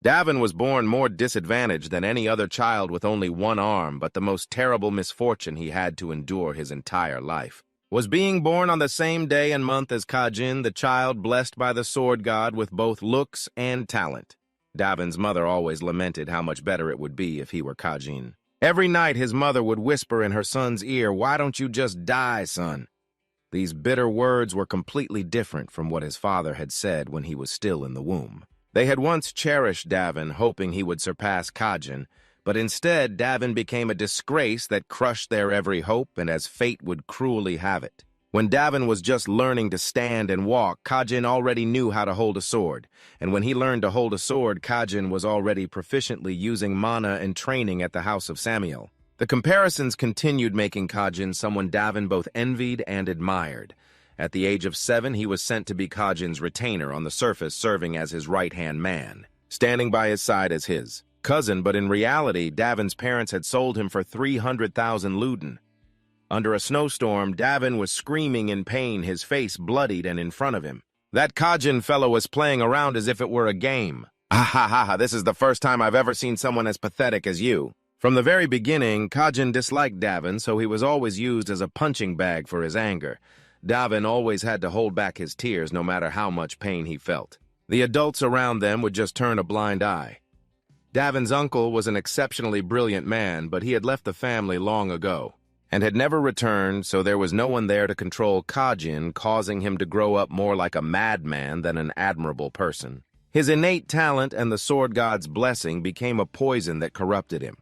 Davin was born more disadvantaged than any other child with only one arm, but the most terrible misfortune he had to endure his entire life was being born on the same day and month as Kajin, the child blessed by the sword god with both looks and talent. Davin's mother always lamented how much better it would be if he were Kajin. Every night his mother would whisper in her son's ear, "Why don't you just die, son?" These bitter words were completely different from what his father had said when he was still in the womb. They had once cherished Davin, hoping he would surpass Kajin, but instead Davin became a disgrace that crushed their every hope, and as fate would cruelly have it. When Davin was just learning to stand and walk, Kajin already knew how to hold a sword, and when he learned to hold a sword, Kajin was already proficiently using mana and training at the House of Samuel. The comparisons continued, making Kajin someone Davin both envied and admired. At the age of 7, he was sent to be Kajin's retainer, on the surface serving as his right-hand man, standing by his side as his cousin, but in reality, Davin's parents had sold him for 300,000 luden. Under a snowstorm, Davin was screaming in pain, his face bloodied and in front of him. That Kajin fellow was playing around as if it were a game. "Ha ha ha ha, this is the first time I've ever seen someone as pathetic as you." From the very beginning, Kajin disliked Davin, so he was always used as a punching bag for his anger. Davin always had to hold back his tears no matter how much pain he felt. The adults around them would just turn a blind eye. Davin's uncle was an exceptionally brilliant man, but he had left the family long ago and had never returned, so there was no one there to control Kajin, causing him to grow up more like a madman than an admirable person. His innate talent and the sword god's blessing became a poison that corrupted him.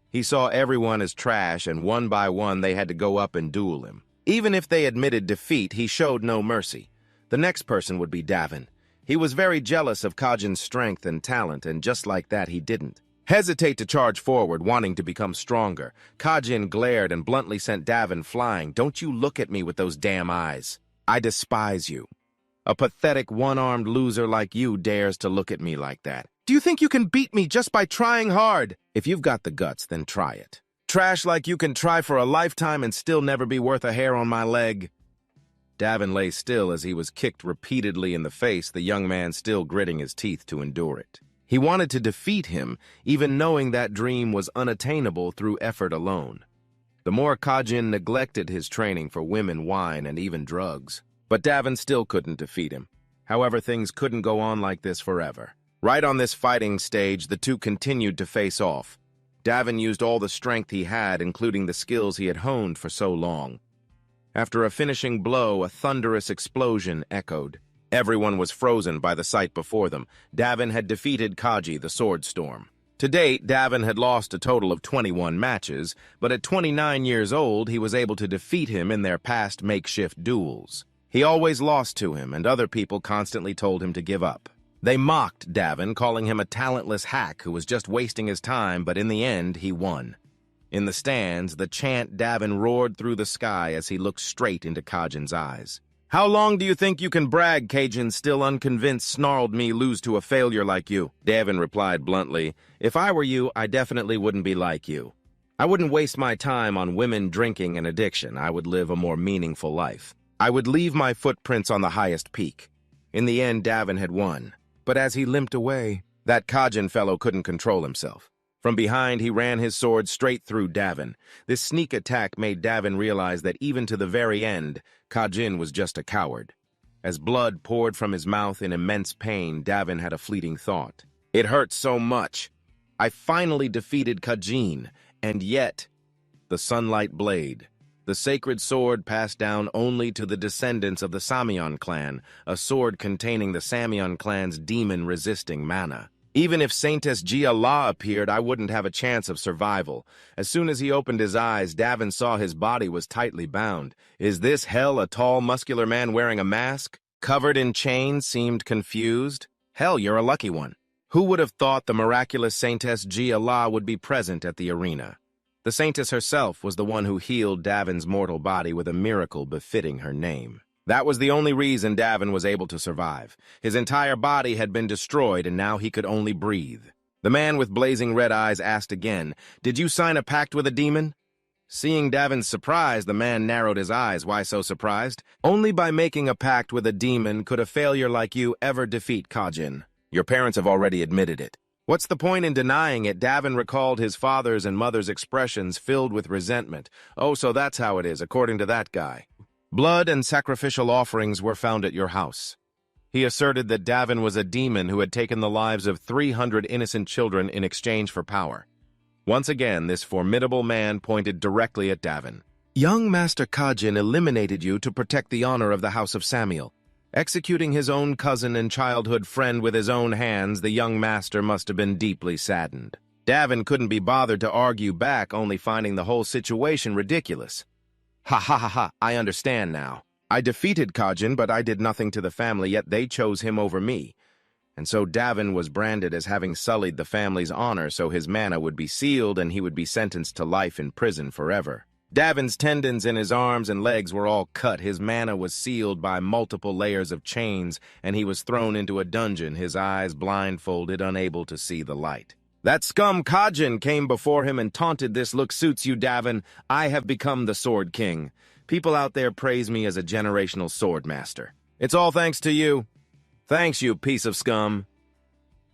He saw everyone as trash, and one by one they had to go up and duel him. Even if they admitted defeat, he showed no mercy. The next person would be Davin. He was very jealous of Kajin's strength and talent, and just like that, he didn't hesitate to charge forward, wanting to become stronger. Kajin glared and bluntly sent Davin flying. "Don't you look at me with those damn eyes. I despise you. A pathetic one-armed loser like you dares to look at me like that. Do you think you can beat me just by trying hard? If you've got the guts, then try it. Trash like you can try for a lifetime and still never be worth a hair on my leg." Davin lay still as he was kicked repeatedly in the face, the young man still gritting his teeth to endure it. He wanted to defeat him, even knowing that dream was unattainable through effort alone. The more Kajin neglected his training for women, wine, and even drugs. But Davin still couldn't defeat him. However, things couldn't go on like this forever. Right on this fighting stage, the two continued to face off. Davin used all the strength he had, including the skills he had honed for so long. After a finishing blow, a thunderous explosion echoed. Everyone was frozen by the sight before them. Davin had defeated Kaji, the Sword Storm. To date, Davin had lost a total of 21 matches, but at 29 years old, he was able to defeat him in their past makeshift duels. He always lost to him, and other people constantly told him to give up. They mocked Davin, calling him a talentless hack who was just wasting his time, but in the end, he won. In the stands, the chant Davin roared through the sky as he looked straight into Kajin's eyes. "How long do you think you can brag, Kajin?" Still unconvinced, snarled, "Me lose to a failure like you." Davin replied bluntly, "If I were you, I definitely wouldn't be like you. I wouldn't waste my time on women, drinking, and addiction. I would live a more meaningful life. I would leave my footprints on the highest peak." In the end, Davin had won. But as he limped away, that Kajin fellow couldn't control himself. From behind, he ran his sword straight through Davin. This sneak attack made Davin realize that even to the very end, Kajin was just a coward. As blood poured from his mouth in immense pain, Davin had a fleeting thought. "It hurts so much. I finally defeated Kajin, and yet..." The sunlight blade, the sacred sword passed down only to the descendants of the Samyeon clan, a sword containing the Samyeon clan's demon-resisting mana. Even if Saintess Jia La appeared, I wouldn't have a chance of survival. As soon as he opened his eyes, Davin saw his body was tightly bound. Is this hell? A tall, muscular man wearing a mask, covered in chains, seemed confused. Hell, you're a lucky one. Who would have thought the miraculous Saintess Jia La would be present at the arena? The Saintess herself was the one who healed Davin's mortal body with a miracle befitting her name. That was the only reason Davin was able to survive. His entire body had been destroyed, and now he could only breathe. The man with blazing red eyes asked again, "Did you sign a pact with a demon?" Seeing Davin's surprise, the man narrowed his eyes. Why so surprised? "Only by making a pact with a demon could a failure like you ever defeat Kajin. Your parents have already admitted it." What's the point in denying it? Davin recalled his father's and mother's expressions filled with resentment. Oh, so that's how it is, according to that guy. Blood and sacrificial offerings were found at your house. He asserted that Davin was a demon who had taken the lives of 300 innocent children in exchange for power. Once again, this formidable man pointed directly at Davin. Young Master Kajin eliminated you to protect the honor of the House of Samuel. Executing his own cousin and childhood friend with his own hands, the young master must have been deeply saddened. Davin couldn't be bothered to argue back, only finding the whole situation ridiculous. Ha ha ha ha, I understand now. I defeated Kajin, but I did nothing to the family, yet they chose him over me. And so Davin was branded as having sullied the family's honor, so his mana would be sealed and he would be sentenced to life in prison forever. Davin's tendons in his arms and legs were all cut, his mana was sealed by multiple layers of chains, and he was thrown into a dungeon, his eyes blindfolded, unable to see the light. That scum Kajin came before him and taunted, "This look suits you, Davin. I have become the Sword King. People out there praise me as a generational sword master. It's all thanks to you. Thanks, you piece of scum."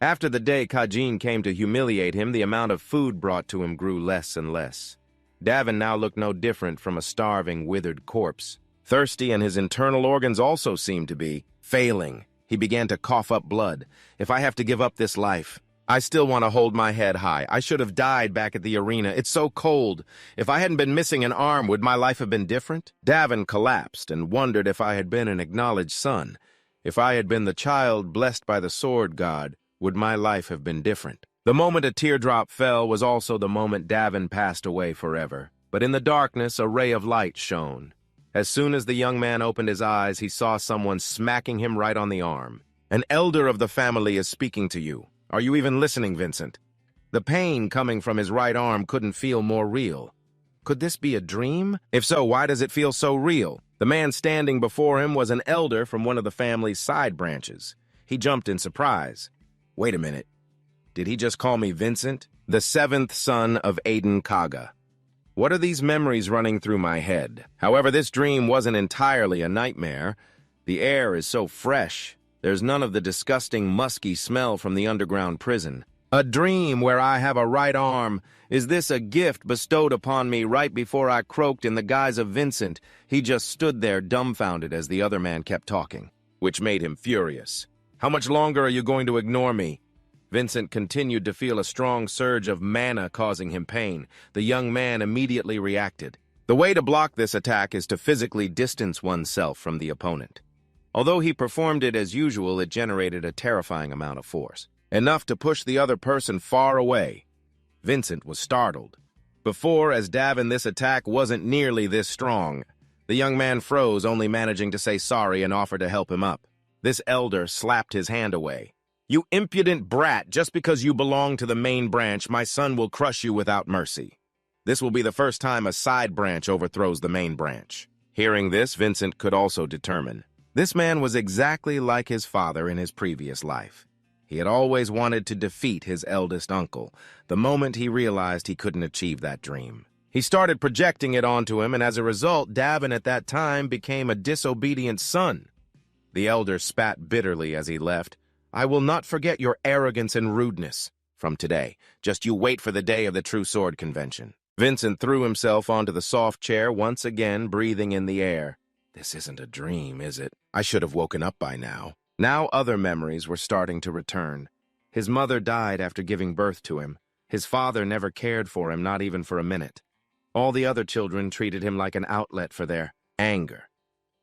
After the day Kajin came to humiliate him, the amount of food brought to him grew less and less. Davin now looked no different from a starving, withered corpse. Thirsty, and his internal organs also seemed to be failing. He began to cough up blood. "If I have to give up this life, I still want to hold my head high. I should have died back at the arena. It's so cold. If I hadn't been missing an arm, would my life have been different?" Davin collapsed and wondered if I had been an acknowledged son. If I had been the child blessed by the sword god, would my life have been different? The moment a teardrop fell was also the moment Davin passed away forever. But in the darkness, a ray of light shone. As soon as the young man opened his eyes, he saw someone smacking him right on the arm. "An elder of the family is speaking to you. Are you even listening, Vincent?" The pain coming from his right arm couldn't feel more real. Could this be a dream? If so, why does it feel so real? The man standing before him was an elder from one of the family's side branches. He jumped in surprise. Wait a minute. Did he just call me Vincent? The seventh son of Aiden Kaga. What are these memories running through my head? However, this dream wasn't entirely a nightmare. The air is so fresh. There's none of the disgusting, musky smell from the underground prison. A dream where I have a right arm. Is this a gift bestowed upon me right before I croaked in the guise of Vincent? He just stood there dumbfounded as the other man kept talking, which made him furious. How much longer are you going to ignore me? Vincent continued to feel a strong surge of mana causing him pain. The young man immediately reacted. The way to block this attack is to physically distance oneself from the opponent. Although he performed it as usual, it generated a terrifying amount of force. Enough to push the other person far away. Vincent was startled. Before, as Davin, this attack wasn't nearly this strong. The young man froze, only managing to say sorry and offer to help him up. This elder slapped his hand away. "You impudent brat, just because you belong to the main branch, my son will crush you without mercy. This will be the first time a side branch overthrows the main branch." Hearing this, Vincent could also determine. This man was exactly like his father in his previous life. He had always wanted to defeat his eldest uncle, the moment he realized he couldn't achieve that dream. He started projecting it onto him, and as a result, Davin at that time became a disobedient son. The elder spat bitterly as he left. "I will not forget your arrogance and rudeness from today. Just you wait for the day of the True Sword Convention." Vincent threw himself onto the soft chair, once again breathing in the air. This isn't a dream, is it? I should have woken up by now. Now other memories were starting to return. His mother died after giving birth to him. His father never cared for him, not even for a minute. All the other children treated him like an outlet for their anger.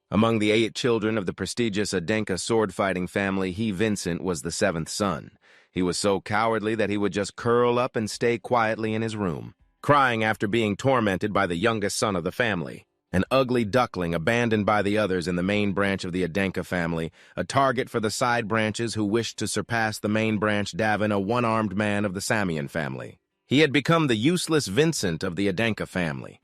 Among the 8 children of the prestigious Adenka sword-fighting family, he, Vincent, was the 7th son. He was so cowardly that he would just curl up and stay quietly in his room, crying after being tormented by the youngest son of the family. An ugly duckling abandoned by the others in the main branch of the Adenka family, a target for the side branches who wished to surpass the main branch Davin, a one-armed man of the Samian family. He had become the useless Vincent of the Adenka family.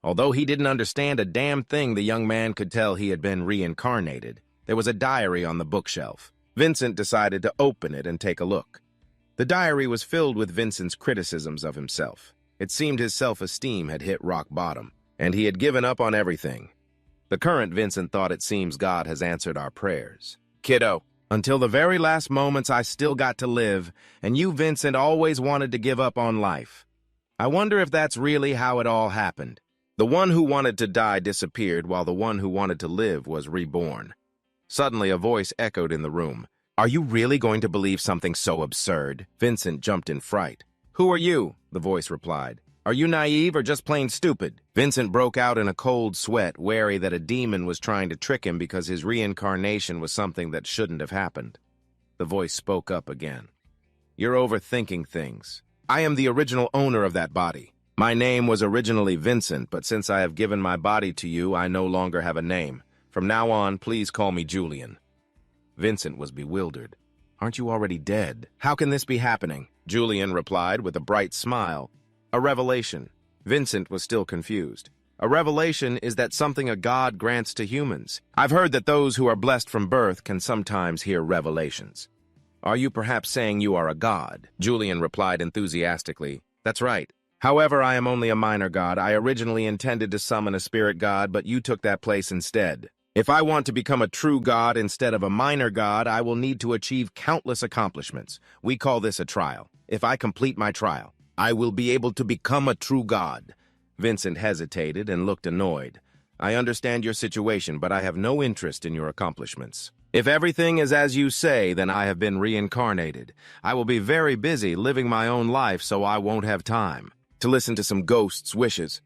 Although he didn't understand a damn thing, the young man could tell he had been reincarnated. There was a diary on the bookshelf. Vincent decided to open it and take a look. The diary was filled with Vincent's criticisms of himself. It seemed his self-esteem had hit rock bottom, and he had given up on everything. The current Vincent thought, "It seems God has answered our prayers. Kiddo, Until the very last moments I still got to live, and you, Vincent, always wanted to give up on life. I wonder if that's really how it all happened. The one who wanted to die disappeared while the one who wanted to live was reborn. Suddenly, a voice echoed in the room. Are you really going to believe something so absurd? Vincent jumped in fright. Who are you? The voice replied. Are you naive or just plain stupid? Vincent broke out in a cold sweat, wary that a demon was trying to trick him because his reincarnation was something that shouldn't have happened. The voice spoke up again. You're overthinking things. I am the original owner of that body. My name was originally Vincent, but since I have given my body to you, I no longer have a name. From now on, please call me Julian. Vincent was bewildered. Aren't you already dead? How can this be happening? Julian replied with a bright smile. A revelation. Vincent was still confused. A revelation is that something a god grants to humans. I've heard that those who are blessed from birth can sometimes hear revelations. Are you perhaps saying you are a god? Julian replied enthusiastically. That's right. However, I am only a minor god. I originally intended to summon a spirit god, but you took that place instead. If I want to become a true god instead of a minor god, I will need to achieve countless accomplishments. We call this a trial. If I complete my trial, I will be able to become a true god. Vincent hesitated and looked annoyed. I understand your situation, but I have no interest in your accomplishments. If everything is as you say, then I have been reincarnated. I will be very busy living my own life, so I won't have time to listen to some ghosts' wishes.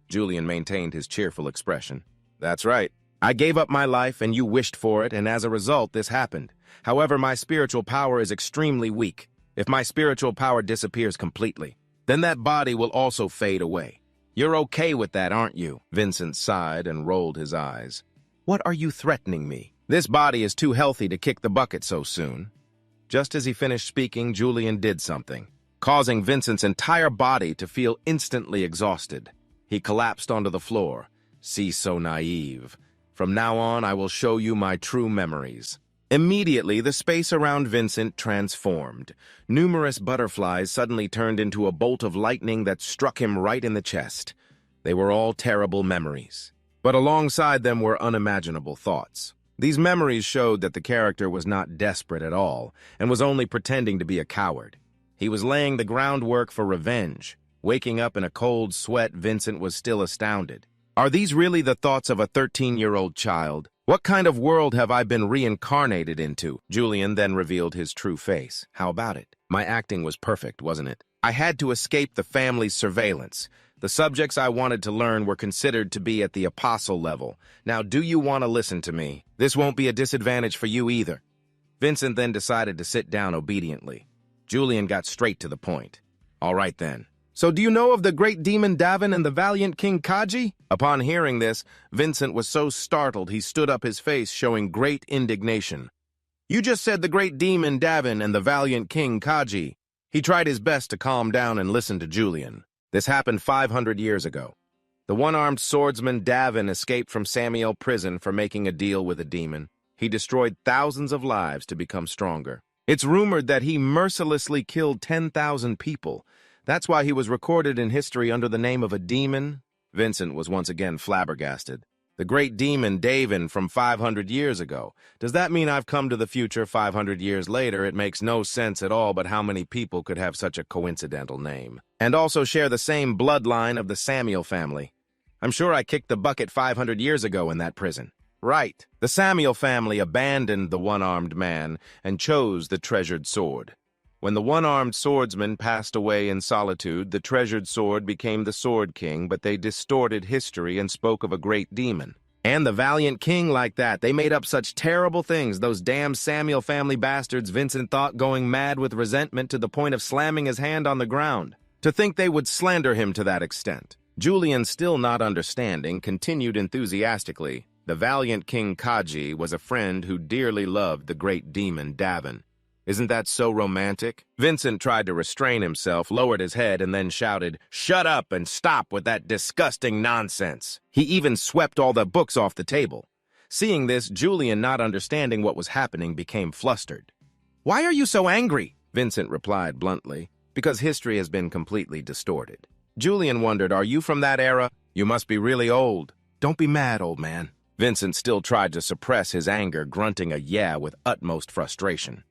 Julian maintained his cheerful expression. That's right. I gave up my life and you wished for it, and as a result, this happened. However, my spiritual power is extremely weak. If my spiritual power disappears completely, then that body will also fade away. You're okay with that, aren't you? Vincent sighed and rolled his eyes. What are you threatening me? This body is too healthy to kick the bucket so soon. Just as he finished speaking, Julian did something, causing Vincent's entire body to feel instantly exhausted. He collapsed onto the floor. Cease so naive. From now on, I will show you my true memories. Immediately, the space around Vincent transformed. Numerous butterflies suddenly turned into a bolt of lightning that struck him right in the chest. They were all terrible memories. But alongside them were unimaginable thoughts. These memories showed that the character was not desperate at all, and was only pretending to be a coward. He was laying the groundwork for revenge. Waking up in a cold sweat, Vincent was still astounded. Are these really the thoughts of a 13-year-old child? What kind of world have I been reincarnated into? Julian then revealed his true face. How about it? My acting was perfect, wasn't it? I had to escape the family's surveillance. The subjects I wanted to learn were considered to be at the apostle level. Now, do you want to listen to me? This won't be a disadvantage for you either. Vincent then decided to sit down obediently. Julian got straight to the point. All right then. So do you know of the great demon Davin and the valiant King Kaji? Upon hearing this, Vincent was so startled he stood up, his face showing great indignation. You just said the great demon Davin and the valiant King Kaji. He tried his best to calm down and listen to Julian. This happened 500 years ago. The one-armed swordsman Davin escaped from Samuel prison for making a deal with a demon. He destroyed thousands of lives to become stronger. It's rumored that he mercilessly killed 10,000 people. That's why he was recorded in history under the name of a demon. Vincent was once again flabbergasted. The great demon Davin from 500 years ago. Does that mean I've come to the future 500 years later? It makes no sense at all, but how many people could have such a coincidental name? And also share the same bloodline of the Samuel family. I'm sure I kicked the bucket 500 years ago in that prison. Right. The Samuel family abandoned the one-armed man and chose the treasured sword. When the one-armed swordsman passed away in solitude, the treasured sword became the Sword King, but they distorted history and spoke of a great demon. And the valiant king like that, they made up such terrible things, those damn Samuel family bastards. Vincent thought, going mad with resentment to the point of slamming his hand on the ground. To think they would slander him to that extent. Julian, still not understanding, continued enthusiastically. The valiant King Kaji was a friend who dearly loved the great demon Davin. Isn't that so romantic? Vincent tried to restrain himself, lowered his head, and then shouted, "Shut up and stop with that disgusting nonsense." He even swept all the books off the table. Seeing this, Julian, not understanding what was happening, became flustered. "Why are you so angry?" Vincent replied bluntly. "Because history has been completely distorted." Julian wondered, "Are you from that era? You must be really old." "Don't be mad, old man. Vincent still tried to suppress his anger, grunting a yeah with utmost frustration.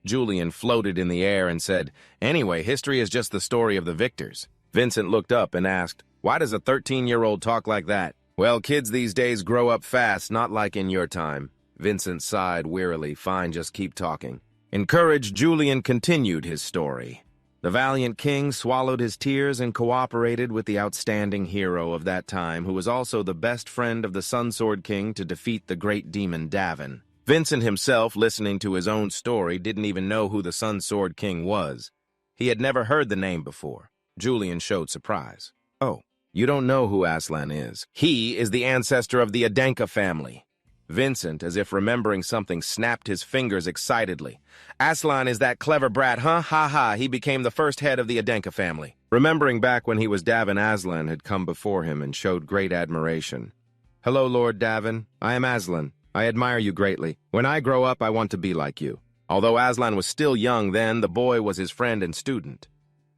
Julian floated in the air and said, "Anyway, history is just the story of the victors." Vincent looked up and asked, "Why does a 13-year-old talk like that?" "Well, kids these days grow up fast, not like in your time." Vincent sighed wearily. "Fine, just keep talking." Encouraged, Julian continued his story. The valiant king swallowed his tears and cooperated with the outstanding hero of that time, who was also the best friend of the Sun Sword King, to defeat the great demon Davin. Vincent himself, listening to his own story, didn't even know who the Sun Sword King was. He had never heard the name before. Julian showed surprise. "Oh, you don't know who Aslan is. He is the ancestor of the Adenka family." Vincent, as if remembering something, snapped his fingers excitedly. "Aslan is that clever brat, huh? Ha ha, he became the first head of the Adenka family." Remembering back when he was Davin, Aslan had come before him and showed great admiration. "Hello, Lord Davin. I am Aslan. I admire you greatly. When I grow up, I want to be like you." Although Aslan was still young then, the boy was his friend and student.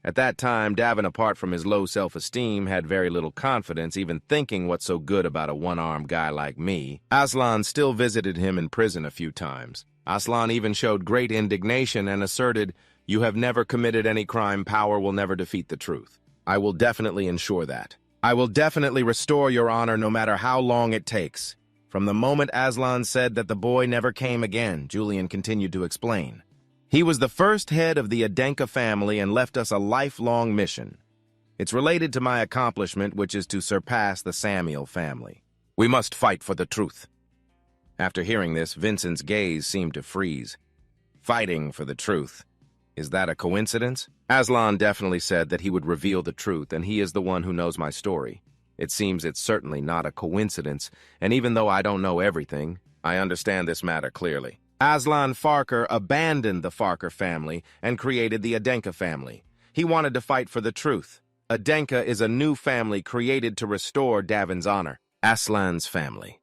At that time, Davin, apart from his low self-esteem, had very little confidence, even thinking what's so good about a one-armed guy like me. Aslan still visited him in prison a few times. Aslan even showed great indignation and asserted, "You have never committed any crime. Power will never defeat the truth. I will definitely ensure that. I will definitely restore your honor no matter how long it takes." From the moment Aslan said that, the boy never came again, Julian continued to explain. "He was the first head of the Adenka family and left us a lifelong mission. It's related to my accomplishment, which is to surpass the Samuel family. We must fight for the truth." After hearing this, Vincent's gaze seemed to freeze. Fighting for the truth. Is that a coincidence? Aslan definitely said that he would reveal the truth, and he is the one who knows my story. It seems it's certainly not a coincidence, and even though I don't know everything, I understand this matter clearly. Aslan Farker abandoned the Farker family and created the Adenka family. He wanted to fight for the truth. Adenka is a new family created to restore Davin's honor. Aslan's family.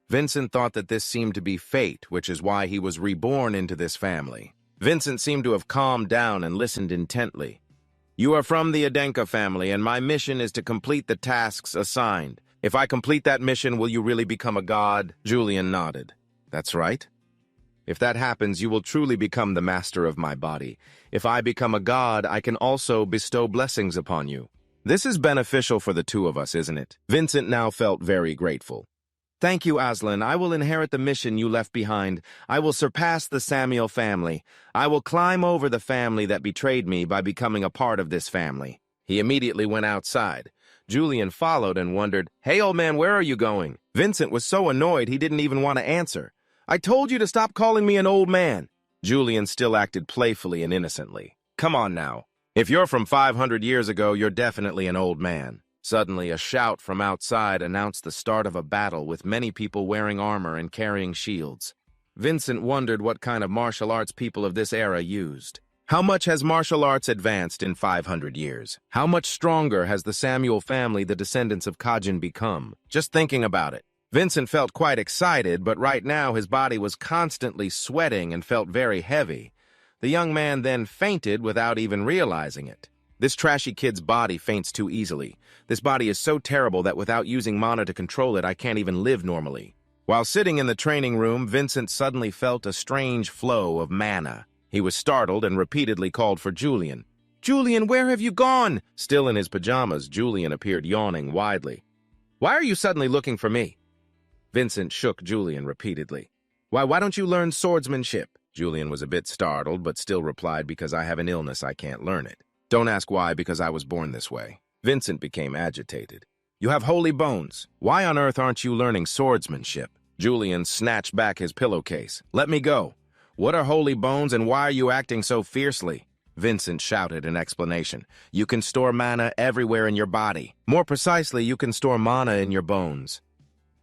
Vincent thought that this seemed to be fate, which is why he was reborn into this family. Vincent seemed to have calmed down and listened intently. "You are from the Adenka family, and my mission is to complete the tasks assigned. If I complete that mission, will you really become a god?" Julian nodded. "That's right. If that happens, you will truly become the master of my body. If I become a god, I can also bestow blessings upon you. This is beneficial for the two of us, isn't it?" Vincent now felt very grateful. "Thank you, Aslan. I will inherit the mission you left behind. I will surpass the Samuel family. I will climb over the family that betrayed me by becoming a part of this family." He immediately went outside. Julian followed and wondered, "Hey, old man, where are you going?" Vincent was so annoyed he didn't even want to answer. "I told you to stop calling me an old man." Julian still acted playfully and innocently. "Come on now. If you're from 500 years ago, you're definitely an old man." Suddenly, a shout from outside announced the start of a battle with many people wearing armor and carrying shields. Vincent wondered what kind of martial arts people of this era used. How much has martial arts advanced in 500 years? How much stronger has the Samuel family, the descendants of Kajin, become? Just thinking about it. Vincent felt quite excited, but right now his body was constantly sweating and felt very heavy. The young man then fainted without even realizing it. This trashy kid's body faints too easily. This body is so terrible that without using mana to control it, I can't even live normally. While sitting in the training room, Vincent suddenly felt a strange flow of mana. He was startled and repeatedly called for Julian. "Julian, where have you gone?" Still in his pajamas, Julian appeared yawning widely. "Why are you suddenly looking for me?" Vincent shook Julian repeatedly. Why don't you learn swordsmanship?" Julian was a bit startled, but still replied, "Because I have an illness, I can't learn it." "Don't ask why, because I was born this way." Vincent became agitated. "You have holy bones. Why on earth aren't you learning swordsmanship?" Julian snatched back his pillowcase. "Let me go. What are holy bones, and why are you acting so fiercely?" Vincent shouted in explanation. "You can store mana everywhere in your body. More precisely, you can store mana in your bones."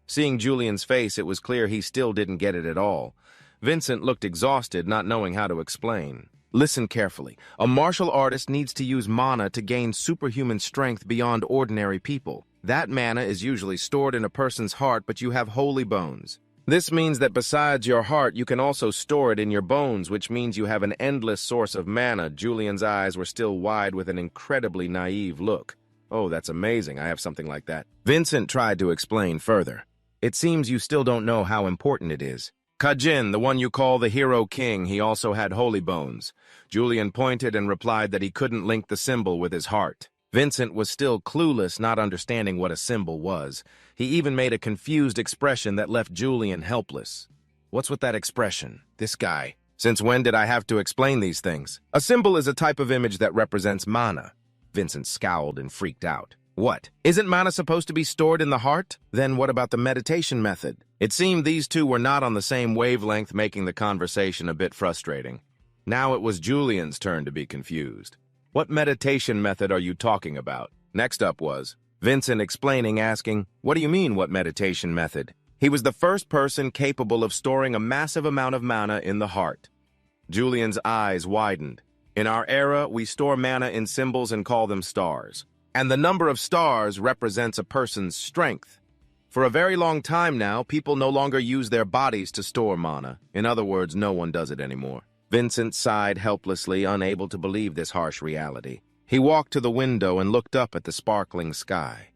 Seeing Julian's face, it was clear he still didn't get it at all. Vincent looked exhausted, not knowing how to explain. "Listen carefully. A martial artist needs to use mana to gain superhuman strength beyond ordinary people. That mana is usually stored in a person's heart, but you have holy bones. This means that besides your heart, you can also store it in your bones, which means you have an endless source of mana." Julian's eyes were still wide with an incredibly naive look. "Oh, that's amazing. I have something like that." Vincent tried to explain further. It seems you still don't know how important it is. Kajin, the one you call the hero king, he also had holy bones. Julian pointed and replied that he couldn't link the symbol with his heart. Vincent was still clueless, not understanding what a symbol was. He even made a confused expression that left Julian helpless. What's with that expression? This guy. Since when did I have to explain these things? A symbol is a type of image that represents mana. Vincent scowled and freaked out. What? Isn't mana supposed to be stored in the heart? Then what about the meditation method? It seemed these two were not on the same wavelength, making the conversation a bit frustrating. Now it was Julian's turn to be confused. What meditation method are you talking about? Next up was Vincent explaining, asking, what do you mean, what meditation method? He was the first person capable of storing a massive amount of mana in the heart. Julian's eyes widened. In our era, we store mana in symbols and call them stars. And the number of stars represents a person's strength. For a very long time now, people no longer use their bodies to store mana. In other words, no one does it anymore. Vincent sighed helplessly, unable to believe this harsh reality. He walked to the window and looked up at the sparkling sky.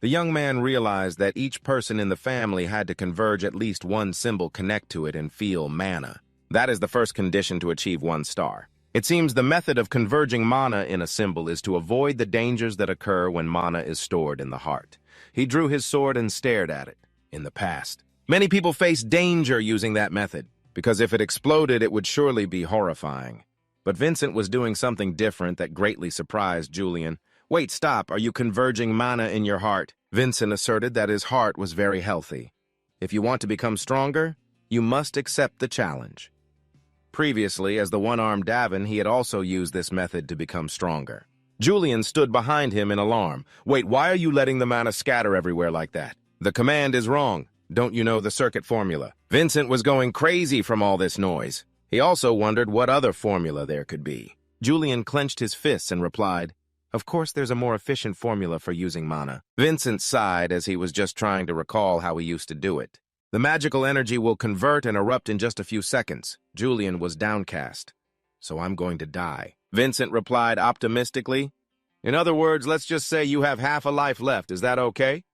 The young man realized that each person in the family had to converge at least one symbol, connect to it, and feel mana. That is the first condition to achieve 1 star. It seems the method of converging mana in a symbol is to avoid the dangers that occur when mana is stored in the heart. He drew his sword and stared at it. In the past, many people faced danger using that method, because if it exploded, it would surely be horrifying. But Vincent was doing something different that greatly surprised Julian. Wait, stop, are you converging mana in your heart? Vincent asserted that his heart was very healthy. If you want to become stronger, you must accept the challenge. Previously, as the one-armed Davin, he had also used this method to become stronger. Julian stood behind him in alarm. Wait, why are you letting the mana scatter everywhere like that? The command is wrong. Don't you know the circuit formula? Vincent was going crazy from all this noise. He also wondered what other formula there could be. Julian clenched his fists and replied, of course there's a more efficient formula for using mana. Vincent sighed as he was just trying to recall how he used to do it. The magical energy will convert and erupt in just a few seconds. Julian was downcast. So I'm going to die. Vincent replied optimistically. In other words, let's just say you have half a life left. Is that okay?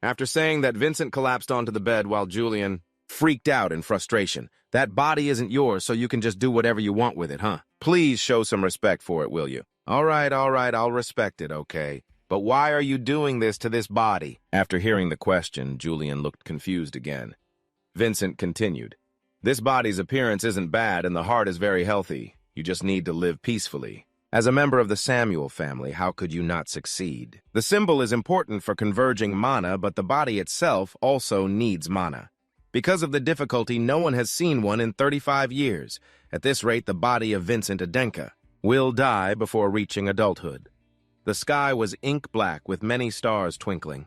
After saying that, Vincent collapsed onto the bed while Julian freaked out in frustration. That body isn't yours, so you can just do whatever you want with it, huh? Please show some respect for it, will you? All right, I'll respect it, okay. But why are you doing this to this body? After hearing the question, Julian looked confused again. Vincent continued. This body's appearance isn't bad and the heart is very healthy. You just need to live peacefully. As a member of the Samuel family, how could you not succeed? The symbol is important for converging mana, but the body itself also needs mana. Because of the difficulty, no one has seen one in 35 years. At this rate, the body of Vincent Adenka will die before reaching adulthood. The sky was ink black with many stars twinkling.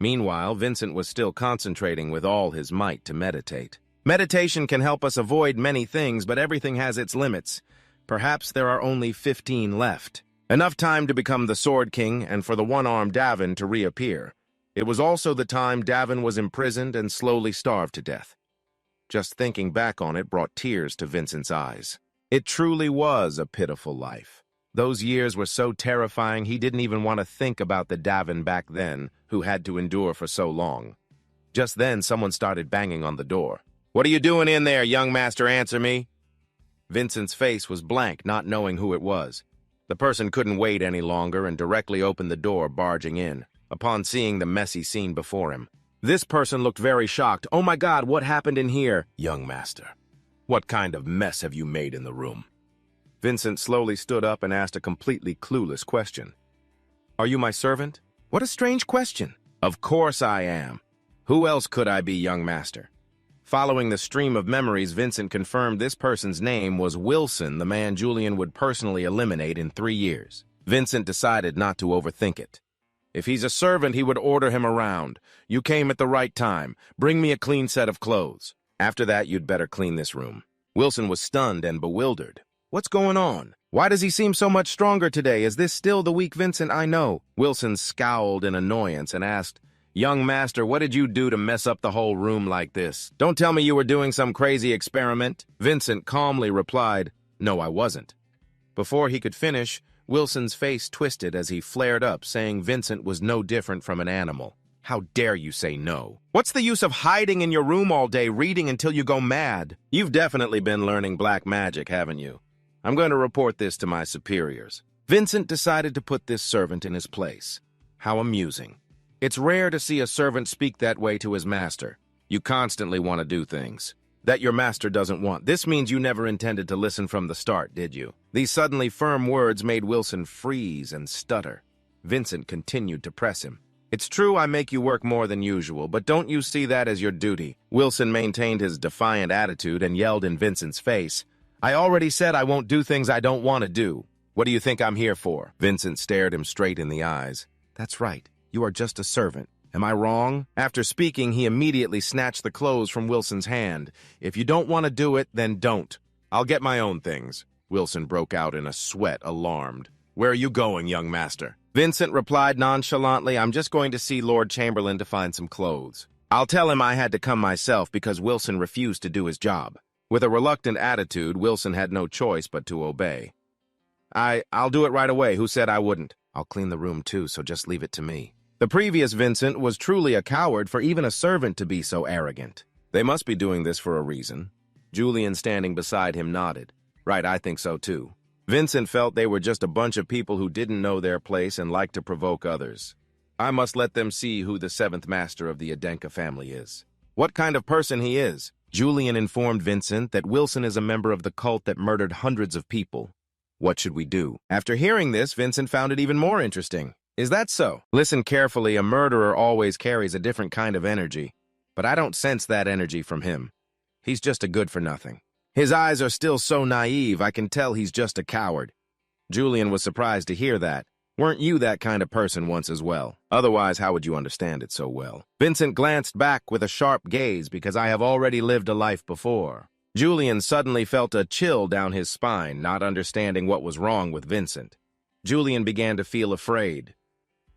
Meanwhile, Vincent was still concentrating with all his might to meditate. Meditation can help us avoid many things, but everything has its limits. Perhaps there are only 15 left. Enough time to become the Sword King and for the one-armed Davin to reappear. It was also the time Davin was imprisoned and slowly starved to death. Just thinking back on it brought tears to Vincent's eyes. It truly was a pitiful life. Those years were so terrifying he didn't even want to think about the Davin back then who had to endure for so long. Just then, someone started banging on the door. "What are you doing in there, young master? Answer me." Vincent's face was blank, not knowing who it was. The person couldn't wait any longer and directly opened the door, barging in. Upon seeing the messy scene before him, this person looked very shocked. "Oh my God, what happened in here?" "Young master, what kind of mess have you made in the room?" Vincent slowly stood up and asked a completely clueless question. "Are you my servant?" "What a strange question." "Of course I am. Who else could I be, young master?" Following the stream of memories, Vincent confirmed this person's name was Wilson, the man Julian would personally eliminate in 3 years. Vincent decided not to overthink it. If he's a servant, he would order him around. "You came at the right time. Bring me a clean set of clothes. After that, you'd better clean this room." Wilson was stunned and bewildered. "What's going on? Why does he seem so much stronger today? Is this still the weak Vincent I know?" Wilson scowled in annoyance and asked, "Young master, what did you do to mess up the whole room like this? Don't tell me you were doing some crazy experiment." Vincent calmly replied, "No, I wasn't." Before he could finish, Wilson's face twisted as he flared up, saying Vincent was no different from an animal. How dare you say no? What's the use of hiding in your room all day reading until you go mad? You've definitely been learning black magic, haven't you? I'm going to report this to my superiors. Vincent decided to put this servant in his place. How amusing. It's rare to see a servant speak that way to his master. You constantly want to do things that your master doesn't want. This means you never intended to listen from the start, did you? These suddenly firm words made Wilson freeze and stutter. Vincent continued to press him. It's true I make you work more than usual, but don't you see that as your duty? Wilson maintained his defiant attitude and yelled in Vincent's face. I already said I won't do things I don't want to do. What do you think I'm here for? Vincent stared him straight in the eyes. That's right. You are just a servant. Am I wrong? After speaking, he immediately snatched the clothes from Wilson's hand. If you don't want to do it, then don't. I'll get my own things. Wilson broke out in a sweat, alarmed. Where are you going, young master? Vincent replied nonchalantly, I'm just going to see Lord Chamberlain to find some clothes. I'll tell him I had to come myself because Wilson refused to do his job. With a reluctant attitude, Wilson had no choice but to obey. I'll do it right away. Who said I wouldn't? I'll clean the room too, so just leave it to me. The previous Vincent was truly a coward for even a servant to be so arrogant. They must be doing this for a reason. Julian, standing beside him, nodded. Right, I think so too. Vincent felt they were just a bunch of people who didn't know their place and liked to provoke others. I must let them see who the seventh master of the Adenka family is. What kind of person he is. Julian informed Vincent that Wilson is a member of the cult that murdered hundreds of people. What should we do? After hearing this, Vincent found it even more interesting. Is that so? Listen carefully, a murderer always carries a different kind of energy, but I don't sense that energy from him. He's just a good-for-nothing. His eyes are still so naive, I can tell he's just a coward. Julian was surprised to hear that. Weren't you that kind of person once as well? Otherwise, how would you understand it so well? Vincent glanced back with a sharp gaze because I have already lived a life before. Julian suddenly felt a chill down his spine, not understanding what was wrong with Vincent. Julian began to feel afraid.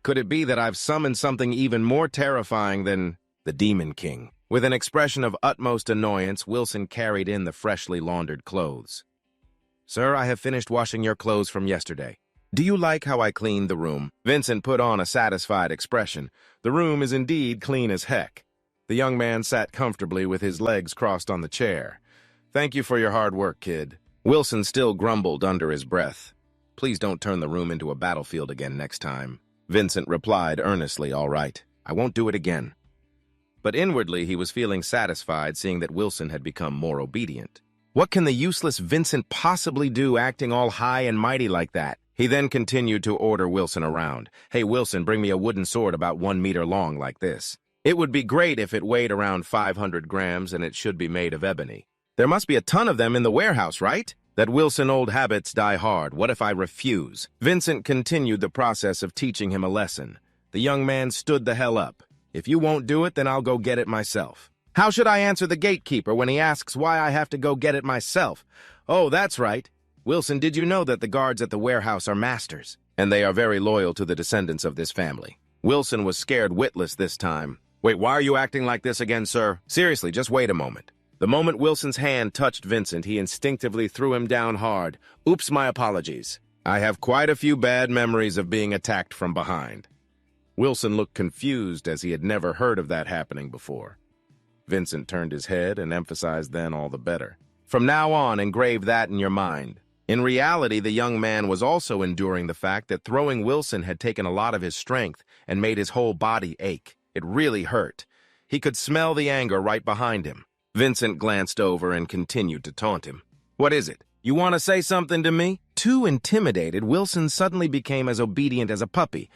Could it be that I've summoned something even more terrifying than the Demon King? With an expression of utmost annoyance, Wilson carried in the freshly laundered clothes. Sir, I have finished washing your clothes from yesterday. Do you like how I cleaned the room? Vincent put on a satisfied expression. The room is indeed clean as heck. The young man sat comfortably with his legs crossed on the chair. Thank you for your hard work, kid. Wilson still grumbled under his breath. Please don't turn the room into a battlefield again next time. Vincent replied earnestly, all right, I won't do it again. But inwardly he was feeling satisfied seeing that Wilson had become more obedient. What can the useless Vincent possibly do acting all high and mighty like that? He then continued to order Wilson around. Hey, Wilson, bring me a wooden sword about 1 meter long like this. It would be great if it weighed around 500 grams and it should be made of ebony. There must be a ton of them in the warehouse, right? That Wilson old habits die hard. What if I refuse? Vincent continued the process of teaching him a lesson. The young man stood the hell up. If you won't do it, then I'll go get it myself. How should I answer the gatekeeper when he asks why I have to go get it myself? Oh, that's right. Wilson, did you know that the guards at the warehouse are masters? And they are very loyal to the descendants of this family. Wilson was scared witless this time. Wait, why are you acting like this again, sir? Seriously, just wait a moment. The moment Wilson's hand touched Vincent, he instinctively threw him down hard. Oops, my apologies. I have quite a few bad memories of being attacked from behind. Wilson looked confused as he had never heard of that happening before. Vincent turned his head and emphasized then all the better. From now on, engrave that in your mind. In reality, the young man was also enduring the fact that throwing Wilson had taken a lot of his strength and made his whole body ache. It really hurt. He could smell the anger right behind him. Vincent glanced over and continued to taunt him. What is it? You want to say something to me? Too intimidated, Wilson suddenly became as obedient as a puppy.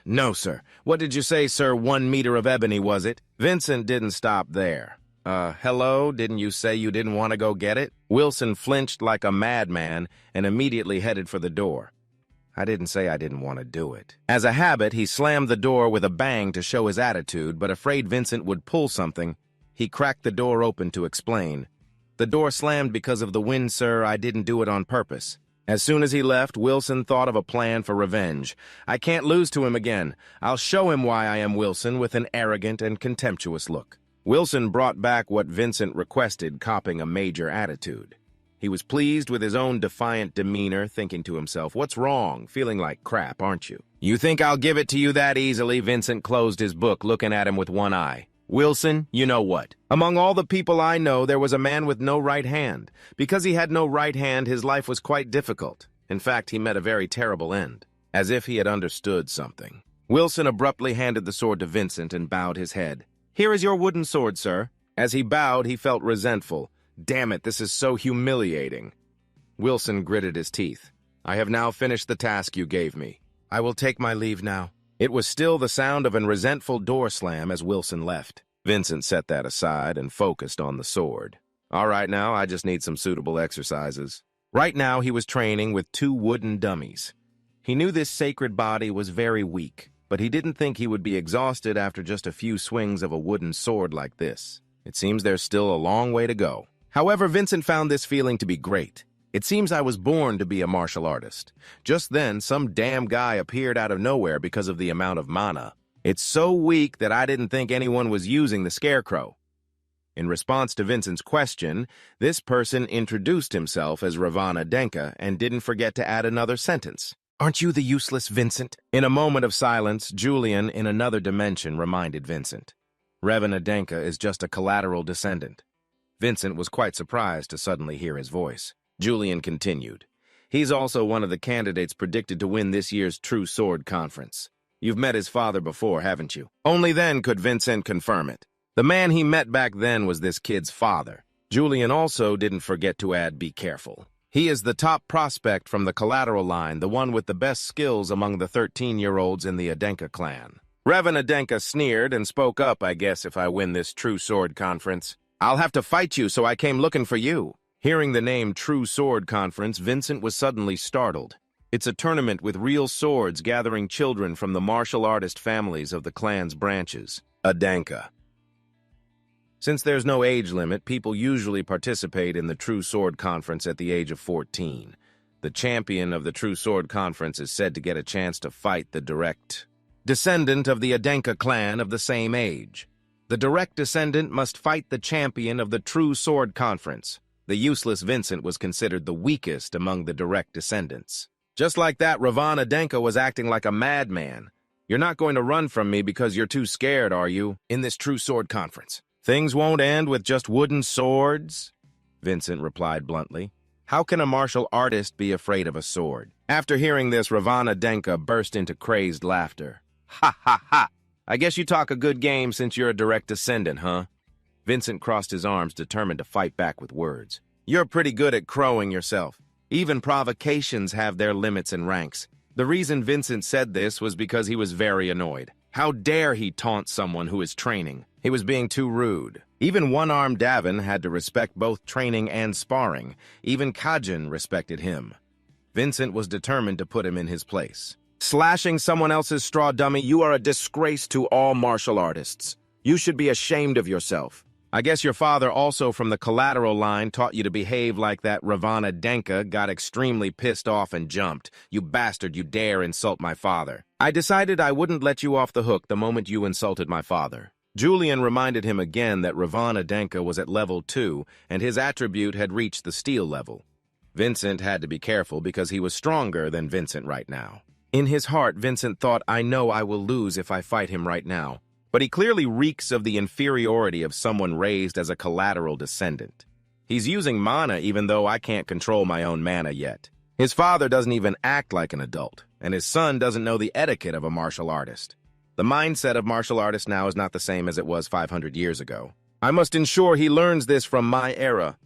No, sir. What did you say, sir? 1 meter of ebony, was it? Vincent didn't stop there. Hello? Didn't you say you didn't want to go get it? Wilson flinched like a madman and immediately headed for the door. I didn't say I didn't want to do it. As a habit, he slammed the door with a bang to show his attitude, but afraid Vincent would pull something, he cracked the door open to explain. The door slammed because of the wind, sir. I didn't do it on purpose. As soon as he left, Wilson thought of a plan for revenge. I can't lose to him again. I'll show him why I am Wilson with an arrogant and contemptuous look. Wilson brought back what Vincent requested, copping a major attitude. He was pleased with his own defiant demeanor, thinking to himself, "What's wrong? Feeling like crap, aren't you?" "You think I'll give it to you that easily?" Vincent closed his book, looking at him with one eye. "Wilson, you know what? Among all the people I know, there was a man with no right hand. Because he had no right hand, his life was quite difficult. In fact, he met a very terrible end." As if he had understood something, Wilson abruptly handed the sword to Vincent and bowed his head. "Here is your wooden sword, sir." As he bowed, he felt resentful. "Damn it, this is so humiliating." Wilson gritted his teeth. "I have now finished the task you gave me. I will take my leave now." It was still the sound of a resentful door slam as Wilson left. Vincent set that aside and focused on the sword. "All right now, I just need some suitable exercises." Right now, he was training with 2 wooden dummies. He knew this sacred body was very weak, but he didn't think he would be exhausted after just a few swings of a wooden sword like this. It seems there's still a long way to go. However, Vincent found this feeling to be great. "It seems I was born to be a martial artist." Just then, some damn guy appeared out of nowhere because of the amount of mana. "It's so weak that I didn't think anyone was using the scarecrow." In response to Vincent's question, this person introduced himself as Ravana Denka and didn't forget to add another sentence. "Aren't you the useless Vincent?" In a moment of silence, Julian, in another dimension, reminded Vincent. "Ravana Denka is just a collateral descendant." Vincent was quite surprised to suddenly hear his voice. Julian continued. "He's also one of the candidates predicted to win this year's True Sword Conference. You've met his father before, haven't you?" Only then could Vincent confirm it. The man he met back then was this kid's father. Julian also didn't forget to add, "Be careful. He is the top prospect from the collateral line, the one with the best skills among the 13-year-olds in the Adenka clan." Ravana Denka sneered and spoke up, "I guess if I win this True Sword Conference, I'll have to fight you, so I came looking for you." Hearing the name True Sword Conference, Vincent was suddenly startled. It's a tournament with real swords gathering children from the martial artist families of the clan's branches, Adenka. Since there's no age limit, people usually participate in the True Sword Conference at the age of 14. The champion of the True Sword Conference is said to get a chance to fight the direct descendant of the Adenka clan of the same age. The direct descendant must fight the champion of the True Sword Conference. The useless Vincent was considered the weakest among the direct descendants. Just like that, Ravana Denka was acting like a madman. "You're not going to run from me because you're too scared, are you, in this True Sword Conference? Things won't end with just wooden swords?" Vincent replied bluntly. "How can a martial artist be afraid of a sword?" After hearing this, Ravana Denka burst into crazed laughter. "Ha ha ha! I guess you talk a good game since you're a direct descendant, huh?" Vincent crossed his arms, determined to fight back with words. "You're pretty good at crowing yourself. Even provocations have their limits and ranks." The reason Vincent said this was because he was very annoyed. How dare he taunt someone who is training? He was being too rude. Even one-armed Davin had to respect both training and sparring. Even Kajin respected him. Vincent was determined to put him in his place. "Slashing someone else's straw dummy, you are a disgrace to all martial artists. You should be ashamed of yourself. I guess your father, also from the collateral line, taught you to behave like that." Ravana Denka got extremely pissed off and jumped. "You bastard, you dare insult my father. I decided I wouldn't let you off the hook the moment you insulted my father." Julian reminded him again that Ravana Denka was at level 2, and his attribute had reached the steel level. Vincent had to be careful because he was stronger than Vincent right now. In his heart, Vincent thought, "I know I will lose if I fight him right now." But he clearly reeks of the inferiority of someone raised as a collateral descendant. He's using mana even though I can't control my own mana yet. His father doesn't even act like an adult, and his son doesn't know the etiquette of a martial artist. The mindset of martial artists now is not the same as it was 500 years ago. I must ensure he learns this from my era.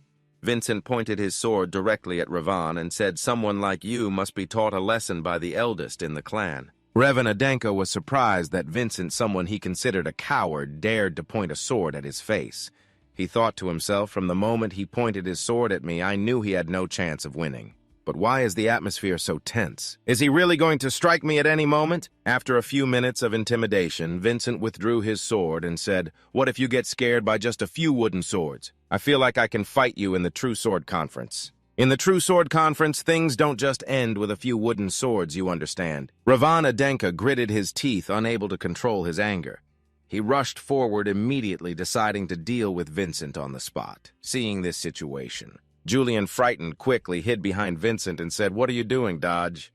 Vincent pointed his sword directly at Ravan and said, "Someone like you must be taught a lesson by the eldest in the clan." Ravana Denka was surprised that Vincent, someone he considered a coward, dared to point a sword at his face. He thought to himself, "From the moment he pointed his sword at me, I knew he had no chance of winning. But why is the atmosphere so tense? Is he really going to strike me at any moment?" After a few minutes of intimidation, Vincent withdrew his sword and said, "What if you get scared by just a few wooden swords? I feel like I can fight you in the True Sword Conference." In the True Sword Conference, things don't just end with a few wooden swords, you understand. Ravana Denka gritted his teeth, unable to control his anger. He rushed forward immediately, deciding to deal with Vincent on the spot. Seeing this situation, Julian, frightened, quickly hid behind Vincent and said, "What are you doing, Dodge?"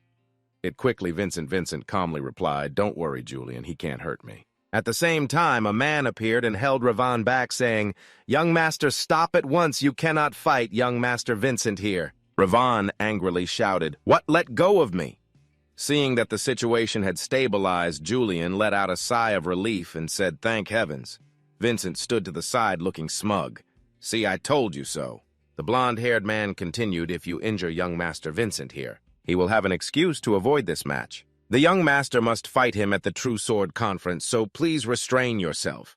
It quickly, Vincent calmly replied, "Don't worry, Julian, he can't hurt me." At the same time, a man appeared and held Ravan back, saying, "Young Master, stop at once. You cannot fight, young Master Vincent here." Ravan angrily shouted, "What? Let go of me!" Seeing that the situation had stabilized, Julian let out a sigh of relief and said, "Thank heavens." Vincent stood to the side looking smug. "See, I told you so." The blonde-haired man continued, "If you injure young Master Vincent here, he will have an excuse to avoid this match. The young master must fight him at the True Sword Conference, so please restrain yourself."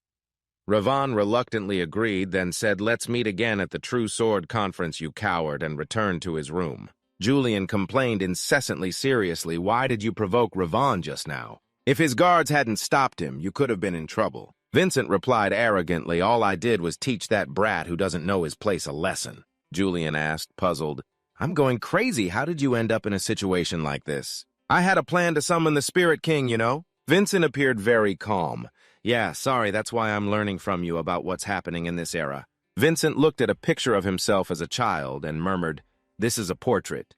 Ravan reluctantly agreed, then said, "Let's meet again at the True Sword Conference, you coward," and returned to his room. Julian complained incessantly seriously, "Why did you provoke Ravan just now? If his guards hadn't stopped him, you could have been in trouble." Vincent replied arrogantly, "All I did was teach that brat who doesn't know his place a lesson." Julian asked, puzzled, "I'm going crazy. How did you end up in a situation like this?" "I had a plan to summon the Spirit King, you know." Vincent appeared very calm. "Yeah, sorry, that's why I'm learning from you about what's happening in this era." Vincent looked at a picture of himself as a child and murmured, "This is a portrait."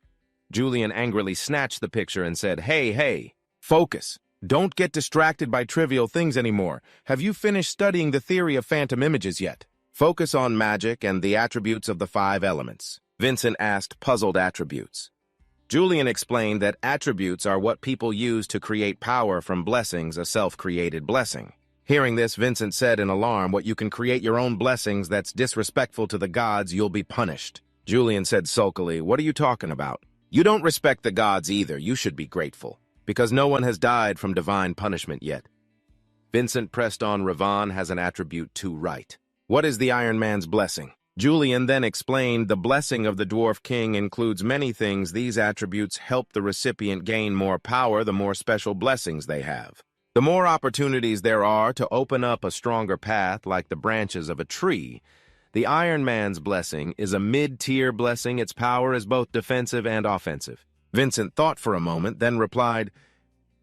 Julian angrily snatched the picture and said, Hey, focus. Don't get distracted by trivial things anymore. Have you finished studying the theory of phantom images yet? Focus on magic and the attributes of the 5 elements." Vincent asked, puzzled, "Attributes?" Julian explained that attributes are what people use to create power from blessings, a self-created blessing. Hearing this, Vincent said in alarm, "What, you can create your own blessings? That's disrespectful to the gods. You'll be punished." Julian said sulkily, "What are you talking about? You don't respect the gods either. You should be grateful, because no one has died from divine punishment yet." Vincent pressed on, "Ravan has an attribute too right. What is the Iron Man's blessing?" Julian then explained, "The blessing of the Dwarf King includes many things. These attributes help the recipient gain more power the more special blessings they have. The more opportunities there are to open up a stronger path like the branches of a tree. The Iron Man's blessing is a mid-tier blessing. Its power is both defensive and offensive." Vincent thought for a moment, then replied,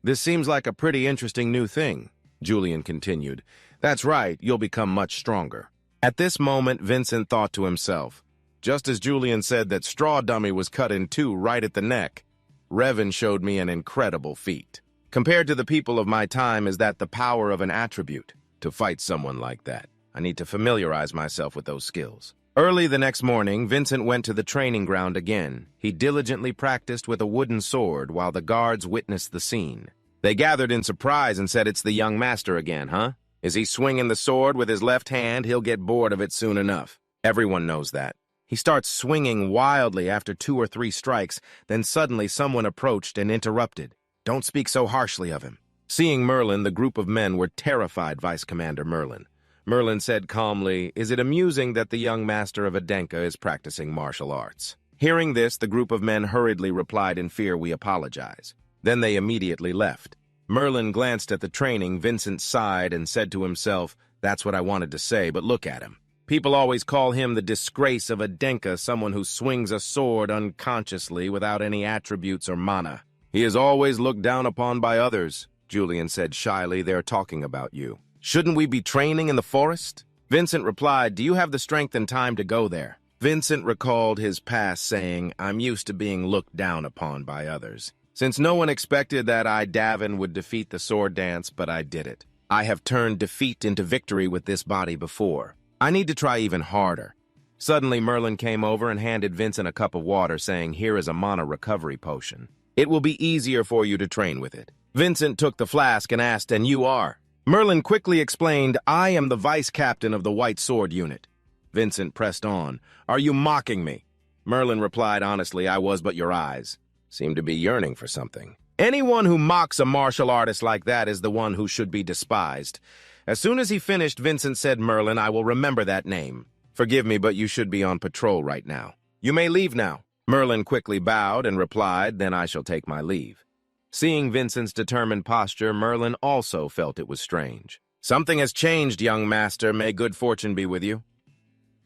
"This seems like a pretty interesting new thing." Julian continued, "That's right, you'll become much stronger." At this moment, Vincent thought to himself, just as Julian said that Straw Dummy was cut in 2 right at the neck, Revan showed me an incredible feat. Compared to the people of my time, is that the power of an attribute? To fight someone like that, I need to familiarize myself with those skills. Early the next morning, Vincent went to the training ground again. He diligently practiced with a wooden sword while the guards witnessed the scene. They gathered in surprise and said, "It's the young master again, huh? Is he swinging the sword with his left hand? He'll get bored of it soon enough." Everyone knows that. He starts swinging wildly after 2 or 3 strikes, then suddenly someone approached and interrupted. "Don't speak so harshly of him." Seeing Merlin, the group of men were terrified. Vice Commander Merlin. Merlin said calmly, "Is it amusing that the young master of Adenka is practicing martial arts?" Hearing this, the group of men hurriedly replied in fear, "We apologize." Then they immediately left. Merlin glanced at the training. Vincent sighed and said to himself, "That's what I wanted to say, but look at him. People always call him the disgrace of Adenka, someone who swings a sword unconsciously without any attributes or mana. He is always looked down upon by others." Julian said shyly, "They're talking about you. Shouldn't we be training in the forest?" Vincent replied, "Do you have the strength and time to go there?" Vincent recalled his past, saying, "I'm used to being looked down upon by others. Since no one expected that I, Davin, would defeat the sword dance, but I did it. I have turned defeat into victory with this body before. I need to try even harder." Suddenly, Merlin came over and handed Vincent a cup of water, saying, "Here is a mana recovery potion. It will be easier for you to train with it." Vincent took the flask and asked, "And you are?" Merlin quickly explained, "I am the vice captain of the White Sword Unit." Vincent pressed on, "Are you mocking me?" Merlin replied honestly, "I was, but your eyes seem to be yearning for something. Anyone who mocks a martial artist like that is the one who should be despised." As soon as he finished, Vincent said, "Merlin, I will remember that name. Forgive me, but you should be on patrol right now. You may leave now." Merlin quickly bowed and replied, "Then I shall take my leave." Seeing Vincent's determined posture, Merlin also felt it was strange. "Something has changed, young master. May good fortune be with you."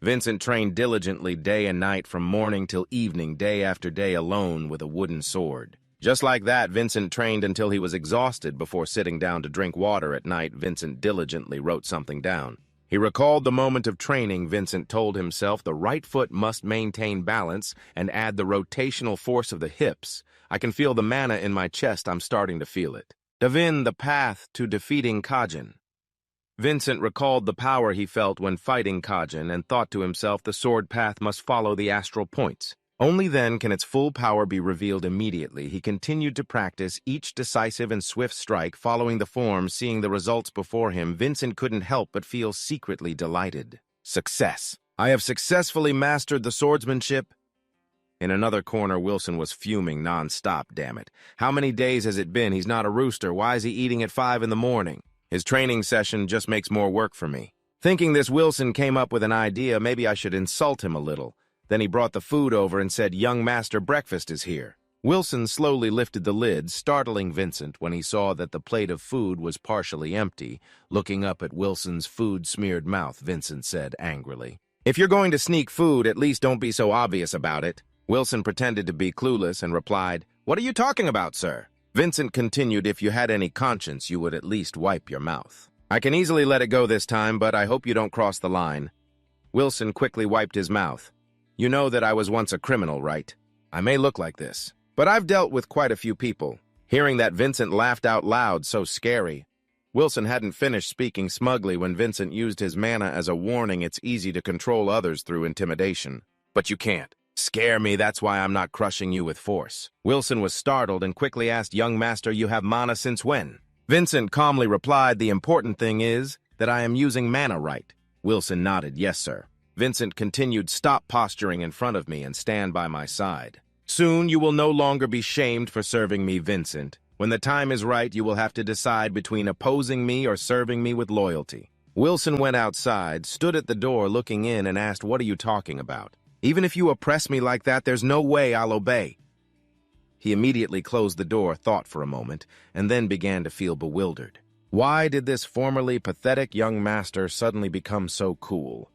Vincent trained diligently day and night from morning till evening, day after day, alone with a wooden sword. Just like that, Vincent trained until he was exhausted. Before sitting down to drink water at night, Vincent diligently wrote something down. He recalled the moment of training. Vincent told himself the right foot must maintain balance and add the rotational force of the hips. I can feel the mana in my chest. I'm starting to feel it. Divine, the path to defeating Kajin. Vincent recalled the power he felt when fighting Kajin and thought to himself the sword path must follow the astral points. Only then can its full power be revealed immediately. He continued to practice each decisive and swift strike, following the form, seeing the results before him. Vincent couldn't help but feel secretly delighted. Success. I have successfully mastered the swordsmanship. In another corner, Wilson was fuming non-stop, damn it. How many days has it been? He's not a rooster. Why is he eating at 5 in the morning? His training session just makes more work for me. Thinking this, Wilson came up with an idea. Maybe I should insult him a little. Then he brought the food over and said, "Young master, breakfast is here." Wilson slowly lifted the lid, startling Vincent when he saw that the plate of food was partially empty. Looking up at Wilson's food-smeared mouth, Vincent said angrily, "If you're going to sneak food, at least don't be so obvious about it." Wilson pretended to be clueless and replied, "What are you talking about, sir?" Vincent continued, "If you had any conscience, you would at least wipe your mouth. I can easily let it go this time, but I hope you don't cross the line." Wilson quickly wiped his mouth. "You know that I was once a criminal, right? I may look like this, but I've dealt with quite a few people." Hearing that, Vincent laughed out loud, so scary. Wilson hadn't finished speaking smugly when Vincent used his mana as a warning. It's easy to control others through intimidation. But you can't scare me, that's why I'm not crushing you with force. Wilson was startled and quickly asked, "Young master, you have mana since when?" Vincent calmly replied, "The important thing is that I am using mana right." Wilson nodded, "Yes, sir." Vincent continued, "Stop posturing in front of me and stand by my side. Soon you will no longer be shamed for serving me, Vincent. When the time is right, you will have to decide between opposing me or serving me with loyalty." Wilson went outside, stood at the door looking in, and asked, "What are you talking about? Even if you oppress me like that, there's no way I'll obey." He immediately closed the door, thought for a moment, and then began to feel bewildered. Why did this formerly pathetic young master suddenly become so cool?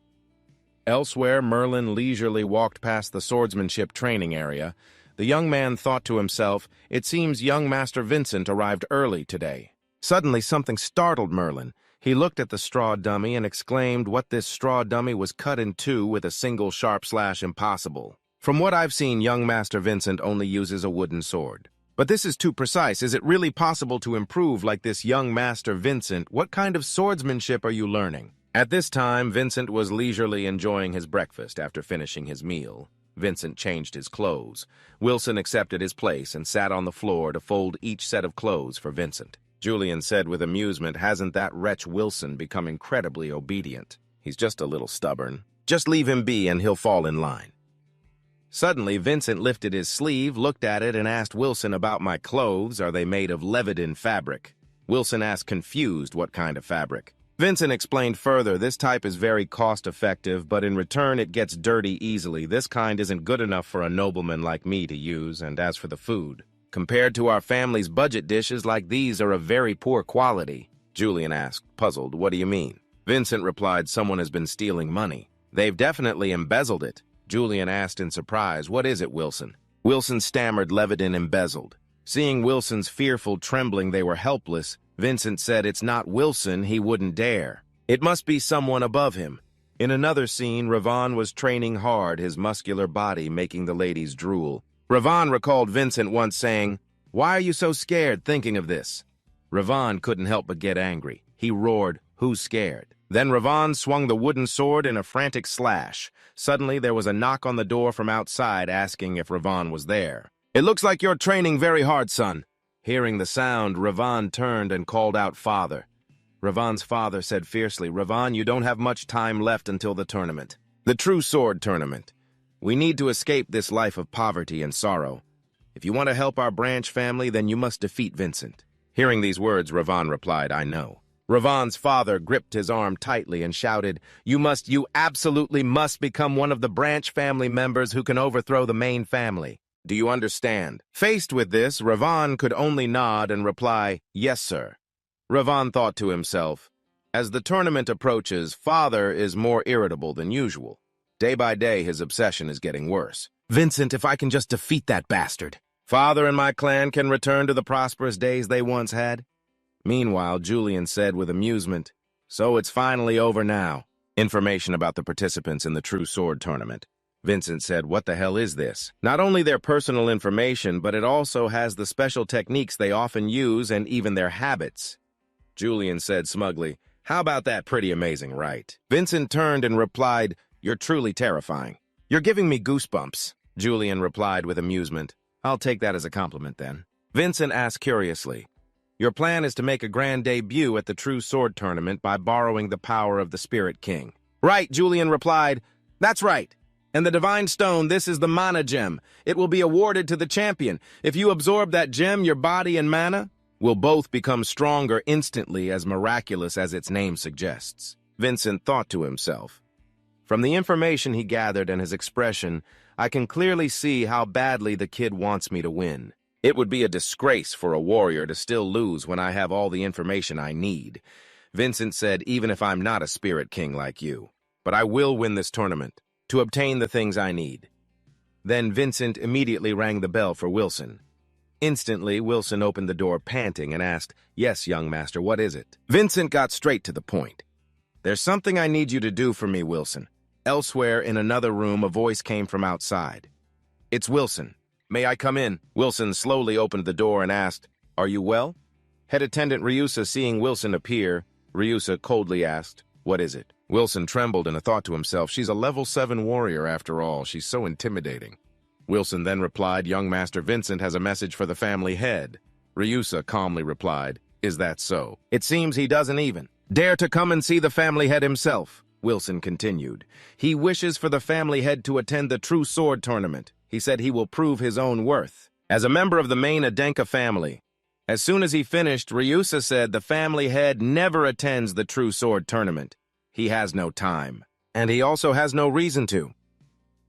Elsewhere, Merlin leisurely walked past the swordsmanship training area. The young man thought to himself, "It seems young Master Vincent arrived early today." Suddenly, something startled Merlin. He looked at the straw dummy and exclaimed, "What, this straw dummy was cut in two with a single sharp slash? Impossible. From what I've seen, young Master Vincent only uses a wooden sword. But this is too precise. Is it really possible to improve like this, young Master Vincent? What kind of swordsmanship are you learning?" At this time, Vincent was leisurely enjoying his breakfast. After finishing his meal, Vincent changed his clothes. Wilson accepted his place and sat on the floor to fold each set of clothes for Vincent. Julian said with amusement, "Hasn't that wretch Wilson become incredibly obedient? He's just a little stubborn. Just leave him be and he'll fall in line." Suddenly, Vincent lifted his sleeve, looked at it, and asked Wilson, "About my clothes, are they made of Leviton fabric?" Wilson asked, confused, "What kind of fabric?" Vincent explained further, "This type is very cost-effective, but in return it gets dirty easily. This kind isn't good enough for a nobleman like me to use, and as for the food, compared to our family's budget dishes, like these are of very poor quality." Julian asked, puzzled, "What do you mean?" Vincent replied, "Someone has been stealing money. They've definitely embezzled it." Julian asked in surprise, "What is it, Wilson?" Wilson stammered, "Leviton embezzled." Seeing Wilson's fearful trembling, they were helpless. Vincent said, "It's not Wilson, he wouldn't dare. It must be someone above him." In another scene, Ravan was training hard, his muscular body making the ladies drool. Ravan recalled Vincent once saying, "Why are you so scared thinking of this?" Ravan couldn't help but get angry. He roared, "Who's scared?" Then Ravan swung the wooden sword in a frantic slash. Suddenly, there was a knock on the door from outside asking if Ravan was there. "It looks like you're training very hard, son." Hearing the sound, Ravan turned and called out, "Father." Ravan's father said fiercely, "Ravan, you don't have much time left until the tournament. The true sword tournament. We need to escape this life of poverty and sorrow. If you want to help our branch family, then you must defeat Vincent." Hearing these words, Ravan replied, "I know." Ravan's father gripped his arm tightly and shouted, You absolutely must become one of the branch family members who can overthrow the main family. Do you understand?" Faced with this, Ravan could only nod and reply, "Yes, sir." Ravan thought to himself, as the tournament approaches, father is more irritable than usual. Day by day, his obsession is getting worse. "Vincent, if I can just defeat that bastard, father and my clan can return to the prosperous days they once had." Meanwhile, Julian said with amusement, "So it's finally over now. Information about the participants in the True Sword tournament. Vincent said, "What the hell is this? Not only their personal information, but it also has the special techniques they often use and even their habits." Julian said smugly, "How about that? Pretty amazing, right?" Vincent turned and replied, "You're truly terrifying." "You're giving me goosebumps," Julian replied with amusement. "I'll take that as a compliment then." Vincent asked curiously, "Your plan is to make a grand debut at the True Sword tournament by borrowing the power of the Spirit King." "Right," Julian replied. "That's right. And the Divine Stone, this is the Mana Gem. It will be awarded to the champion. If you absorb that gem, your body and mana will both become stronger instantly, as miraculous as its name suggests." Vincent thought to himself. From the information he gathered and his expression, I can clearly see how badly the kid wants me to win. It would be a disgrace for a warrior to still lose when I have all the information I need. Vincent said, "Even if I'm not a spirit king like you, but I will win this tournament to obtain the things I need." Then Vincent immediately rang the bell for Wilson. Instantly, Wilson opened the door panting and asked, "Yes, young master, what is it?" Vincent got straight to the point. "There's something I need you to do for me, Wilson." Elsewhere, in another room, a voice came from outside. "It's Wilson. May I come in?" Wilson slowly opened the door and asked, "Are you well?" Head attendant Ryusa, seeing Wilson appear, Ryusa coldly asked, "What is it?" Wilson trembled and thought to himself, "She's a level 7 warrior after all. She's so intimidating." Wilson then replied, "Young Master Vincent has a message for the family head." Ryusa calmly replied, "Is that so? It seems he doesn't even dare to come and see the family head himself." Wilson continued, "He wishes for the family head to attend the True Sword tournament. He said he will prove his own worth as a member of the main Adenka family." As soon as he finished, Ryusa said the family head never attends the True Sword tournament. He has no time, and he also has no reason to.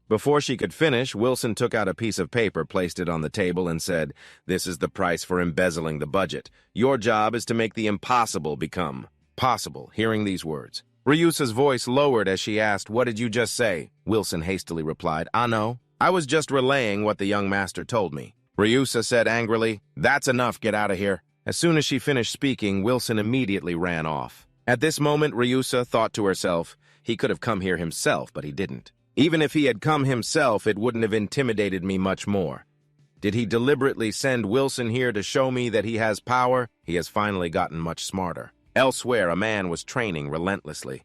Before she could finish, Wilson took out a piece of paper, placed it on the table, and said, "This is the price for embezzling the budget. Your job is to make the impossible become possible." Hearing these words, Ryusa's voice lowered as she asked, "What did you just say?" Wilson hastily replied, "I know. I was just relaying what the young master told me." Ryusa said angrily, "That's enough, get out of here." As soon as she finished speaking, Wilson immediately ran off. At this moment, Ryusa thought to herself, he could have come here himself, but he didn't. Even if he had come himself, it wouldn't have intimidated me much more. Did he deliberately send Wilson here to show me that he has power? He has finally gotten much smarter. Elsewhere, a man was training relentlessly.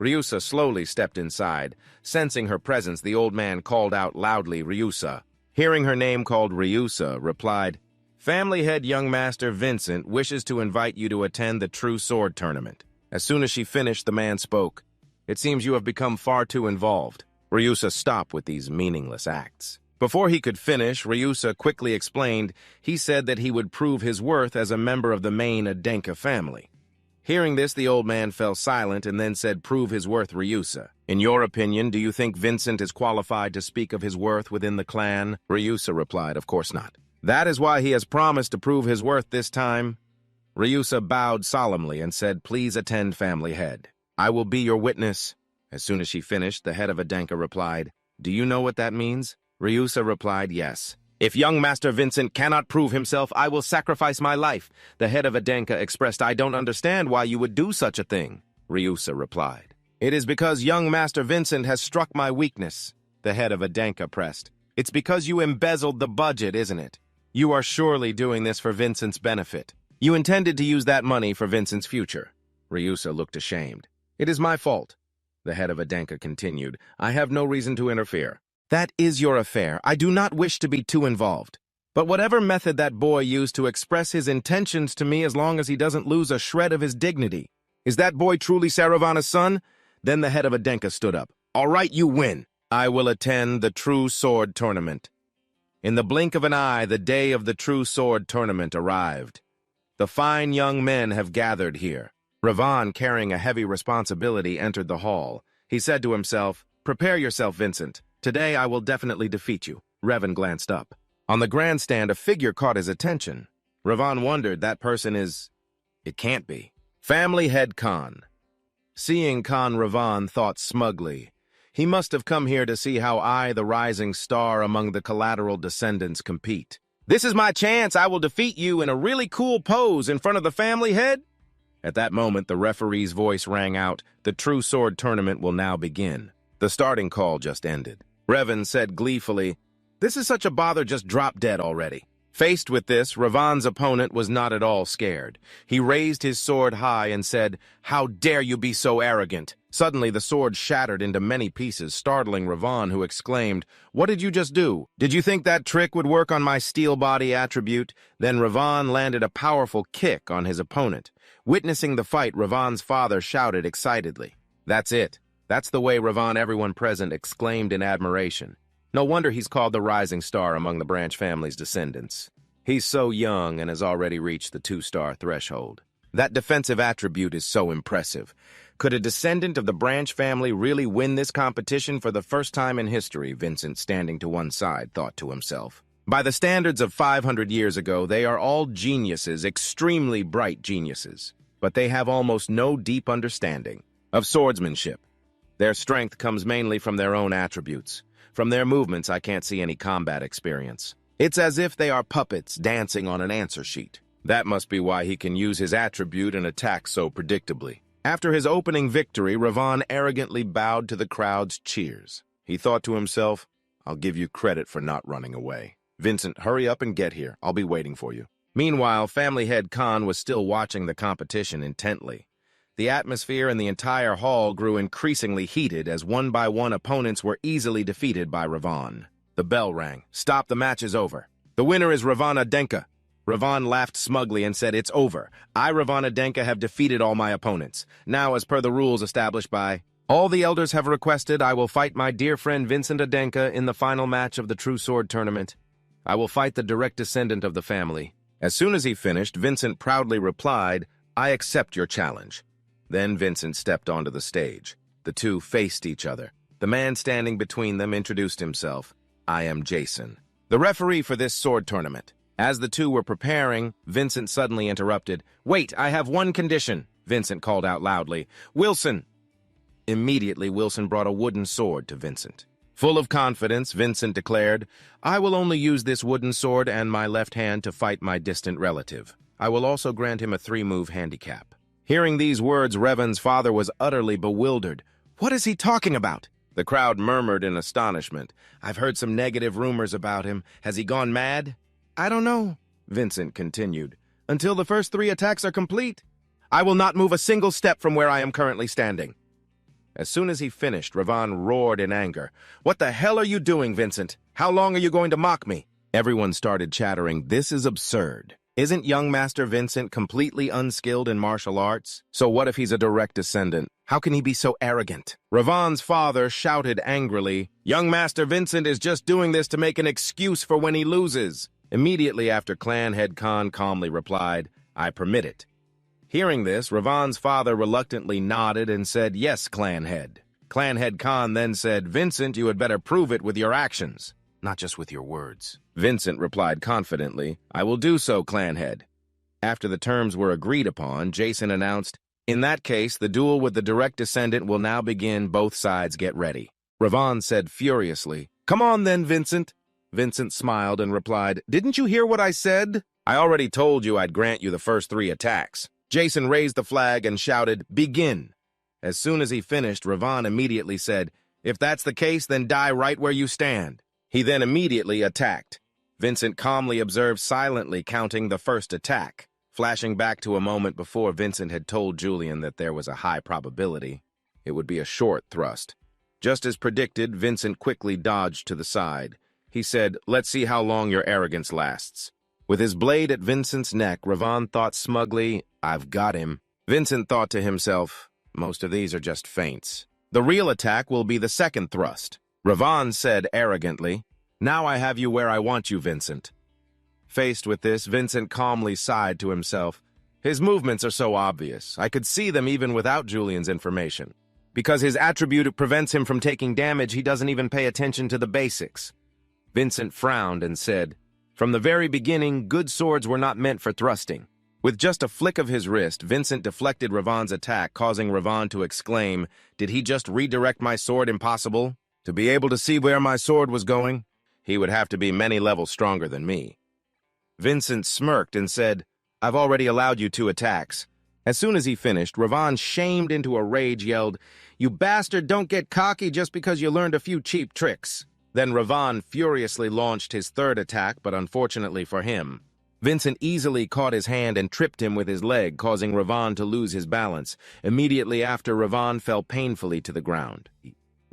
Ryusa slowly stepped inside. Sensing her presence, the old man called out loudly, "Ryusa." Hearing her name called, Ryusa replied, "Family head young master Vincent wishes to invite you to attend the True Sword tournament." As soon as she finished, the man spoke. "It seems you have become far too involved." Ryusa stopped with these meaningless acts. Before he could finish, Ryusa quickly explained, he said that he would prove his worth as a member of the main Adenka family. Hearing this, the old man fell silent and then said, "Prove his worth, Ryusa. In your opinion, do you think Vincent is qualified to speak of his worth within the clan?" Ryusa replied, "Of course not. That is why he has promised to prove his worth this time." Ryusa bowed solemnly and said, "Please attend, family head. I will be your witness." As soon as she finished, the head of Adenka replied, "Do you know what that means?" Ryusa replied, "Yes. If young Master Vincent cannot prove himself, I will sacrifice my life." The head of Adenka expressed, "I don't understand why you would do such a thing." Ryusa replied, "It is because young Master Vincent has struck my weakness." The head of Adenka pressed, "It's because you embezzled the budget, isn't it? You are surely doing this for Vincent's benefit. You intended to use that money for Vincent's future." Ryusa looked ashamed. "It is my fault." The head of Adenka continued, "I have no reason to interfere. That is your affair. I do not wish to be too involved. But whatever method that boy used to express his intentions to me, as long as he doesn't lose a shred of his dignity. Is that boy truly Saravana's son?" Then the head of Adenka stood up. "All right, you win. I will attend the True Sword tournament." In the blink of an eye, the day of the True Sword tournament arrived. The fine young men have gathered here. Ravan, carrying a heavy responsibility, entered the hall. He said to himself, "Prepare yourself, Vincent. Today I will definitely defeat you." Revan glanced up. On the grandstand, a figure caught his attention. Ravan wondered, that person is... It can't be. Family head Khan. Seeing Khan, Ravan thought smugly, he must have come here to see how I, the rising star among the collateral descendants, compete. "This is my chance. I will defeat you in a really cool pose in front of the family head." At that moment, the referee's voice rang out, "The true sword tournament will now begin." The starting call just ended. Revan said gleefully, "This is such a bother, just drop dead already." Faced with this, Ravan's opponent was not at all scared. He raised his sword high and said, "How dare you be so arrogant?" Suddenly, the sword shattered into many pieces, startling Ravan, who exclaimed, "What did you just do? Did you think that trick would work on my steel body attribute?" Then Ravan landed a powerful kick on his opponent. Witnessing the fight, Ravan's father shouted excitedly, "That's it. That's the way Ravan," everyone present exclaimed in admiration. No wonder he's called the rising star among the Branch family's descendants. He's so young and has already reached the 2-star threshold. That defensive attribute is so impressive. Could a descendant of the Branch family really win this competition for the first time in history? Vincent, standing to one side, thought to himself. By the standards of 500 years ago, they are all geniuses, extremely bright geniuses. But they have almost no deep understanding of swordsmanship. Their strength comes mainly from their own attributes. From their movements, I can't see any combat experience. It's as if they are puppets dancing on an answer sheet. That must be why he can use his attribute and attack so predictably. After his opening victory, Ravan arrogantly bowed to the crowd's cheers. He thought to himself, "I'll give you credit for not running away. Vincent, hurry up and get here. I'll be waiting for you." Meanwhile, family head Khan was still watching the competition intently. The atmosphere in the entire hall grew increasingly heated as one by one opponents were easily defeated by Ravan. The bell rang. "Stop, the match is over. The winner is Ravana Denka." Ravan laughed smugly and said, "It's over. I, Ravana Denka, have defeated all my opponents. Now, as per the rules established by all the elders have requested, I will fight my dear friend Vincent Adenka in the final match of the True Sword Tournament. I will fight the direct descendant of the family." As soon as he finished, Vincent proudly replied, "I accept your challenge." Then Vincent stepped onto the stage. The two faced each other. The man standing between them introduced himself. "I am Jason, the referee for this sword tournament." As the two were preparing, Vincent suddenly interrupted. "Wait, I have one condition," Vincent called out loudly. "Wilson!" Immediately, Wilson brought a wooden sword to Vincent. Full of confidence, Vincent declared, "I will only use this wooden sword and my left hand to fight my distant relative. I will also grant him a 3-move handicap." Hearing these words, Revan's father was utterly bewildered. "What is he talking about?" The crowd murmured in astonishment. "I've heard some negative rumors about him. Has he gone mad?" "I don't know," Vincent continued, "until the first 3 attacks are complete. I will not move a single step from where I am currently standing." As soon as he finished, Ravan roared in anger. "What the hell are you doing, Vincent? How long are you going to mock me?" Everyone started chattering, "This is absurd. Isn't young Master Vincent completely unskilled in martial arts? So what if he's a direct descendant? How can he be so arrogant?" Ravan's father shouted angrily, "Young Master Vincent is just doing this to make an excuse for when he loses." Immediately after, Clan Head Khan calmly replied, "I permit it." Hearing this, Ravan's father reluctantly nodded and said, "Yes, Clan Head." Clan Head Khan then said, "Vincent, you had better prove it with your actions, not just with your words." Vincent replied confidently, "I will do so, Clan Head." After the terms were agreed upon, Jason announced, "In that case, the duel with the direct descendant will now begin. Both sides get ready." Ravan said furiously, "Come on then, Vincent." Vincent smiled and replied, "Didn't you hear what I said? I already told you I'd grant you the first 3 attacks." Jason raised the flag and shouted, "Begin." As soon as he finished, Ravan immediately said, "If that's the case, then die right where you stand." He then immediately attacked. Vincent calmly observed, silently counting the first attack, flashing back to a moment before Vincent had told Julian that there was a high probability it would be a short thrust. Just as predicted, Vincent quickly dodged to the side. He said, "Let's see how long your arrogance lasts." With his blade at Vincent's neck, Ravan thought smugly, "I've got him." Vincent thought to himself, "Most of these are just feints. The real attack will be the second thrust." Ravan said arrogantly, "Now I have you where I want you, Vincent." Faced with this, Vincent calmly sighed to himself. His movements are so obvious. I could see them even without Julian's information. Because his attribute prevents him from taking damage, he doesn't even pay attention to the basics. Vincent frowned and said, "From the very beginning, good swords were not meant for thrusting." With just a flick of his wrist, Vincent deflected Ravan's attack, causing Ravan to exclaim, "Did he just redirect my sword? Impossible. To be able to see where my sword was going, he would have to be many levels stronger than me." Vincent smirked and said, "I've already allowed you 2 attacks. As soon as he finished, Ravan, shamed into a rage, yelled, "You bastard, don't get cocky just because you learned a few cheap tricks." Then Ravan furiously launched his third attack, but unfortunately for him, Vincent easily caught his hand and tripped him with his leg, causing Ravan to lose his balance. Immediately after, Ravan fell painfully to the ground.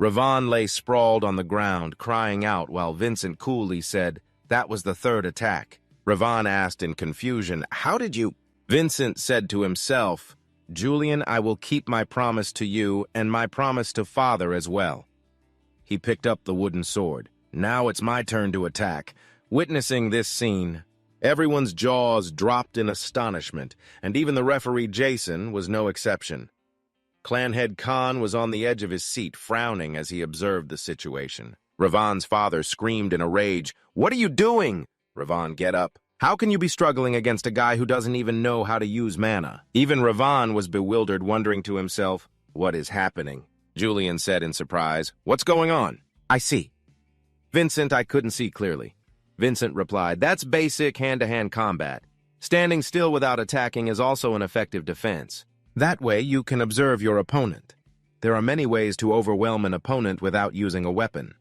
Ravan lay sprawled on the ground, crying out, while Vincent coolly said, "That was the third attack." Ravan asked in confusion, "How did you—" Vincent said to himself, "Julian, I will keep my promise to you and my promise to Father as well." He picked up the wooden sword. Now it's my turn to attack. Witnessing this scene, everyone's jaws dropped in astonishment, and even the referee Jason was no exception. Clanhead Khan was on the edge of his seat, frowning as he observed the situation. Ravan's father screamed in a rage, "What are you doing?" "Ravan, get up. How can you be struggling against a guy who doesn't even know how to use mana?" Even Ravan was bewildered, wondering to himself, "What is happening?" Julian said in surprise, "What's going on?" "I see." "Vincent, I couldn't see clearly." Vincent replied, "That's basic hand-to-hand combat. Standing still without attacking is also an effective defense. That way you can observe your opponent. There are many ways to overwhelm an opponent without using a weapon."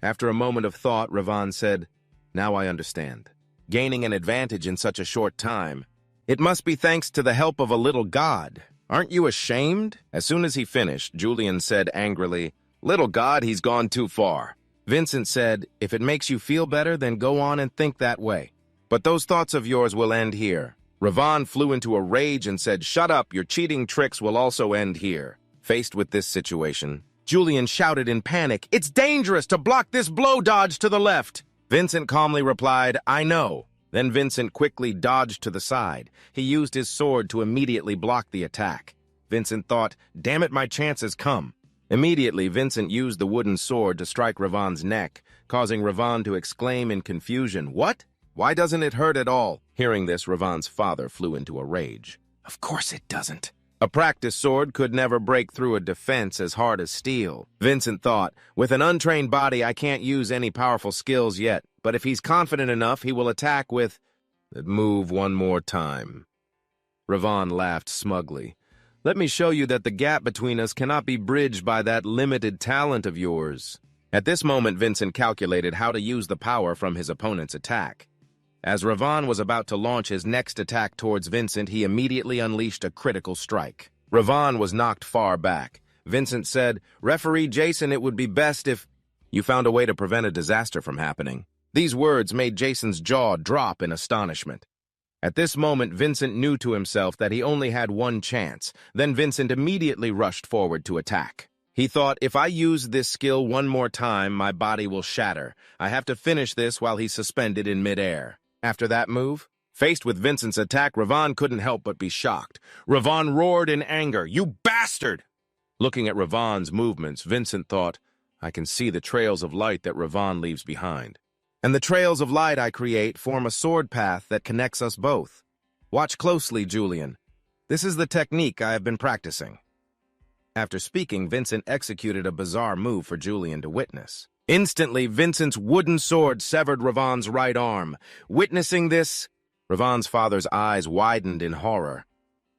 After a moment of thought, Ravan said, "Now I understand. Gaining an advantage in such a short time. It must be thanks to the help of a little god. Aren't you ashamed?" As soon as he finished, Julian said angrily, "Little god, he's gone too far." Vincent said, "If it makes you feel better, then go on and think that way. But those thoughts of yours will end here." Ravan flew into a rage and said, "Shut up, your cheating tricks will also end here." Faced with this situation, Julian shouted in panic, "It's dangerous to block this blow dodge to the left." Vincent calmly replied, "I know." Then Vincent quickly dodged to the side. He used his sword to immediately block the attack. Vincent thought, "Damn it, my chance has come." Immediately, Vincent used the wooden sword to strike Ravan's neck, causing Ravan to exclaim in confusion, "What? Why doesn't it hurt at all?" Hearing this, Ravan's father flew into a rage. "Of course it doesn't. A practiced sword could never break through a defense as hard as steel." Vincent thought, "With an untrained body, I can't use any powerful skills yet, but if he's confident enough, he will attack with that move one more time." Ravan laughed smugly. "Let me show you that the gap between us cannot be bridged by that limited talent of yours." At this moment, Vincent calculated how to use the power from his opponent's attack. As Ravan was about to launch his next attack towards Vincent, he immediately unleashed a critical strike. Ravan was knocked far back. Vincent said, "Referee Jason, it would be best if you found a way to prevent a disaster from happening." These words made Jason's jaw drop in astonishment. At this moment, Vincent knew to himself that he only had one chance. Then Vincent immediately rushed forward to attack. He thought, "If I use this skill one more time, my body will shatter. I have to finish this while he's suspended in midair." After that move, faced with Vincent's attack, Ravan couldn't help but be shocked. Ravan roared in anger, "You bastard!" Looking at Ravan's movements, Vincent thought, "I can see the trails of light that Ravan leaves behind. And the trails of light I create form a sword path that connects us both. Watch closely, Julian. This is the technique I have been practicing." After speaking, Vincent executed a bizarre move for Julian to witness. Instantly, Vincent's wooden sword severed Ravan's right arm. Witnessing this, Ravan's father's eyes widened in horror.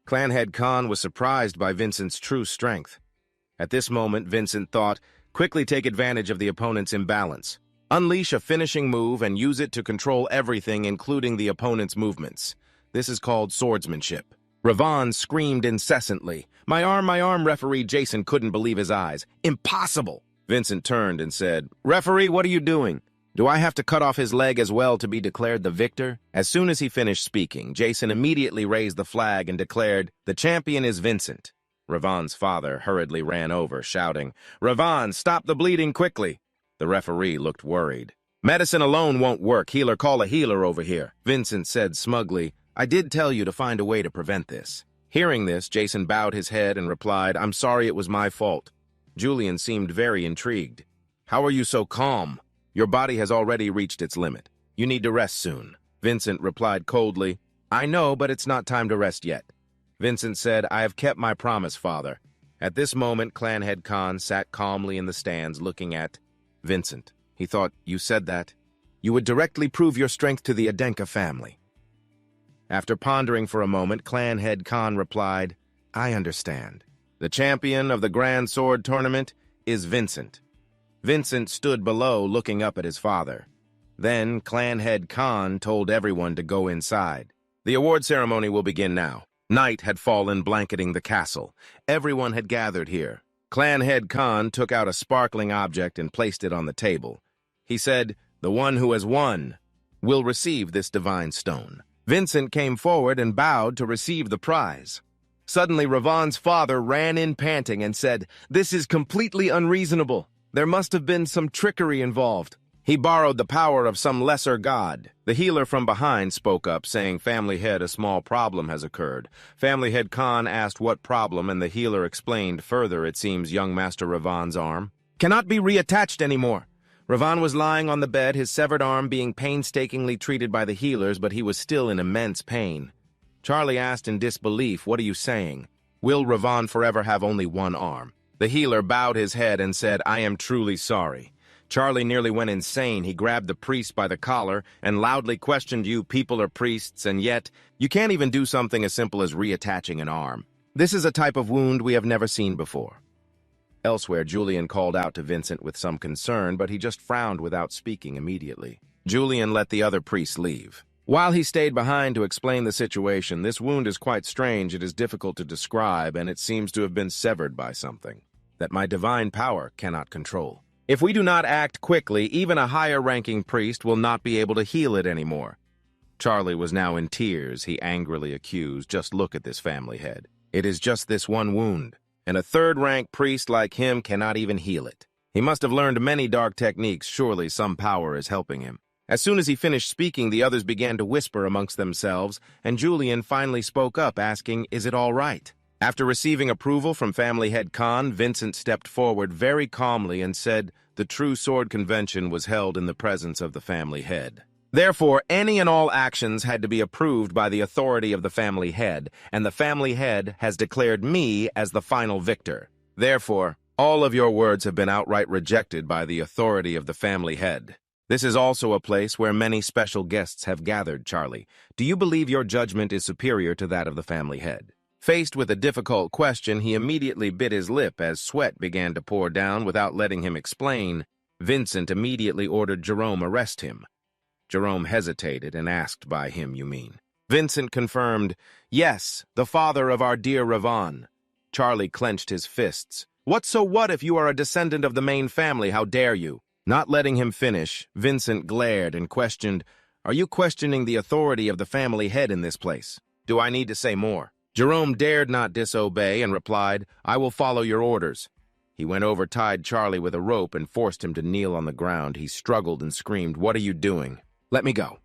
Clanhead Khan was surprised by Vincent's true strength. At this moment, Vincent thought, quickly take advantage of the opponent's imbalance. Unleash a finishing move and use it to control everything, including the opponent's movements. This is called swordsmanship. Ravan screamed incessantly. My arm, referee Jason couldn't believe his eyes. "Impossible!" Vincent turned and said, "Referee, what are you doing? Do I have to cut off his leg as well to be declared the victor?" As soon as he finished speaking, Jason immediately raised the flag and declared, "The champion is Vincent." Ravan's father hurriedly ran over, shouting, "Ravan, stop the bleeding quickly!" The referee looked worried. "Medicine alone won't work. Healer, call a healer over here." Vincent said smugly, "I did tell you to find a way to prevent this." Hearing this, Jason bowed his head and replied, "I'm sorry, it was my fault." Julian seemed very intrigued. "How are you so calm? Your body has already reached its limit. You need to rest soon." Vincent replied coldly, "I know, but it's not time to rest yet." Vincent said, "I have kept my promise, father." At this moment, Clanhead Khan sat calmly in the stands looking at Vincent. He thought, "You said that. You would directly prove your strength to the Adenka family." After pondering for a moment, Clan Head Khan replied, I understand. The champion of the Grand Sword Tournament is Vincent. Vincent stood below looking up at his father. Then Clan Head Khan told everyone to go inside. The award ceremony will begin now. Night had fallen, blanketing the castle. Everyone had gathered here. Clan Head Khan took out a sparkling object and placed it on the table. He said, the one who has won will receive this divine stone. Vincent came forward and bowed to receive the prize. Suddenly, Ravan's father ran in panting and said, This is completely unreasonable. There must have been some trickery involved. He borrowed the power of some lesser god. The healer from behind spoke up, saying, Family Head, a small problem has occurred. Family Head Khan asked what problem, and the healer explained further, it seems young Master Ravan's arm cannot be reattached anymore. Ravan was lying on the bed, his severed arm being painstakingly treated by the healers, but he was still in immense pain. Charlie asked in disbelief, What are you saying? Will Ravan forever have only one arm? The healer bowed his head and said, I am truly sorry. Charlie nearly went insane. He grabbed the priest by the collar and loudly questioned, You people are priests, and yet you can't even do something as simple as reattaching an arm. This is a type of wound we have never seen before. Elsewhere, Julian called out to Vincent with some concern, but he just frowned without speaking immediately. Julian let the other priests leave. While he stayed behind to explain the situation, this wound is quite strange, it is difficult to describe, and it seems to have been severed by something that my divine power cannot control. If we do not act quickly, even a higher-ranking priest will not be able to heal it anymore. Charlie was now in tears. He angrily accused, Just look at this family head. It is just this one wound, and a third-rank priest like him cannot even heal it. He must have learned many dark techniques. Surely some power is helping him. As soon as he finished speaking, the others began to whisper amongst themselves, and Julian finally spoke up, asking, Is it all right? After receiving approval from Family Head Khan, Vincent stepped forward very calmly and said the true sword convention was held in the presence of the family head. Therefore, any and all actions had to be approved by the authority of the family head, and the family head has declared me as the final victor. Therefore, all of your words have been outright rejected by the authority of the family head. This is also a place where many special guests have gathered, Charlie. Do you believe your judgment is superior to that of the family head? Faced with a difficult question, he immediately bit his lip as sweat began to pour down without letting him explain. Vincent immediately ordered Jerome arrest him. Jerome hesitated and asked, By him, you mean? Vincent confirmed, Yes, the father of our dear Ravan. Charlie clenched his fists. What if you are a descendant of the main family? How dare you? Not letting him finish, Vincent glared and questioned, Are you questioning the authority of the family head in this place? Do I need to say more? Jerome dared not disobey and replied, I will follow your orders. He went over, tied Charlie with a rope, and forced him to kneel on the ground. He struggled and screamed, What are you doing? Let me go.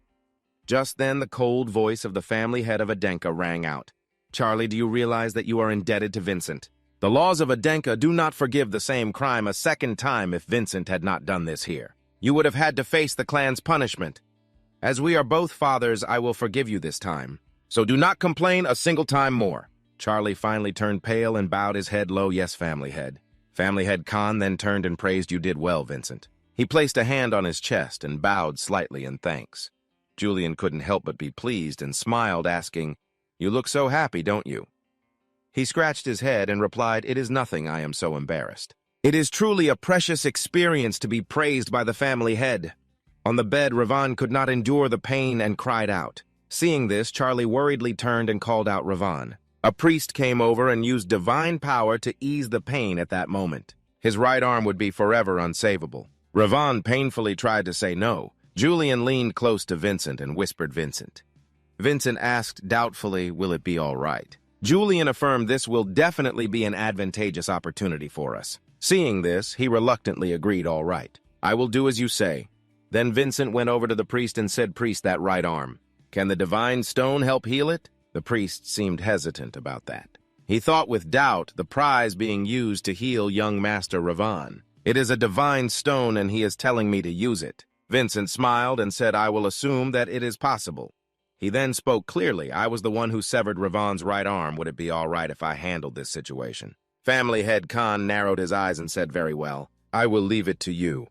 Just then, the cold voice of the family head of Adenka rang out. Charlie, do you realize that you are indebted to Vincent? The laws of Adenka do not forgive the same crime a second time if Vincent had not done this here. You would have had to face the clan's punishment. As we are both fathers, I will forgive you this time. So do not complain a single time more. Charlie finally turned pale and bowed his head low. Yes, family head. Family head Khan then turned and praised, You did well, Vincent. He placed a hand on his chest and bowed slightly in thanks. Julian couldn't help but be pleased and smiled, asking, You look so happy, don't you? He scratched his head and replied, It is nothing, I am so embarrassed. It is truly a precious experience to be praised by the family head. On the bed, Ravan could not endure the pain and cried out. Seeing this, Charlie worriedly turned and called out Ravan. A priest came over and used divine power to ease the pain at that moment. His right arm would be forever unsavable. Ravan painfully tried to say no. Julian leaned close to Vincent and whispered Vincent. Vincent asked doubtfully, Will it be all right? Julian affirmed this will definitely be an advantageous opportunity for us. Seeing this, he reluctantly agreed, All right. I will do as you say. Then Vincent went over to the priest and said, Priest, that right arm. Can the divine stone help heal it? The priest seemed hesitant about that. He thought with doubt, the prize being used to heal young Master Ravan. It is a divine stone and he is telling me to use it. Vincent smiled and said, I will assume that it is possible. He then spoke clearly. I was the one who severed Ravan's right arm. Would it be all right if I handled this situation? Family head Khan narrowed his eyes and said, Very well. I will leave it to you.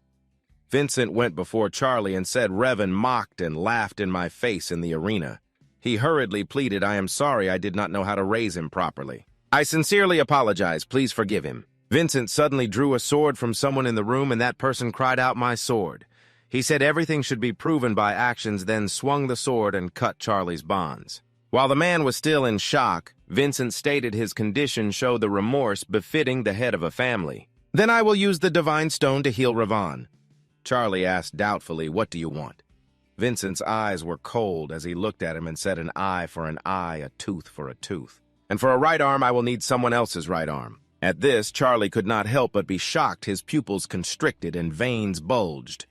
Vincent went before Charlie and said, Revan mocked and laughed in my face in the arena. He hurriedly pleaded, I am sorry, I did not know how to raise him properly. I sincerely apologize, please forgive him. Vincent suddenly drew a sword from someone in the room, and that person cried out, my sword. He said everything should be proven by actions, then swung the sword and cut Charlie's bonds. While the man was still in shock, Vincent stated his condition showed the remorse befitting the head of a family. Then I will use the divine stone to heal Ravan. Charlie asked doubtfully, what do you want? Vincent's eyes were cold as he looked at him and said, an eye for an eye, a tooth for a tooth. And for a right arm, I will need someone else's right arm. At this, Charlie could not help but be shocked. His pupils constricted and veins bulged.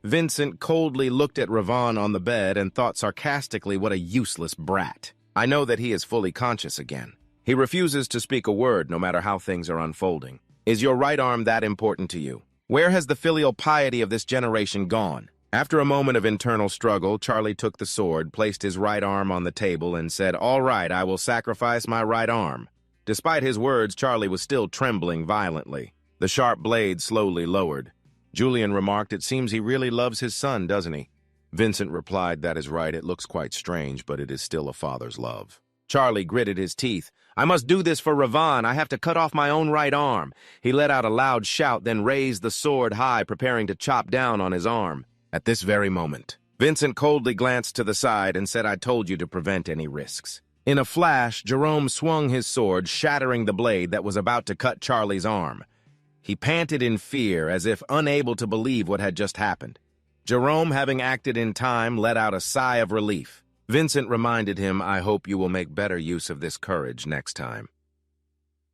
Vincent coldly looked at Ravan on the bed and thought sarcastically, what a useless brat. I know that he is fully conscious again. He refuses to speak a word no matter how things are unfolding. Is your right arm that important to you? Where has the filial piety of this generation gone? After a moment of internal struggle, Charlie took the sword, placed his right arm on the table, and said, all right, I will sacrifice my right arm. Despite his words, Charlie was still trembling violently. The sharp blade slowly lowered. Julian remarked, it seems he really loves his son, doesn't he? Vincent replied, that is right, it looks quite strange, but it is still a father's love. Charlie gritted his teeth. I must do this for Ravan. I have to cut off my own right arm. He let out a loud shout, then raised the sword high, preparing to chop down on his arm. At this very moment, Vincent coldly glanced to the side and said, I told you to prevent any risks. In a flash, Jerome swung his sword, shattering the blade that was about to cut Charlie's arm. He panted in fear, as if unable to believe what had just happened. Jerome, having acted in time, let out a sigh of relief. Vincent reminded him, I hope you will make better use of this courage next time.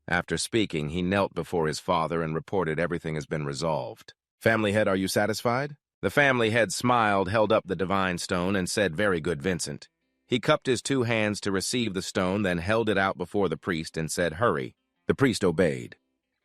After speaking, he knelt before his father and reported everything has been resolved. Family head, are you satisfied? The family head smiled, held up the divine stone, and said, very good, Vincent. He cupped his two hands to receive the stone, then held it out before the priest and said, hurry. The priest obeyed.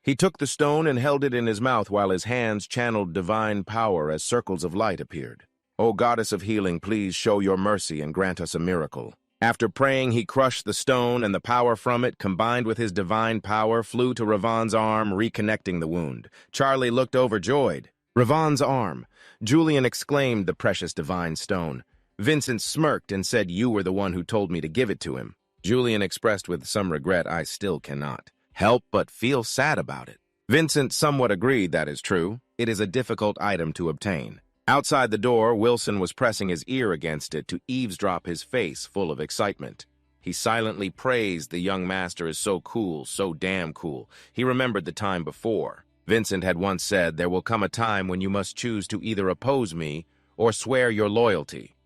He took the stone and held it in his mouth while his hands channeled divine power as circles of light appeared. O goddess of healing, please show your mercy and grant us a miracle. After praying, he crushed the stone, and the power from it, combined with his divine power, flew to Ravan's arm, reconnecting the wound. Charlie looked overjoyed. Ravan's arm. Julian exclaimed the precious divine stone. Vincent smirked and said, you were the one who told me to give it to him. Julian expressed with some regret, I still cannot help but feel sad about it. Vincent somewhat agreed, that is true. It is a difficult item to obtain. Outside the door, Wilson was pressing his ear against it to eavesdrop, his face full of excitement. He silently praised the young master as so cool, so damn cool. He remembered the time before. Vincent had once said, there will come a time when you must choose to either oppose me or swear your loyalty.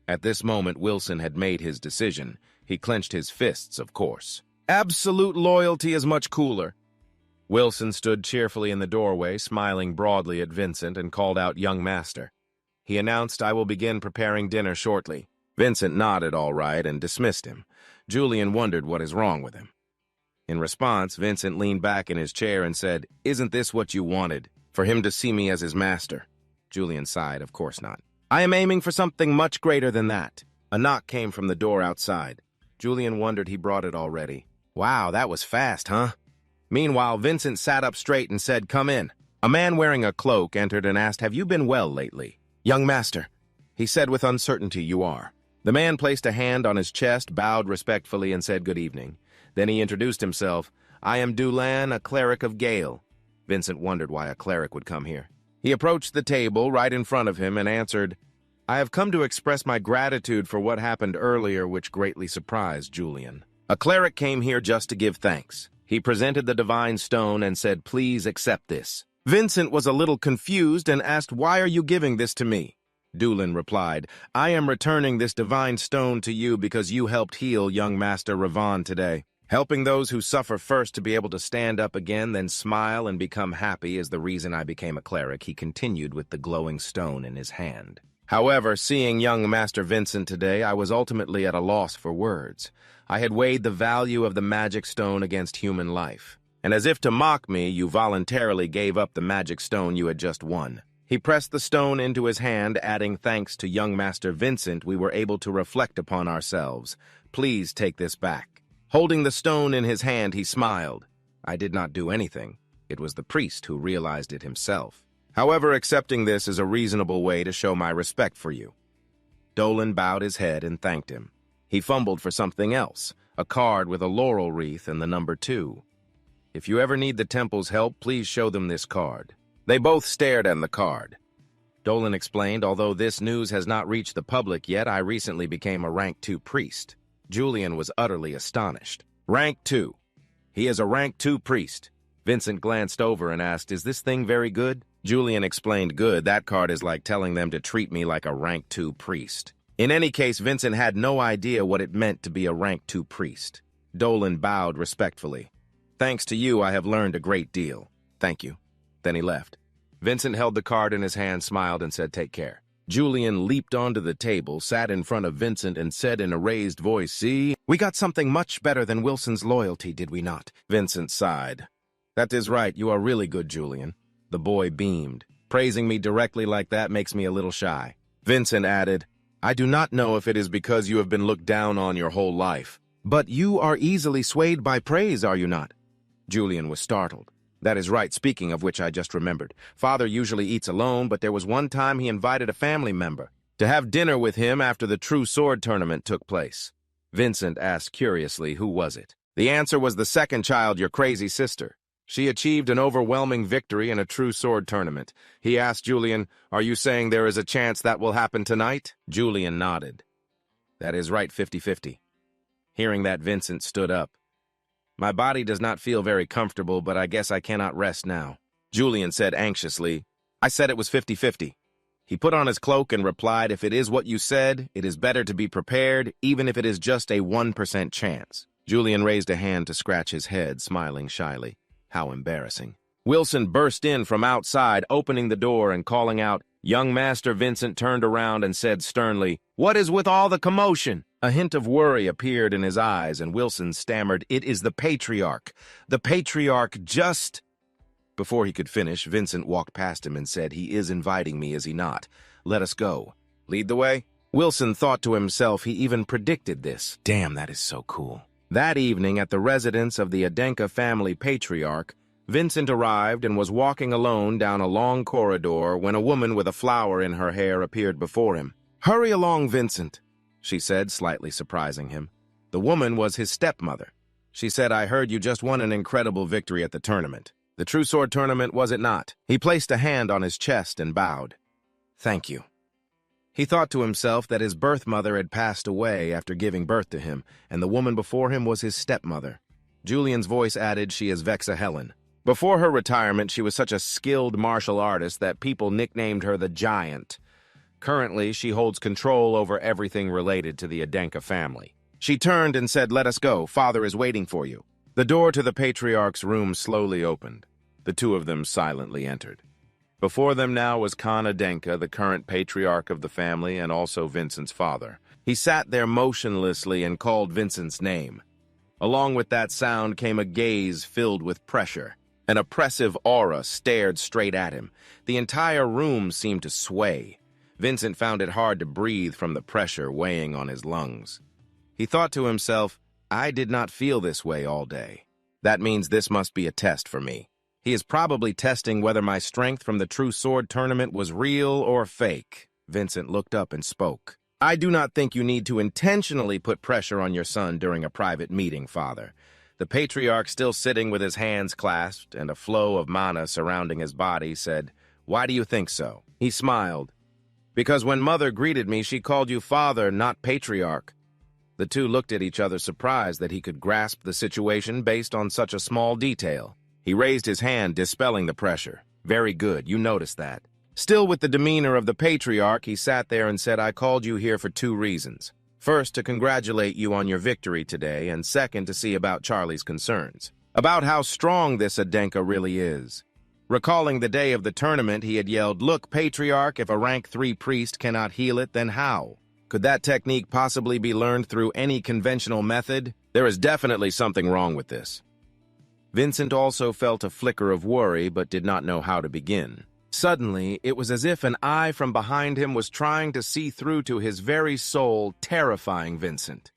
At this moment, Wilson had made his decision. He clenched his fists, of course. Absolute loyalty is much cooler. Wilson stood cheerfully in the doorway, smiling broadly at Vincent, and called out, young master. He announced, I will begin preparing dinner shortly. Vincent nodded all right and dismissed him. Julian wondered what is wrong with him. In response, Vincent leaned back in his chair and said, isn't this what you wanted, for him to see me as his master? Julian sighed, of course not. I am aiming for something much greater than that. A knock came from the door outside. Julian wondered he brought it already. Wow, that was fast, huh? Meanwhile, Vincent sat up straight and said, come in. A man wearing a cloak entered and asked, have you been well lately? Young master, he said with uncertainty, you are. The man placed a hand on his chest, bowed respectfully, and said good evening. Then he introduced himself. I am Dulan, a cleric of Gale. Vincent wondered why a cleric would come here. He approached the table right in front of him and answered, I have come to express my gratitude for what happened earlier, which greatly surprised Julian. A cleric came here just to give thanks. He presented the divine stone and said, please accept this. Vincent was a little confused and asked, why are you giving this to me? Dulan replied, I am returning this divine stone to you because you helped heal young Master Ravan today. Helping those who suffer first to be able to stand up again, then smile and become happy is the reason I became a cleric, he continued with the glowing stone in his hand. However, seeing young Master Vincent today, I was ultimately at a loss for words. I had weighed the value of the magic stone against human life. And as if to mock me, you voluntarily gave up the magic stone you had just won. He pressed the stone into his hand, adding, thanks to young Master Vincent, we were able to reflect upon ourselves. Please take this back. Holding the stone in his hand, he smiled. I did not do anything. It was the priest who realized it himself. However, accepting this is a reasonable way to show my respect for you. Dolan bowed his head and thanked him. He fumbled for something else, a card with a laurel wreath and the number 2. If you ever need the temple's help, please show them this card. They both stared at the card. Dolan explained, although this news has not reached the public yet, I recently became a rank 2 priest. Julian was utterly astonished. Rank 2. He is a rank 2 priest. Vincent glanced over and asked, is this thing very good? Julian explained, good. That card is like telling them to treat me like a rank 2 priest. In any case, Vincent had no idea what it meant to be a rank 2 priest. Dolan bowed respectfully. Thanks to you, I have learned a great deal. Thank you. Then he left. Vincent held the card in his hand, smiled, and said, take care. Julian leaped onto the table, sat in front of Vincent, and said in a raised voice, see, we got something much better than Wilson's loyalty, did we not? Vincent sighed. That is right, you are really good, Julian. The boy beamed. Praising me directly like that makes me a little shy. Vincent added, I do not know if it is because you have been looked down on your whole life, but you are easily swayed by praise, are you not? Julian was startled. That is right, speaking of which I just remembered. Father usually eats alone, but there was one time he invited a family member to have dinner with him after the True Sword tournament took place. Vincent asked curiously, who was it? The answer was the second child, your crazy sister. She achieved an overwhelming victory in a True Sword tournament. He asked Julian, are you saying there is a chance that will happen tonight? Julian nodded. That is right, 50-50. Hearing that, Vincent stood up. My body does not feel very comfortable, but I guess I cannot rest now. Julian said anxiously, I said it was 50-50. He put on his cloak and replied, if it is what you said, it is better to be prepared, even if it is just a 1% chance. Julian raised a hand to scratch his head, smiling shyly. How embarrassing. Wilson burst in from outside, opening the door and calling out, young Master. Vincent turned around and said sternly, what is with all the commotion? A hint of worry appeared in his eyes, and Wilson stammered, it is the Patriarch. The Patriarch just... Before he could finish, Vincent walked past him and said, he is inviting me, is he not? Let us go. Lead the way? Wilson thought to himself he even predicted this. Damn, that is so cool. That evening, at the residence of the Adenka family patriarch, Vincent arrived and was walking alone down a long corridor when a woman with a flower in her hair appeared before him. Hurry along, Vincent, she said, slightly surprising him. The woman was his stepmother. She said, I heard you just won an incredible victory at the tournament. The True Sword tournament, was it not? He placed a hand on his chest and bowed. Thank you. He thought to himself that his birth mother had passed away after giving birth to him, and the woman before him was his stepmother. Julian's voice added, she is Vexa Helen. Before her retirement, she was such a skilled martial artist that people nicknamed her the Giant. Currently, she holds control over everything related to the Adenka family. She turned and said, let us go. Father is waiting for you. The door to the Patriarch's room slowly opened. The two of them silently entered. Before them now was Khan Adenka, the current patriarch of the family and also Vincent's father. He sat there motionlessly and called Vincent's name. Along with that sound came a gaze filled with pressure. An oppressive aura stared straight at him. The entire room seemed to sway. Vincent found it hard to breathe from the pressure weighing on his lungs. He thought to himself, I did not feel this way all day. That means this must be a test for me. He is probably testing whether my strength from the True Sword tournament was real or fake. Vincent looked up and spoke. I do not think you need to intentionally put pressure on your son during a private meeting, Father. The Patriarch, still sitting with his hands clasped and a flow of mana surrounding his body, said, why do you think so? He smiled. Because when Mother greeted me, she called you Father, not Patriarch. The two looked at each other, surprised that he could grasp the situation based on such a small detail. He raised his hand, dispelling the pressure. Very good, you noticed that. Still with the demeanor of the Patriarch, he sat there and said, I called you here for 2 reasons. First, to congratulate you on your victory today, and second, to see about Charlie's concerns. About how strong this Adenka really is. Recalling the day of the tournament, he had yelled, look, Patriarch, if a rank 3 priest cannot heal it, then how? Could that technique possibly be learned through any conventional method? There is definitely something wrong with this. Vincent also felt a flicker of worry, but did not know how to begin. Suddenly, it was as if an eye from behind him was trying to see through to his very soul, terrifying Vincent.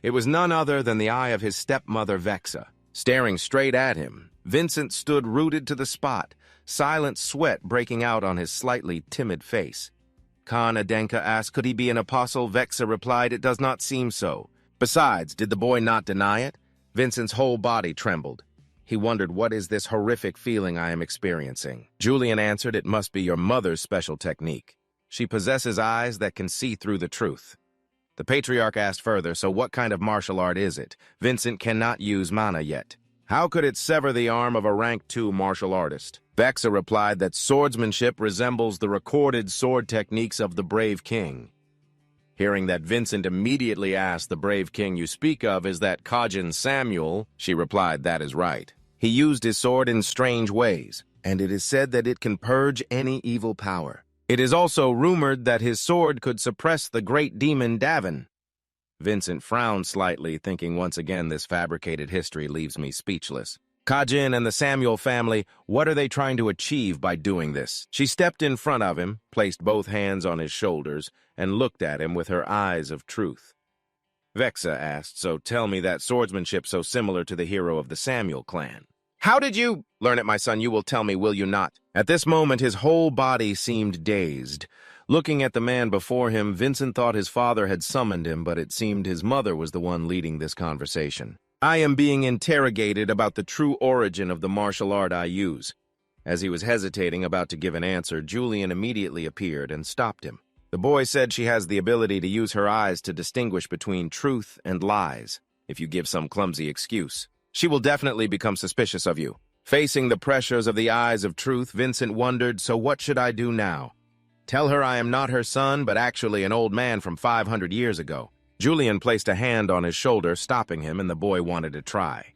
It was none other than the eye of his stepmother, Vexa. Staring straight at him, Vincent stood rooted to the spot, silent sweat breaking out on his slightly timid face. Khan Adenka asked, could he be an apostle? Vexa replied, it does not seem so. Besides, did the boy not deny it? Vincent's whole body trembled. He wondered, what is this horrific feeling I am experiencing? Julian answered, it must be your mother's special technique. She possesses eyes that can see through the truth. The patriarch asked further, so what kind of martial art is it? Vincent cannot use manhwa yet. How could it sever the arm of a rank 2 martial artist? Vexa replied that swordsmanship resembles the recorded sword techniques of the brave king. Hearing that, Vincent immediately asked, the brave king you speak of, is that Kajin Samuel? She replied, that is right. He used his sword in strange ways, and it is said that it can purge any evil power. It is also rumored that his sword could suppress the great demon Davin. Vincent frowned slightly, thinking once again this fabricated history leaves me speechless. Kajin and the Samuel family, what are they trying to achieve by doing this? She stepped in front of him, placed both hands on his shoulders, and looked at him with her eyes of truth. Vexa asked, so tell me that swordsmanship so similar to the hero of the Samuel clan. How did you learn it, my son? You will tell me, will you not? At this moment, his whole body seemed dazed. Looking at the man before him, Vincent thought his father had summoned him, but it seemed his mother was the one leading this conversation. I am being interrogated about the true origin of the martial art I use. As he was hesitating, about to give an answer, Julian immediately appeared and stopped him. The boy said she has the ability to use her eyes to distinguish between truth and lies. If you give some clumsy excuse, she will definitely become suspicious of you. Facing the pressures of the eyes of truth, Vincent wondered, so what should I do now? Tell her I am not her son, but actually an old man from 500 years ago. Julian placed a hand on his shoulder, stopping him, and the boy wanted to try.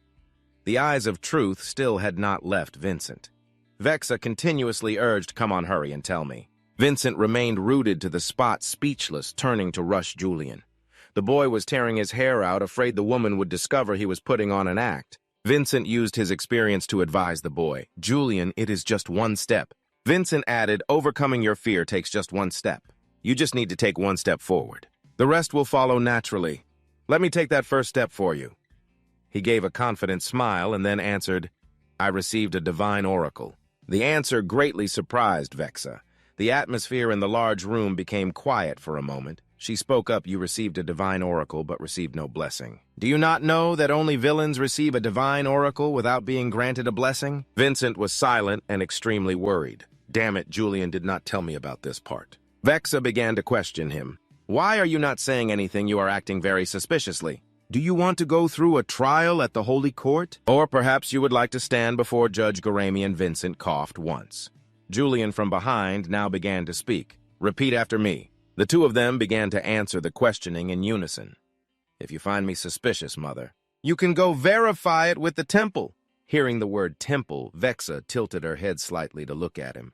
The eyes of truth still had not left Vincent. Vexa continuously urged, come on, hurry and tell me. Vincent remained rooted to the spot, speechless, turning to rush Julian. The boy was tearing his hair out, afraid the woman would discover he was putting on an act. Vincent used his experience to advise the boy. Julian, it is just one step. Vincent added, overcoming your fear takes just one step. You just need to take one step forward. The rest will follow naturally. Let me take that first step for you. He gave a confident smile and then answered, I received a divine oracle. The answer greatly surprised Vexa. The atmosphere in the large room became quiet for a moment. She spoke up, you received a divine oracle but received no blessing. Do you not know that only villains receive a divine oracle without being granted a blessing? Vincent was silent and extremely worried. Damn it, Julian did not tell me about this part. Vexa began to question him. Why are you not saying anything? You are acting very suspiciously. Do you want to go through a trial at the Holy Court? Or perhaps you would like to stand before Judge Garami? And Vincent coughed once. Julian from behind now began to speak. Repeat after me. The two of them began to answer the questioning in unison. If you find me suspicious, mother, you can go verify it with the temple. Hearing the word temple, Vexa tilted her head slightly to look at him.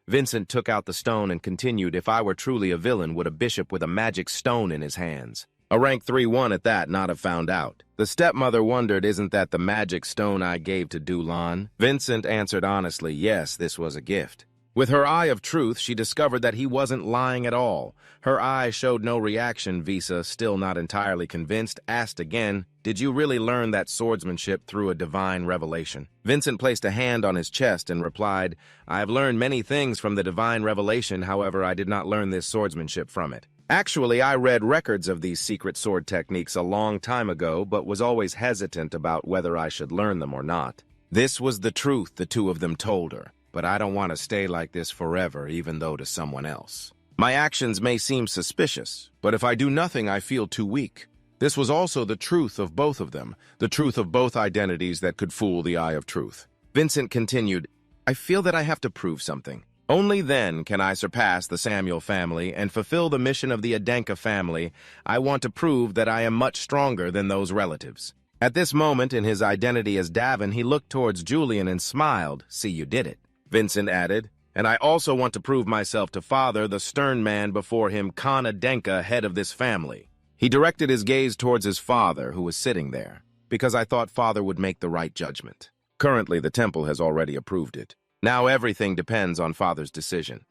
Vincent took out the stone and continued, if I were truly a villain, would a bishop with a magic stone in his hands? A rank 3-1 at that not have found out. The stepmother wondered, isn't that the magic stone I gave to Dulan? Vincent answered honestly, yes, this was a gift. With her eye of truth, she discovered that he wasn't lying at all. Her eye showed no reaction. Visa, still not entirely convinced, asked again, did you really learn that swordsmanship through a divine revelation? Vincent placed a hand on his chest and replied, I have learned many things from the divine revelation, however, I did not learn this swordsmanship from it. Actually, I read records of these secret sword techniques a long time ago, but was always hesitant about whether I should learn them or not. This was the truth the two of them told her. But I don't want to stay like this forever, even though to someone else. My actions may seem suspicious, but if I do nothing, I feel too weak. This was also the truth of both of them, the truth of both identities that could fool the eye of truth. Vincent continued, I feel that I have to prove something. Only then can I surpass the Samuel family and fulfill the mission of the Adenka family. I want to prove that I am much stronger than those relatives. At this moment, in his identity as Davin, he looked towards Julian and smiled. See, you did it. Vincent added, and I also want to prove myself to Father, the stern man before him, Khan Adenka, head of this family. He directed his gaze towards his father, who was sitting there, because I thought Father would make the right judgment. Currently, the temple has already approved it. Now everything depends on Father's decision.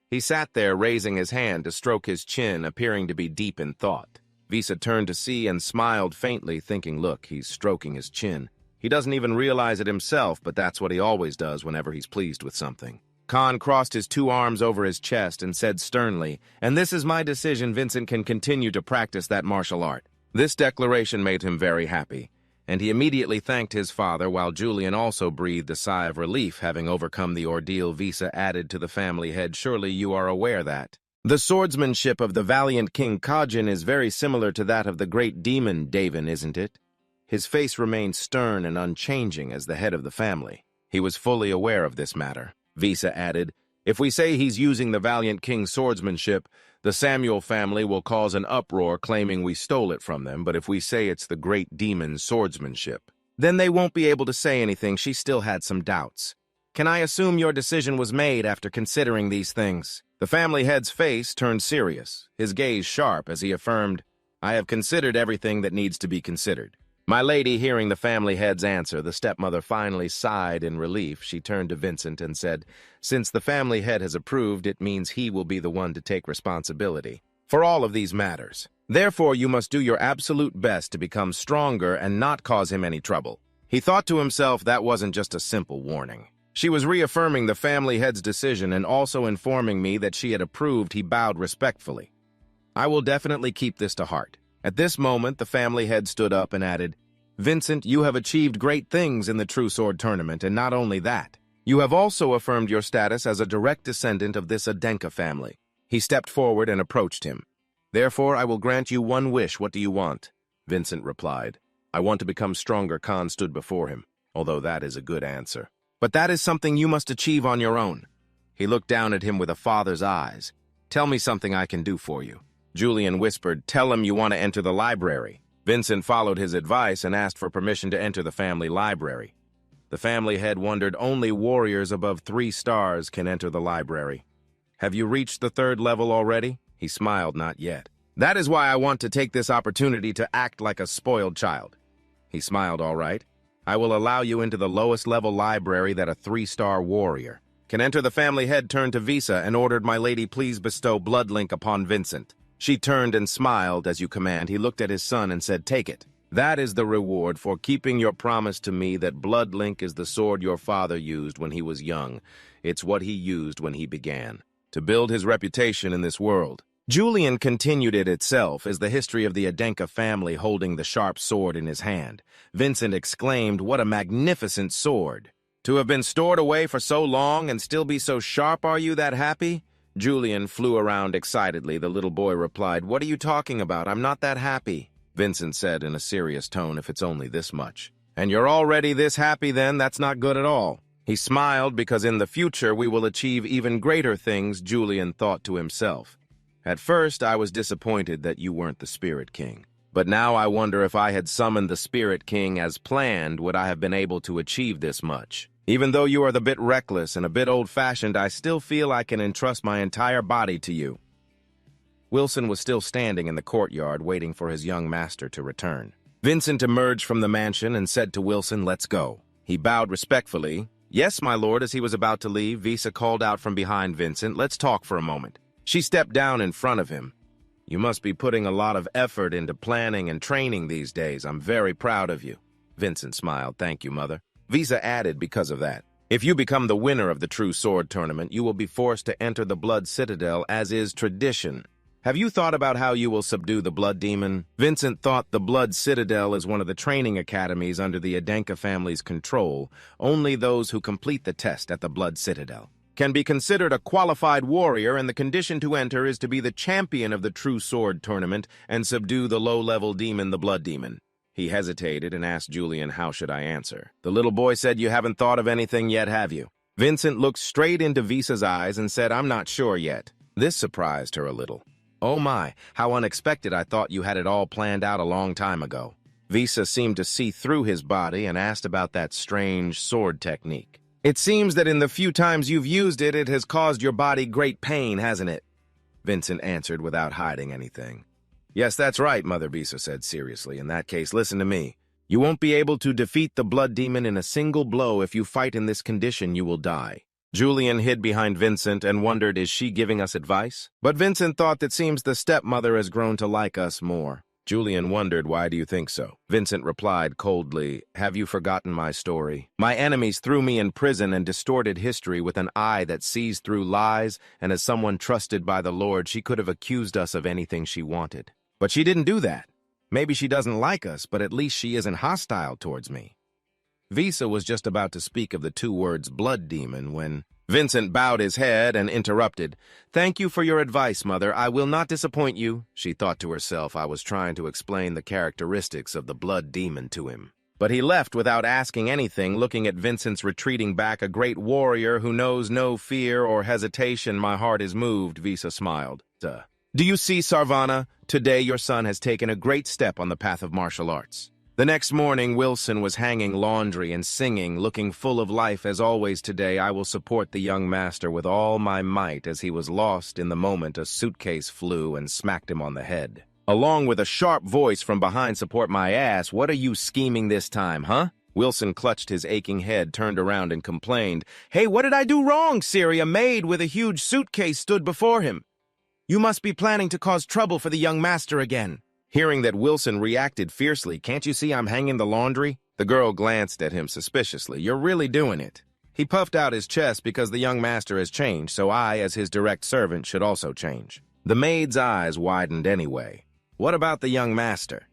He sat there, raising his hand to stroke his chin, appearing to be deep in thought. Visa turned to see and smiled faintly, thinking, look, he's stroking his chin. He doesn't even realize it himself, but that's what he always does whenever he's pleased with something. Khan crossed his two arms over his chest and said sternly, and this is my decision, Vincent can continue to practice that martial art. This declaration made him very happy, and he immediately thanked his father while Julian also breathed a sigh of relief having overcome the ordeal Visa added to the family head. Surely you are aware that the swordsmanship of the valiant King Kajin is very similar to that of the great demon Davin, isn't it? His face remained stern and unchanging as the head of the family. He was fully aware of this matter. Visa added, if we say he's using the valiant king's swordsmanship, the Samuel family will cause an uproar claiming we stole it from them, but if we say it's the great demon's swordsmanship, then they won't be able to say anything. She still had some doubts. Can I assume your decision was made after considering these things? The family head's face turned serious, his gaze sharp as he affirmed, I have considered everything that needs to be considered. My lady, hearing the family head's answer, the stepmother finally sighed in relief. She turned to Vincent and said, since the family head has approved, it means he will be the one to take responsibility for all of these matters. Therefore, you must do your absolute best to become stronger and not cause him any trouble. He thought to himself that wasn't just a simple warning. She was reaffirming the family head's decision and also informing me that she had approved. He bowed respectfully. I will definitely keep this to heart. At this moment, the family head stood up and added, Vincent, you have achieved great things in the True Sword Tournament, and not only that, you have also affirmed your status as a direct descendant of this Adenka family. He stepped forward and approached him. Therefore, I will grant you one wish. What do you want? Vincent replied. I want to become stronger. Khan stood before him, although that is a good answer. But that is something you must achieve on your own. He looked down at him with a father's eyes. Tell me something I can do for you. Julian whispered, tell him you want to enter the library. Vincent followed his advice and asked for permission to enter the family library. The family head wondered, only warriors above 3 stars can enter the library. Have you reached the 3rd level already? He smiled, not yet. That is why I want to take this opportunity to act like a spoiled child. He smiled, all right. I will allow you into the lowest level library that a 3-star warrior can enter. The family head turned to Visa and ordered, my lady, please bestow blood link upon Vincent. She turned and smiled, as you command. He looked at his son and said, take it. That is the reward for keeping your promise to me that blood link is the sword your father used when he was young. It's what he used when he began to build his reputation in this world. Julian continued it itself as the history of the Adenka family holding the sharp sword in his hand. Vincent exclaimed, what a magnificent sword. To have been stored away for so long and still be so sharp, are you that happy? Julian flew around excitedly. The little boy replied, what are you talking about? I'm not that happy. Vincent said in a serious tone, if it's only this much. And you're already this happy then? That's not good at all. He smiled because in the future we will achieve even greater things, Julian thought to himself. At first I was disappointed that you weren't the Spirit King. But now I wonder if I had summoned the Spirit King as planned, would I have been able to achieve this much? Even though you are the bit reckless and a bit old-fashioned, I still feel I can entrust my entire body to you. Wilson was still standing in the courtyard waiting for his young master to return. Vincent emerged from the mansion and said to Wilson, let's go. He bowed respectfully. Yes, my lord. As he was about to leave, Visa called out from behind Vincent, let's talk for a moment. She stepped down in front of him. You must be putting a lot of effort into planning and training these days. I'm very proud of you. Vincent smiled. Thank you, mother. Visa added, because of that, if you become the winner of the True Sword Tournament, you will be forced to enter the Blood Citadel as is tradition. Have you thought about how you will subdue the Blood Demon? Vincent thought the Blood Citadel is one of the training academies under the Adenka family's control. Only those who complete the test at the Blood Citadel can be considered a qualified warrior, and the condition to enter is to be the champion of the True Sword Tournament and subdue the low-level demon, the Blood Demon. He hesitated and asked Julian, how should I answer? The little boy said, you haven't thought of anything yet, have you? Vincent looked straight into Visa's eyes and said, I'm not sure yet. This surprised her a little. Oh my, how unexpected. I thought you had it all planned out a long time ago. Visa seemed to see through his body and asked about that strange sword technique. It seems that in the few times you've used it, it has caused your body great pain, hasn't it? Vincent answered without hiding anything. Yes, that's right, Mother, Visa said seriously. In that case, listen to me. You won't be able to defeat the Blood Demon in a single blow. If you fight in this condition, you will die. Julian hid behind Vincent and wondered, is she giving us advice? But Vincent thought that seems the stepmother has grown to like us more. Julian wondered, why do you think so? Vincent replied coldly, have you forgotten my story? My enemies threw me in prison and distorted history with an eye that sees through lies, and as someone trusted by the Lord, she could have accused us of anything she wanted. But she didn't do that. Maybe she doesn't like us, but at least she isn't hostile towards me. Visa was just about to speak of the two words blood demon when Vincent bowed his head and interrupted. "Thank you for your advice, Mother. I will not disappoint you." She thought to herself I was trying to explain the characteristics of the blood demon to him. But he left without asking anything, looking at Vincent's retreating back, a great warrior who knows no fear or hesitation. "My heart is moved," Visa smiled. "Do you see, Sarvana? Today your son has taken a great step on the path of martial arts." The next morning, Wilson was hanging laundry and singing, looking full of life as always. "Today I will support the young master with all my might." As he was lost in the moment, a suitcase flew and smacked him on the head. Along with a sharp voice from behind, "Support my ass. What are you scheming this time, huh?" Wilson clutched his aching head, turned around and complained. "Hey, what did I do wrong, Siri?" A maid with a huge suitcase stood before him. "You must be planning to cause trouble for the young master again." Hearing that, Wilson reacted fiercely. "Can't you see I'm hanging the laundry?" The girl glanced at him suspiciously. "You're really doing it." He puffed out his chest. "Because the young master has changed, so I, as his direct servant, should also change." The maid's eyes widened anyway. "What about the young master?"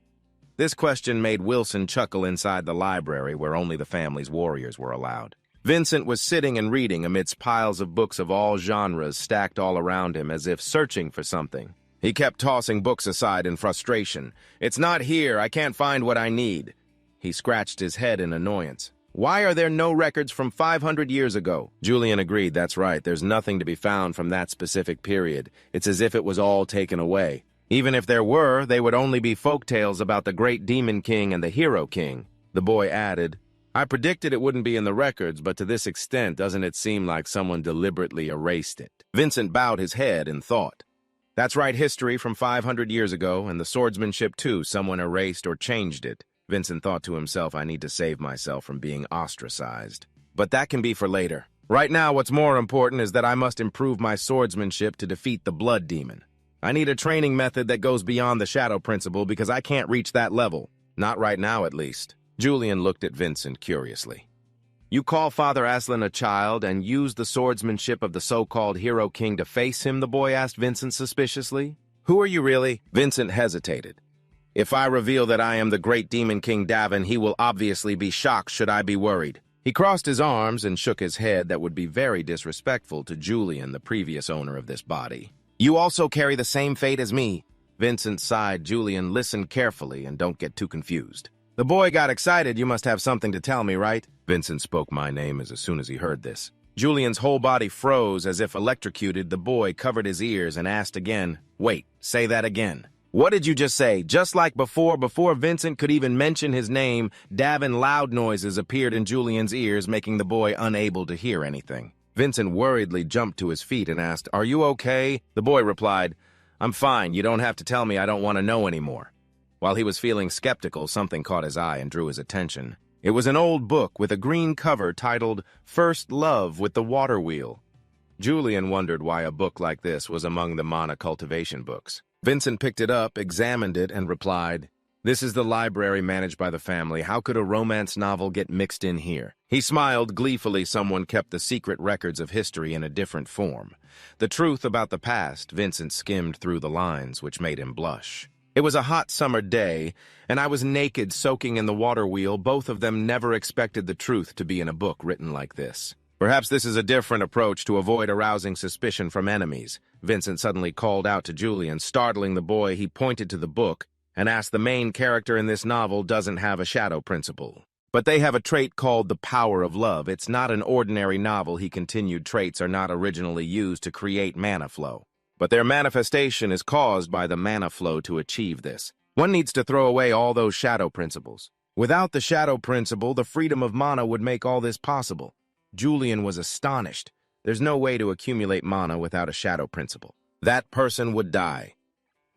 This question made Wilson chuckle inside the library where only the family's warriors were allowed. Vincent was sitting and reading amidst piles of books of all genres stacked all around him as if searching for something. He kept tossing books aside in frustration. "It's not here. I can't find what I need." He scratched his head in annoyance. "Why are there no records from 500 years ago?" Julian agreed. "That's right. There's nothing to be found from that specific period. It's as if it was all taken away. Even if there were, they would only be folk tales about the great demon king and the hero king." The boy added, "I predicted it wouldn't be in the records, but to this extent, doesn't it seem like someone deliberately erased it?" Vincent bowed his head in thought. "That's right, history from 500 years ago, and the swordsmanship too. Someone erased or changed it." Vincent thought to himself, "I need to save myself from being ostracized. But that can be for later. Right now, what's more important is that I must improve my swordsmanship to defeat the blood demon. I need a training method that goes beyond the shadow principle because I can't reach that level. Not right now, at least." Julian looked at Vincent curiously. "You call Father Aslan a child and use the swordsmanship of the so-called hero king to face him?" the boy asked Vincent suspiciously. "Who are you really?" Vincent hesitated. "If I reveal that I am the great demon king Davin, he will obviously be shocked. Should I be worried?" He crossed his arms and shook his head. That would be very disrespectful to Julian, the previous owner of this body. "You also carry the same fate as me." Vincent sighed. "Julian, listen carefully and don't get too confused." The boy got excited. "You must have something to tell me, right?" Vincent spoke my name as soon as he heard this. Julian's whole body froze as if electrocuted. The boy covered his ears and asked again. "Wait, say that again." "What did you just say?" Just like before Vincent could even mention his name, Davin loud noises appeared in Julian's ears, making the boy unable to hear anything. Vincent worriedly jumped to his feet and asked, "Are you okay?" The boy replied, "I'm fine. You don't have to tell me. I don't want to know anymore." While he was feeling skeptical, something caught his eye and drew his attention. It was an old book with a green cover titled First Love with the Water Wheel. Julian wondered why a book like this was among the mana cultivation books. Vincent picked it up, examined it, and replied, "This is the library managed by the family. How could a romance novel get mixed in here?" He smiled gleefully. Someone kept the secret records of history in a different form. The truth about the past. Vincent skimmed through the lines, which made him blush. It was a hot summer day, and I was naked, soaking in the water wheel. Both of them never expected the truth to be in a book written like this. Perhaps this is a different approach to avoid arousing suspicion from enemies. Vincent suddenly called out to Julian, startling the boy. He pointed to the book and asked, "The main character in this novel doesn't have a shadow principle, but they have a trait called the power of love. It's not an ordinary novel," he continued. "Traits are not originally used to create mana flow, but their manifestation is caused by the mana flow to achieve this. One needs to throw away all those shadow principles. Without the shadow principle, the freedom of mana would make all this possible." Julian was astonished. There's no way to accumulate mana without a shadow principle. That person would die.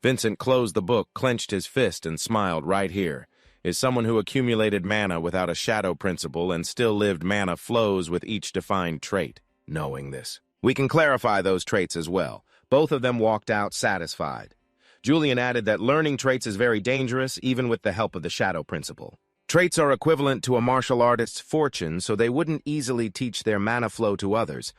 Vincent closed the book, clenched his fist, and smiled. "Right here is someone who accumulated mana without a shadow principle and still lived. Mana flows with each defined trait." Knowing this, we can clarify those traits as well. Both of them walked out satisfied. Julian added that learning traits is very dangerous, even with the help of the shadow principle. Traits are equivalent to a martial artist's fortune, so they wouldn't easily teach their mana flow to others.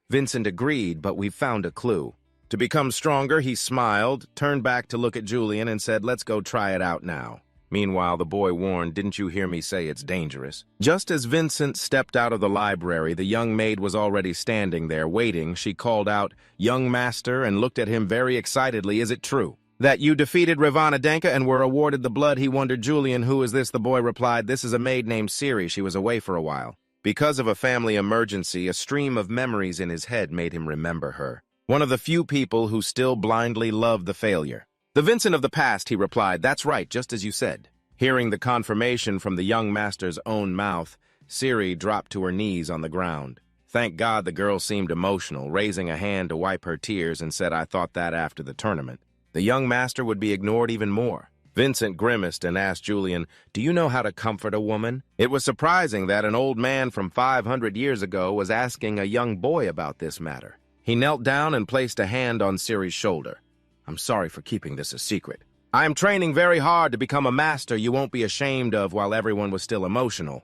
Vincent agreed, but we've found a clue. To become stronger, he smiled, turned back to look at Julian, and said, "Let's go try it out now." Meanwhile, the boy warned, "Didn't you hear me say it's dangerous?" Just as Vincent stepped out of the library, the young maid was already standing there, waiting. She called out, "Young master," and looked at him very excitedly. "Is it true that you defeated Ravana Denka and were awarded the blood?" He wondered. "Julian, who is this?" The boy replied, "This is a maid named Siri. She was away for a while." Because of a family emergency, a stream of memories in his head made him remember her. One of the few people who still blindly loved the failure. "The Vincent of the past," he replied. "That's right, just as you said." Hearing the confirmation from the young master's own mouth, Siri dropped to her knees on the ground. Thank God the girl seemed emotional, raising a hand to wipe her tears, and said, "I thought that after the tournament the young master would be ignored even more." Vincent grimaced and asked Julian, "Do you know how to comfort a woman?" It was surprising that an old man from 500 years ago was asking a young boy about this matter. He knelt down and placed a hand on Siri's shoulder. "I'm sorry for keeping this a secret. I am training very hard to become a master you won't be ashamed of." While everyone was still emotional,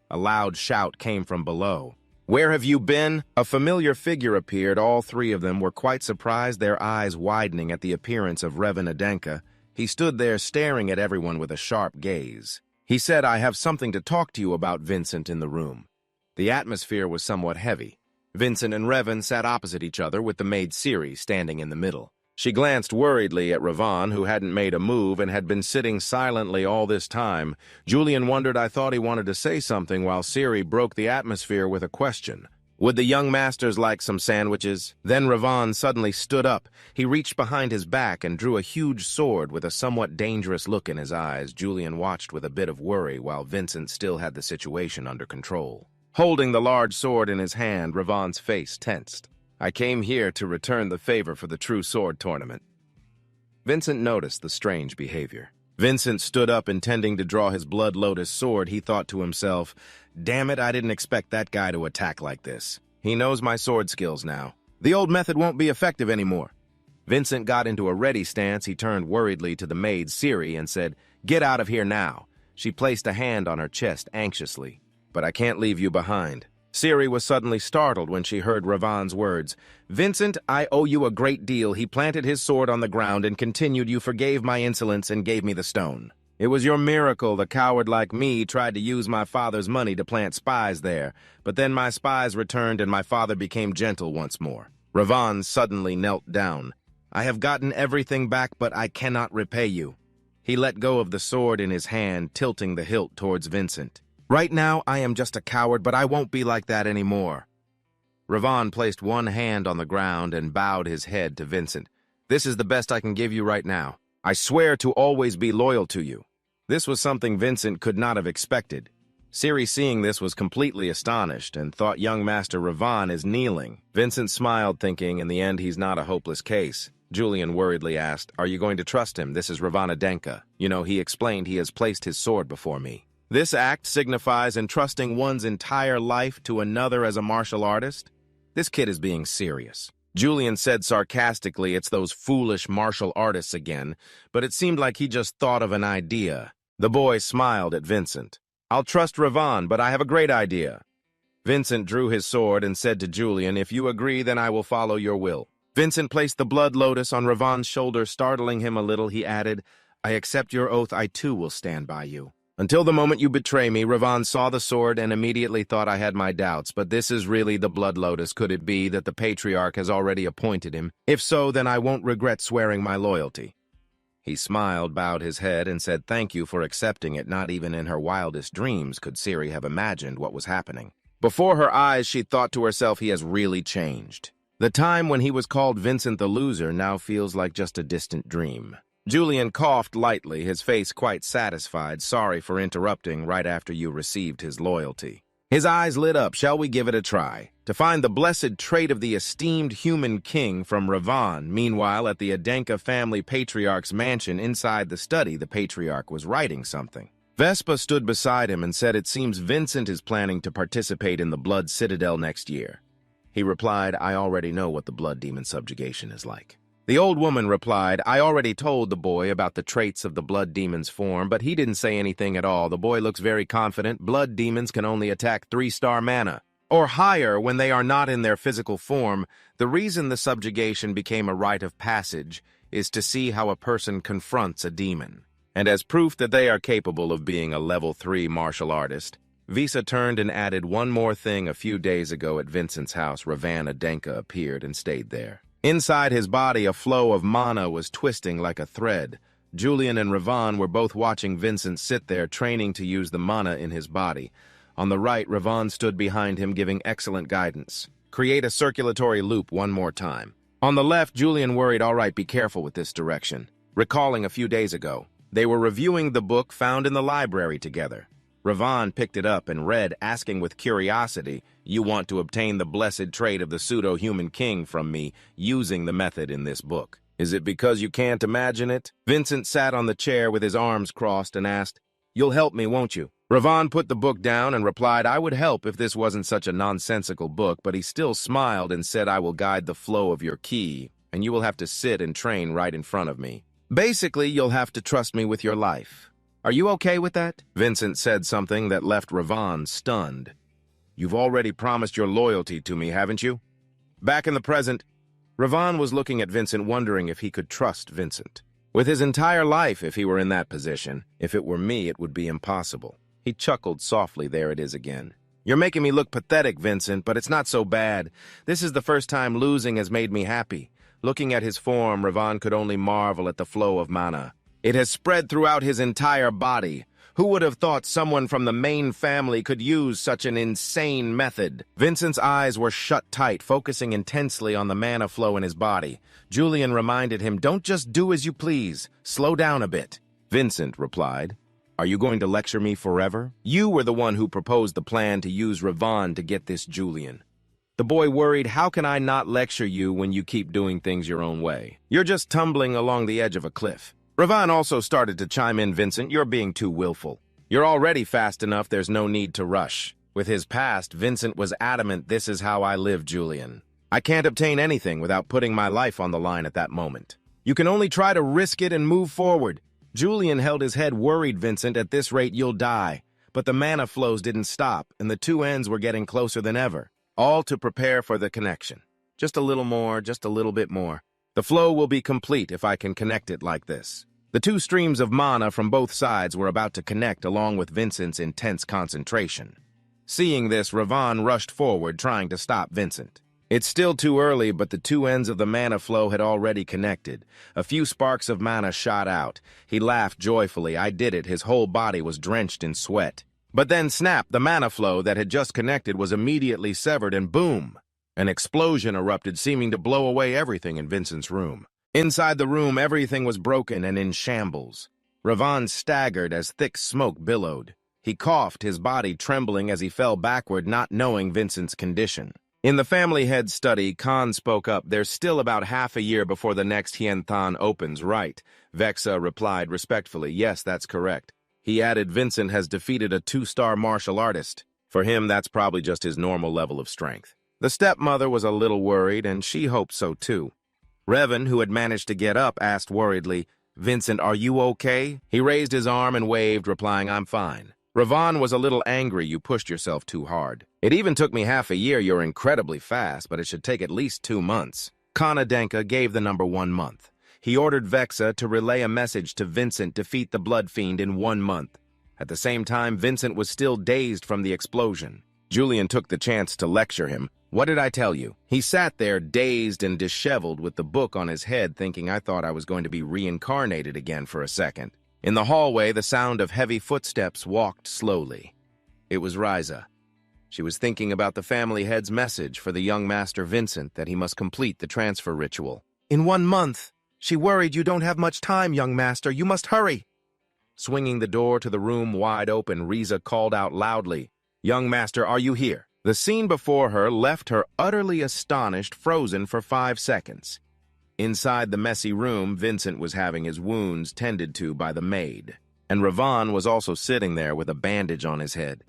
a loud shout came from below. "Where have you been?" A familiar figure appeared. All three of them were quite surprised, their eyes widening at the appearance of Ravana Denka. He stood there staring at everyone with a sharp gaze. He said, "I have something to talk to you about." Vincent in the room. The atmosphere was somewhat heavy. Vincent and Revan sat opposite each other, with the maid Siri standing in the middle. She glanced worriedly at Ravan, who hadn't made a move and had been sitting silently all this time. Julian wondered. I thought he wanted to say something, while Siri broke the atmosphere with a question. "Would the young masters like some sandwiches?" Then Ravan suddenly stood up. He reached behind his back and drew a huge sword with a somewhat dangerous look in his eyes. Julian watched with a bit of worry, while Vincent still had the situation under control. Holding the large sword in his hand, Ravan's face tensed. "I came here to return the favor for the True Sword tournament." Vincent noticed the strange behavior. Vincent stood up, intending to draw his Blood Lotus sword. He thought to himself, "Damn it, I didn't expect that guy to attack like this. He knows my sword skills now. The old method won't be effective anymore." Vincent got into a ready stance. He turned worriedly to the maid Siri and said, "Get out of here now." She placed a hand on her chest anxiously. "But I can't leave you behind." Siri was suddenly startled when she heard Ravan's words. "Vincent, I owe you a great deal." He planted his sword on the ground and continued, "You forgave my insolence and gave me the stone. It was your miracle. The coward like me tried to use my father's money to plant spies there, but then my spies returned and my father became gentle once more." Ravan suddenly knelt down. "I have gotten everything back, but I cannot repay you." He let go of the sword in his hand, tilting the hilt towards Vincent. "Right now, I am just a coward, but I won't be like that anymore." Ravan placed one hand on the ground and bowed his head to Vincent. "This is the best I can give you right now. I swear to always be loyal to you." This was something Vincent could not have expected. Siri, seeing this, was completely astonished and thought young Master Ravan is kneeling. Vincent smiled, thinking, in the end, he's not a hopeless case. Julian worriedly asked, "Are you going to trust him? This is Ravana Denka. You know, he explained he has placed his sword before me. This act signifies entrusting one's entire life to another as a martial artist. This kid is being serious." Julian said sarcastically, "It's those foolish martial artists again," but it seemed like he just thought of an idea. The boy smiled at Vincent. "I'll trust Ravan, but I have a great idea." Vincent drew his sword and said to Julian, "If you agree, then I will follow your will." Vincent placed the Blood Lotus on Ravan's shoulder, startling him a little. He added, "I accept your oath. I too will stand by you. Until the moment you betray me." Ravan saw the sword and immediately thought, "I had my doubts, but this is really the Blood Lotus. Could it be that the Patriarch has already appointed him? If so, then I won't regret swearing my loyalty." He smiled, bowed his head, and said, "Thank you for accepting it." Not even in her wildest dreams could Siri have imagined what was happening. Before her eyes, she thought to herself, he has really changed. The time when he was called Vincent the Loser now feels like just a distant dream. Julian coughed lightly, his face quite satisfied. "Sorry for interrupting right after you received his loyalty." His eyes lit up. "Shall we give it a try? To find the blessed trait of the esteemed human king from Ravan." Meanwhile, at the Adenka family patriarch's mansion inside the study, the patriarch was writing something. Vespa stood beside him and said, "It seems Vincent is planning to participate in the Blood Citadel next year." He replied, "I already know what the Blood Demon subjugation is like." The old woman replied, "I already told the boy about the traits of the Blood Demon's form, but he didn't say anything at all. The boy looks very confident. Blood Demons can only attack 3-star mana." or higher when they are not in their physical form, the reason the subjugation became a rite of passage is to see how a person confronts a demon. And as proof that they are capable of being a level 3 martial artist, Visa turned and added one more thing. A few days ago at Vincent's house, Ravana Denka appeared and stayed there. Inside his body, a flow of mana was twisting like a thread. Julian and Ravan were both watching Vincent sit there, training to use the mana in his body. On the right, Ravan stood behind him, giving excellent guidance. Create a circulatory loop one more time. On the left, Julian worried, all right, be careful with this direction. Recalling a few days ago, they were reviewing the book found in the library together. Ravan picked it up and read, asking with curiosity, you want to obtain the blessed trait of the pseudo-human king from me using the method in this book. Is it because you can't imagine it? Vincent sat on the chair with his arms crossed and asked, you'll help me, won't you? Ravan put the book down and replied, I would help if this wasn't such a nonsensical book, but he still smiled and said, I will guide the flow of your ki, and you will have to sit and train right in front of me. Basically, you'll have to trust me with your life. Are you okay with that? Vincent said something that left Ravan stunned. You've already promised your loyalty to me, haven't you? Back in the present, Ravan was looking at Vincent, wondering if he could trust Vincent. With his entire life, if he were in that position, if it were me, it would be impossible. He chuckled softly. There it is again. You're making me look pathetic, Vincent, but it's not so bad. This is the first time losing has made me happy. Looking at his form, Ravan could only marvel at the flow of mana. It has spread throughout his entire body. Who would have thought someone from the main family could use such an insane method? Vincent's eyes were shut tight, focusing intensely on the mana flow in his body. Julian reminded him, don't just do as you please. Slow down a bit. Vincent replied, are you going to lecture me forever? You were the one who proposed the plan to use Ravan to get this Julian. The boy worried, how can I not lecture you when you keep doing things your own way? You're just tumbling along the edge of a cliff. Ravan also started to chime in, Vincent, you're being too willful. You're already fast enough, there's no need to rush. With his past, Vincent was adamant, this is how I live, Julian. I can't obtain anything without putting my life on the line at that moment. You can only try to risk it and move forward. Julian held his head, worried, Vincent, at this rate you'll die. But the mana flows didn't stop, and the two ends were getting closer than ever. All to prepare for the connection. Just a little more, just a little bit more. The flow will be complete if I can connect it like this. The two streams of mana from both sides were about to connect along with Vincent's intense concentration. Seeing this, Ravan rushed forward, trying to stop Vincent. It's still too early, but the two ends of the mana flow had already connected. A few sparks of mana shot out. He laughed joyfully. I did it. His whole body was drenched in sweat. But then snap, the mana flow that had just connected was immediately severed, and boom! An explosion erupted, seeming to blow away everything in Vincent's room. Inside the room, everything was broken and in shambles. Ravan staggered as thick smoke billowed. He coughed, his body trembling as he fell backward, not knowing Vincent's condition. In the family head study, Khan spoke up. There's still about half a year before the next Hienthan opens, right? Vexa replied respectfully, yes, that's correct. He added, Vincent has defeated a 2-star martial artist. For him, that's probably just his normal level of strength. The stepmother was a little worried, and she hoped so too. Revan, who had managed to get up, asked worriedly, Vincent, are you okay? He raised his arm and waved, replying, I'm fine. Ravan was a little angry. You pushed yourself too hard. It even took me half a year. You're incredibly fast, but it should take at least 2 months. Kana Denka gave the number 1 month. He ordered Vexa to relay a message to Vincent, defeat the Blood Fiend in 1 month. At the same time, Vincent was still dazed from the explosion. Julian took the chance to lecture him. What did I tell you? He sat there, dazed and disheveled, with the book on his head, thinking I thought I was going to be reincarnated again for a second. In the hallway, the sound of heavy footsteps walked slowly. It was Riza. She was thinking about the family head's message for the young master Vincent that he must complete the transfer ritual. In 1 month. She worried, you don't have much time, young master. You must hurry. Swinging the door to the room wide open, Riza called out loudly, Young master, are you here? The scene before her left her utterly astonished, frozen for 5 seconds. Inside the messy room, Vincent was having his wounds tended to by the maid, and Ravan was also sitting there with a bandage on his head.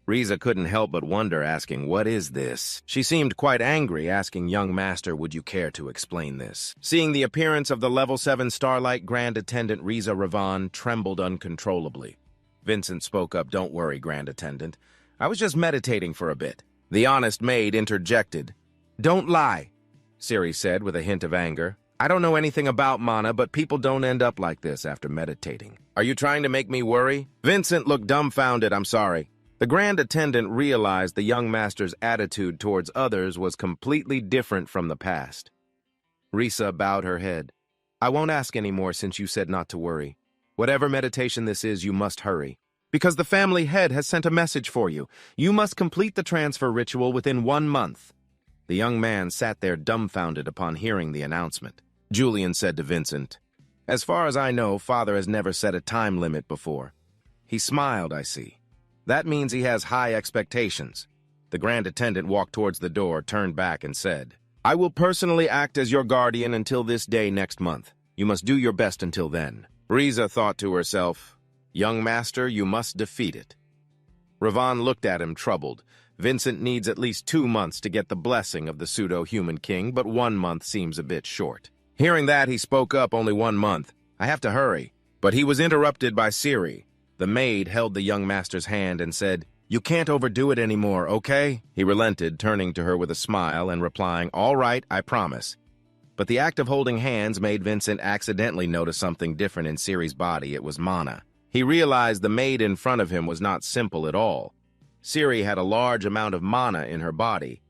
Riza couldn't help but wonder, asking, what is this? She seemed quite angry, asking, young master, would you care to explain this? Seeing the appearance of the level 7 Starlight Grand Attendant Riza, Ravan trembled uncontrollably. Vincent spoke up, don't worry, Grand Attendant. I was just meditating for a bit. The honest maid interjected. "Don't lie," Siri said with a hint of anger. "I don't know anything about mana, but people don't end up like this after meditating. Are you trying to make me worry?" Vincent looked dumbfounded. "I'm sorry." The grand attendant realized the young master's attitude towards others was completely different from the past. Risa bowed her head. "I won't ask any more since you said not to worry. Whatever meditation this is, you must hurry. Because the family head has sent a message for you. You must complete the transfer ritual within 1 month." The young man sat there dumbfounded upon hearing the announcement. Julian said to Vincent, "As far as I know, Father has never set a time limit before." He smiled, "I see. That means he has high expectations." The grand attendant walked towards the door, turned back, and said, "I will personally act as your guardian until this day next month. You must do your best until then." Riza thought to herself, "Young master, you must defeat it." Ravan looked at him, troubled. Vincent needs at least 2 months to get the blessing of the pseudo-human king, but 1 month seems a bit short. Hearing that, he spoke up, "Only 1 month. I have to hurry." But he was interrupted by Siri. The maid held the young master's hand and said, "You can't overdo it anymore, okay?" He relented, turning to her with a smile and replying, "All right, I promise." But the act of holding hands made Vincent accidentally notice something different in Siri's body. It was mana. He realized the maid in front of him was not simple at all. Siri had a large amount of mana in her body.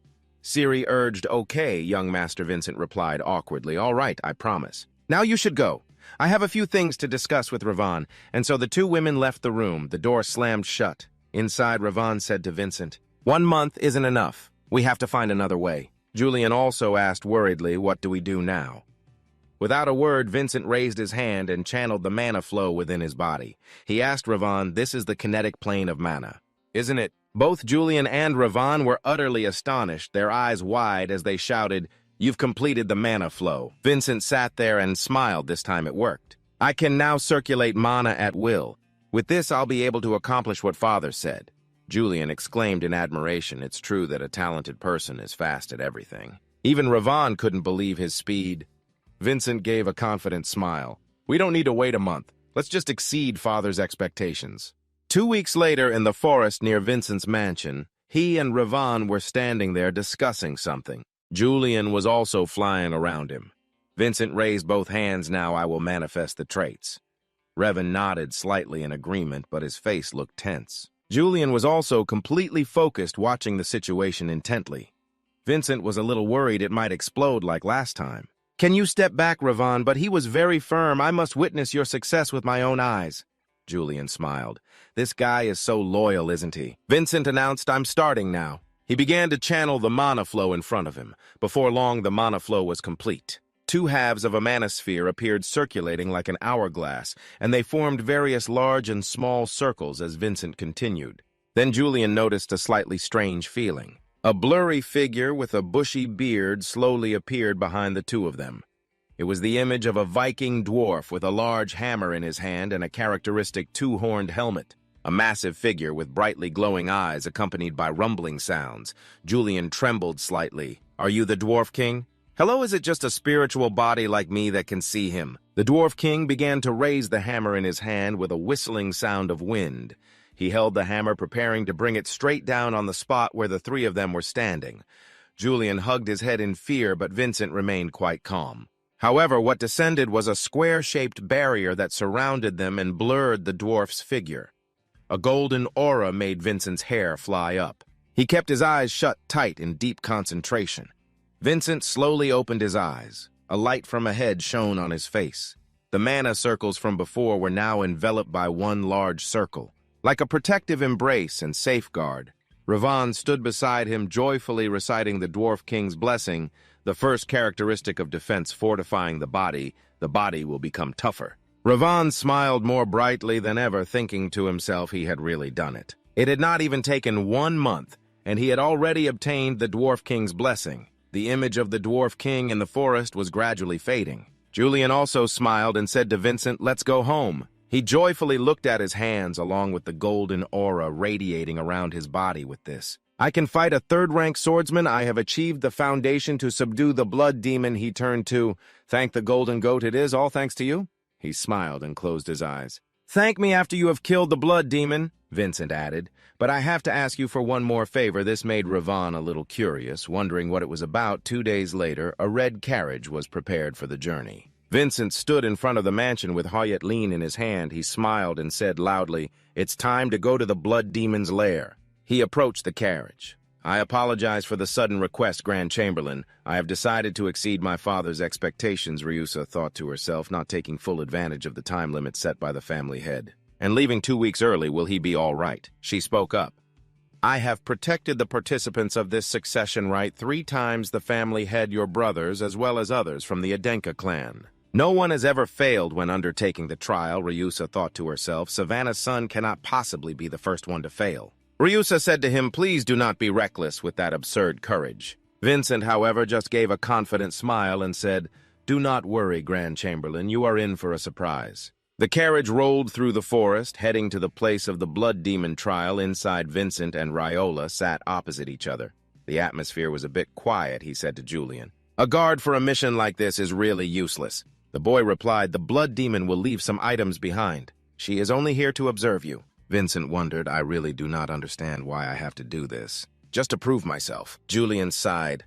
Siri urged, "Okay, young master," Vincent replied awkwardly. "All right, I promise. Now you should go. I have a few things to discuss with Ravan." And so the two women left the room. The door slammed shut. Inside, Ravan said to Vincent, "1 month isn't enough. We have to find another way." Julian also asked worriedly, "What do we do now?" Without a word, Vincent raised his hand and channeled the mana flow within his body. He asked Ravan, "This is the kinetic plane of mana, isn't it?" Both Julian and Ravan were utterly astonished, their eyes wide as they shouted, "You've completed the mana flow." Vincent sat there and smiled. This time it worked. "I can now circulate mana at will. With this, I'll be able to accomplish what Father said." Julian exclaimed in admiration. It's true that a talented person is fast at everything. Even Ravan couldn't believe his speed. Vincent gave a confident smile. "We don't need to wait a month. Let's just exceed Father's expectations." 2 weeks later, in the forest near Vincent's mansion, he and Ravan were standing there discussing something. Julian was also flying around him. Vincent raised both hands. "Now I will manifest the traits." Revan nodded slightly in agreement, but his face looked tense. Julian was also completely focused, watching the situation intently. Vincent was a little worried it might explode like last time. "Can you step back, Ravan?" But he was very firm. "I must witness your success with my own eyes." Julian smiled. "This guy is so loyal, isn't he?" Vincent announced, "I'm starting now." He began to channel the mana flow in front of him. Before long, the mana flow was complete. 2 halves of a manosphere appeared circulating like an hourglass, and they formed various large and small circles as Vincent continued. Then Julian noticed a slightly strange feeling. A blurry figure with a bushy beard slowly appeared behind the 2 of them. It was the image of a Viking dwarf with a large hammer in his hand and a characteristic 2-horned helmet. A massive figure with brightly glowing eyes accompanied by rumbling sounds. Julian trembled slightly. "Are you the Dwarf King?" "Hello, is it just a spiritual body like me that can see him?" The Dwarf King began to raise the hammer in his hand with a whistling sound of wind. He held the hammer, preparing to bring it straight down on the spot where the 3 of them were standing. Julian hugged his head in fear, but Vincent remained quite calm. However, what descended was a square-shaped barrier that surrounded them and blurred the dwarf's figure. A golden aura made Vincent's hair fly up. He kept his eyes shut tight in deep concentration. Vincent slowly opened his eyes. A light from ahead shone on his face. The mana circles from before were now enveloped by one large circle. Like a protective embrace and safeguard, Ravan stood beside him, joyfully reciting the Dwarf King's blessing, the first characteristic of defense fortifying the body will become tougher. Ravan smiled more brightly than ever, thinking to himself he had really done it. It had not even taken 1 month, and he had already obtained the Dwarf King's blessing. The image of the Dwarf King in the forest was gradually fading. Julian also smiled and said to Vincent, "Let's go home." He joyfully looked at his hands along with the golden aura radiating around his body with this. "I can fight a 3rd-rank swordsman. I have achieved the foundation to subdue the blood demon." He turned to, "Thank the golden goat, it is all thanks to you." He smiled and closed his eyes. Thank me after you have killed the blood demon, Vincent added. But I have to ask you for one more favor. This made Ravan a little curious, wondering what it was about. 2 days later, a red carriage was prepared for the journey. Vincent stood in front of the mansion with Hoyt Lean in his hand. He smiled and said loudly, "It's time to go to the blood demon's lair." He approached the carriage. "I apologize for the sudden request, Grand Chamberlain. I have decided to exceed my father's expectations," Ryusa thought to herself, not taking full advantage of the time limit set by the family head. "And leaving 2 weeks early, will he be all right?" She spoke up. "I have protected the participants of this succession rite 3 times the family head, your brothers, as well as others from the Adenka clan. No one has ever failed when undertaking the trial," Ryusa thought to herself. "Savannah's son cannot possibly be the first one to fail." Ryusa said to him, "Please do not be reckless with that absurd courage." Vincent, however, just gave a confident smile and said, "Do not worry, Grand Chamberlain, you are in for a surprise." The carriage rolled through the forest, heading to the place of the blood demon trial. Inside, Vincent and Riola sat opposite each other. The atmosphere was a bit quiet, he said to Julian. "A guard for a mission like this is really useless." The boy replied, "The blood demon will leave some items behind. She is only here to observe you." Vincent wondered, "I really do not understand why I have to do this. Just to prove myself." Julian sighed.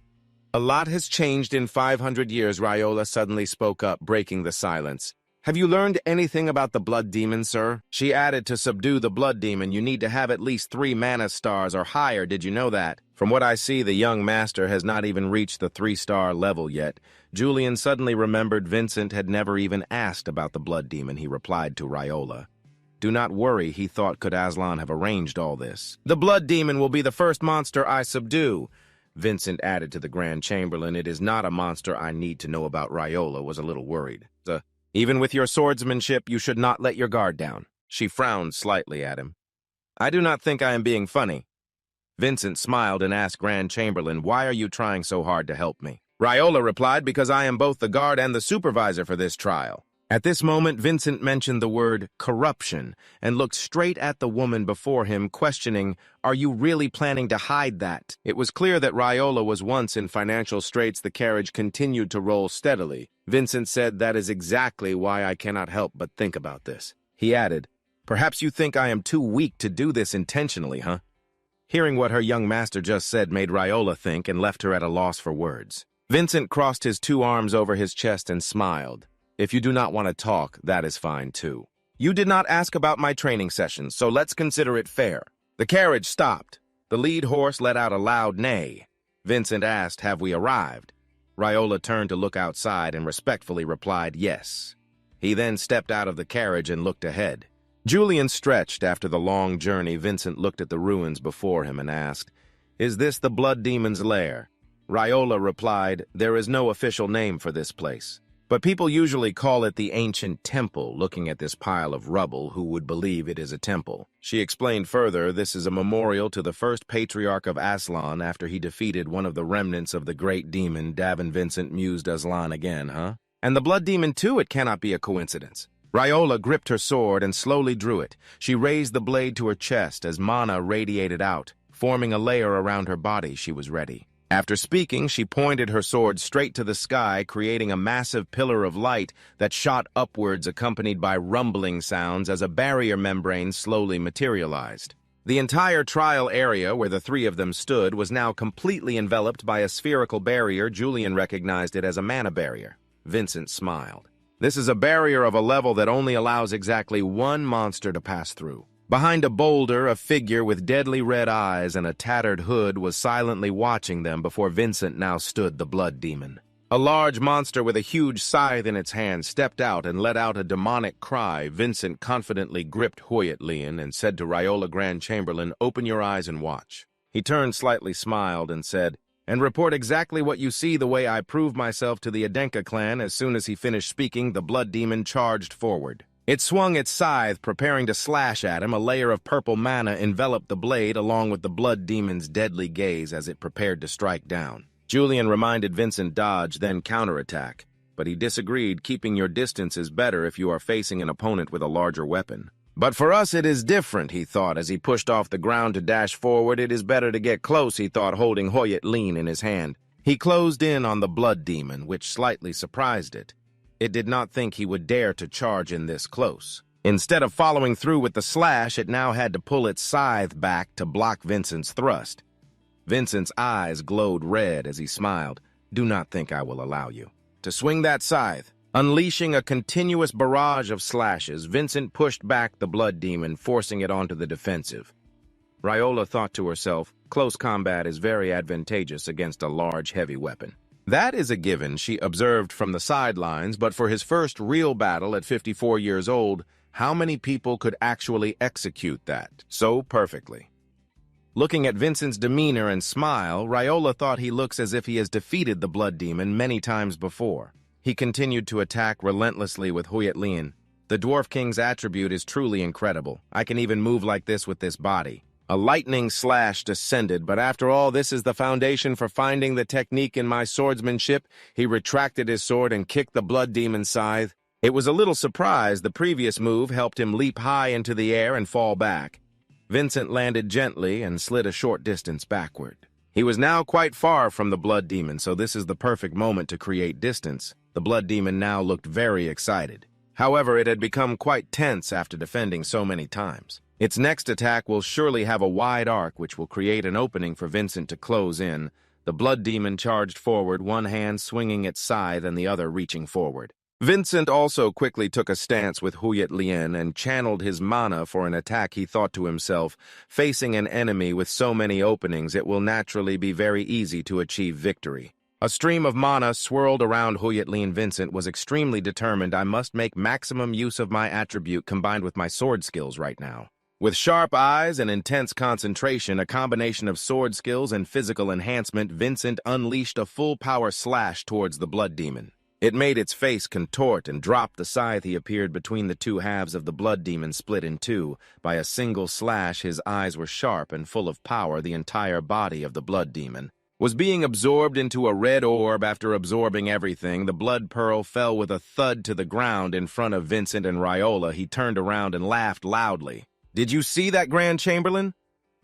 "A lot has changed in 500 years, Riola suddenly spoke up, breaking the silence. "Have you learned anything about the blood demon, sir?" She added, "To subdue the blood demon, you need to have at least 3 mana stars or higher. Did you know that? From what I see, the young master has not even reached the 3-star level yet." Julian suddenly remembered Vincent had never even asked about the blood demon. He replied to Riola. "Do not worry," he thought. Could Aslan have arranged all this? "The blood demon will be the first monster I subdue." Vincent added to the Grand Chamberlain, "It is not a monster I need to know about." Riola was a little worried. "Even with your swordsmanship, you should not let your guard down." She frowned slightly at him. "I do not think I am being funny." Vincent smiled and asked Grand Chamberlain, "Why are you trying so hard to help me?" Riola replied, "Because I am both the guard and the supervisor for this trial." At this moment, Vincent mentioned the word corruption and looked straight at the woman before him, questioning, "Are you really planning to hide that?" It was clear that Riola was once in financial straits. The carriage continued to roll steadily. Vincent said, "That is exactly why I cannot help but think about this." He added, "Perhaps you think I am too weak to do this intentionally, huh?" Hearing what her young master just said made Riola think and left her at a loss for words. Vincent crossed his 2 arms over his chest and smiled. "If you do not want to talk, that is fine too. You did not ask about my training sessions, so let's consider it fair." The carriage stopped. The lead horse let out a loud neigh. Vincent asked, "Have we arrived?" Riola turned to look outside and respectfully replied, "Yes." He then stepped out of the carriage and looked ahead. Julian stretched after the long journey. Vincent looked at the ruins before him and asked, "Is this the blood demon's lair?" Riola replied, "There is no official name for this place, but people usually call it the ancient temple." Looking at this pile of rubble, who would believe it is a temple? She explained further, "This is a memorial to the first patriarch of Aslan after he defeated one of the remnants of the great demon." Davin Vincent mused. "Aslan again, huh? And the blood demon too, it cannot be a coincidence." Riola gripped her sword and slowly drew it. She raised the blade to her chest as mana radiated out, forming a layer around her body. She was ready. After speaking, she pointed her sword straight to the sky, creating a massive pillar of light that shot upwards, accompanied by rumbling sounds as a barrier membrane slowly materialized. The entire trial area where the 3 of them stood was now completely enveloped by a spherical barrier. Julian recognized it as a mana barrier. Vincent smiled. "This is a barrier of a level that only allows exactly 1 monster to pass through." Behind a boulder, a figure with deadly red eyes and a tattered hood was silently watching them. Before Vincent now stood the blood demon. A large monster with a huge scythe in its hand stepped out and let out a demonic cry. Vincent confidently gripped Hoyt Lean and said to Riola Grand Chamberlain, "Open your eyes and watch." He turned, slightly smiled, and said, "And report exactly what you see, the way I proved myself to the Adenka clan." As soon as he finished speaking, the blood demon charged forward. It swung its scythe, preparing to slash at him. A layer of purple mana enveloped the blade, along with the blood demon's deadly gaze as it prepared to strike down. Julian reminded Vincent dodge, then counterattack, but he disagreed. "Keeping your distance is better if you are facing an opponent with a larger weapon." "But for us it is different," he thought as he pushed off the ground to dash forward. "It is better to get close," he thought, holding Hoyt Lean in his hand. He closed in on the blood demon, which slightly surprised it. It did not think he would dare to charge in this close. Instead of following through with the slash, it now had to pull its scythe back to block Vincent's thrust. Vincent's eyes glowed red as he smiled. "Do not think I will allow you to swing that scythe." Unleashing a continuous barrage of slashes, Vincent pushed back the blood demon, forcing it onto the defensive. Riola thought to herself, close combat is very advantageous against a large, heavy weapon. That is a given, she observed from the sidelines, but for his first real battle at 54 years old, how many people could actually execute that so perfectly? Looking at Vincent's demeanor and smile, Riola thought he looks as if he has defeated the blood demon many times before. He continued to attack relentlessly with Huyet Lien. The Dwarf King's attribute is truly incredible. I can even move like this with this body. A lightning slash descended, but after all, this is the foundation for finding the technique in my swordsmanship. He retracted his sword and kicked the blood demon's scythe. It was a little surprise. The previous move helped him leap high into the air and fall back. Vincent landed gently and slid a short distance backward. He was now quite far from the blood demon, so this is the perfect moment to create distance. The blood demon now looked very excited. However, it had become quite tense after defending so many times. Its next attack will surely have a wide arc, which will create an opening for Vincent to close in. The blood demon charged forward, one hand swinging its scythe and the other reaching forward. Vincent also quickly took a stance with Huyet Lien and channeled his mana for an attack. He thought to himself, facing an enemy with so many openings, it will naturally be very easy to achieve victory. A stream of mana swirled around Huyet Lien. Vincent was extremely determined. I must make maximum use of my attribute combined with my sword skills right now. With sharp eyes and intense concentration, a combination of sword skills and physical enhancement, Vincent unleashed a full-power slash towards the blood demon. It made its face contort and dropped the scythe. He appeared between the two halves of the blood demon, split in two. By a single slash, his eyes were sharp and full of power. The entire body of the blood demon was being absorbed into a red orb. After absorbing everything, the blood pearl fell with a thud to the ground in front of Vincent and Riola. He turned around and laughed loudly. "Did you see that, Grand Chamberlain?"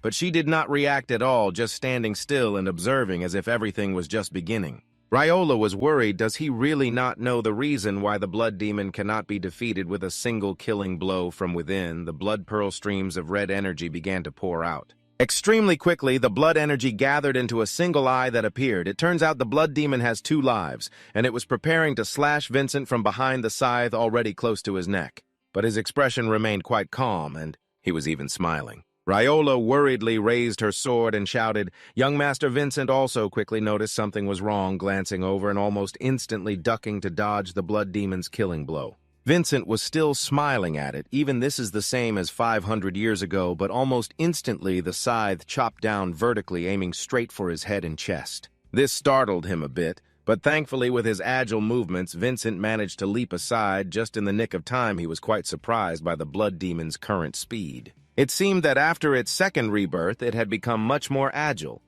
But she did not react at all, just standing still and observing as if everything was just beginning. Riola was worried. Does he really not know the reason why the blood demon cannot be defeated with a single killing blow from within? The blood pearl streams of red energy began to pour out. Extremely quickly, the blood energy gathered into a single eye that appeared. It turns out the blood demon has 2 lives, and it was preparing to slash Vincent from behind the scythe already close to his neck. But his expression remained quite calm, and he was even smiling. Riola worriedly raised her sword and shouted. Young Master Vincent also quickly noticed something was wrong, glancing over and almost instantly ducking to dodge the blood demon's killing blow. Vincent was still smiling at it. Even this is the same as 500 years ago, but almost instantly the scythe chopped down vertically, aiming straight for his head and chest. This startled him a bit, but thankfully with his agile movements, Vincent managed to leap aside. Just in the nick of time, he was quite surprised by the blood demon's current speed. It seemed that after its second rebirth, it had become much more agile.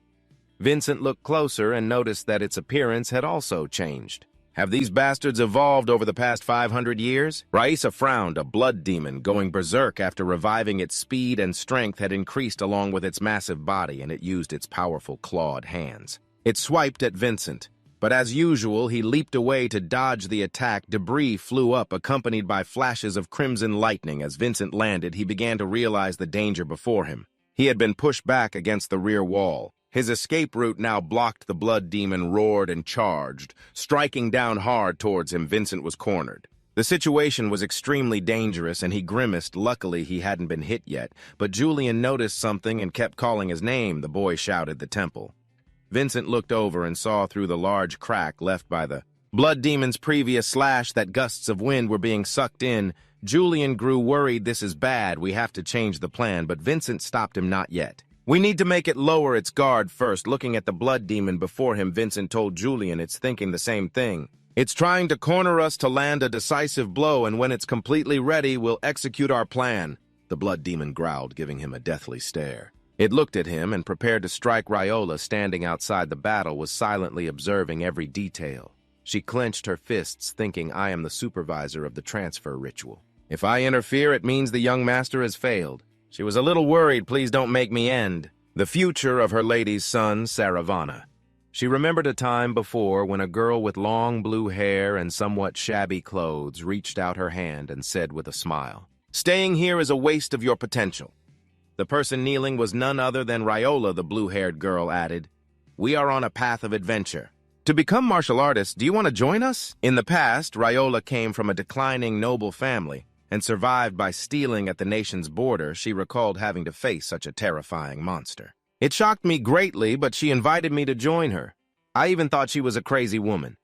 Vincent looked closer and noticed that its appearance had also changed. Have these bastards evolved over the past 500 years? Raisa frowned. A blood demon going berserk after reviving. Its speed and strength had increased along with its massive body, and it used its powerful clawed hands. It swiped at Vincent, but as usual, he leaped away to dodge the attack. Debris flew up, accompanied by flashes of crimson lightning. As Vincent landed, he began to realize the danger before him. He had been pushed back against the rear wall. His escape route now blocked. The blood demon roared and charged, striking down hard towards him. Vincent was cornered. The situation was extremely dangerous, and he grimaced. Luckily, he hadn't been hit yet, but Julian noticed something and kept calling his name. The boy shouted the temple. Vincent looked over and saw through the large crack left by the blood demon's previous slash that gusts of wind were being sucked in. Julian grew worried. This is bad. We have to change the plan, but Vincent stopped him. Not yet. We need to make it lower its guard first. Looking at the blood demon before him, Vincent told Julian it's thinking the same thing. It's trying to corner us to land a decisive blow, and when it's completely ready, we'll execute our plan. The blood demon growled, giving him a deathly stare. It looked at him and prepared to strike. Riola, standing outside the battle, was silently observing every detail. She clenched her fists, thinking, I am the supervisor of the transfer ritual. If I interfere, it means the young master has failed. She was a little worried. Please don't make me end the future of her lady's son, Saravana. She remembered a time before when a girl with long blue hair and somewhat shabby clothes reached out her hand and said with a smile, Staying here is a waste of your potential." The person kneeling was none other than Ryola, the blue-haired girl added. "We are on a path of adventure. To become martial artists, do you want to join us?" In the past, Ryola came from a declining noble family and survived by stealing at the nation's border. She recalled having to face such a terrifying monster. "It shocked me greatly, but she invited me to join her. I even thought she was a crazy woman."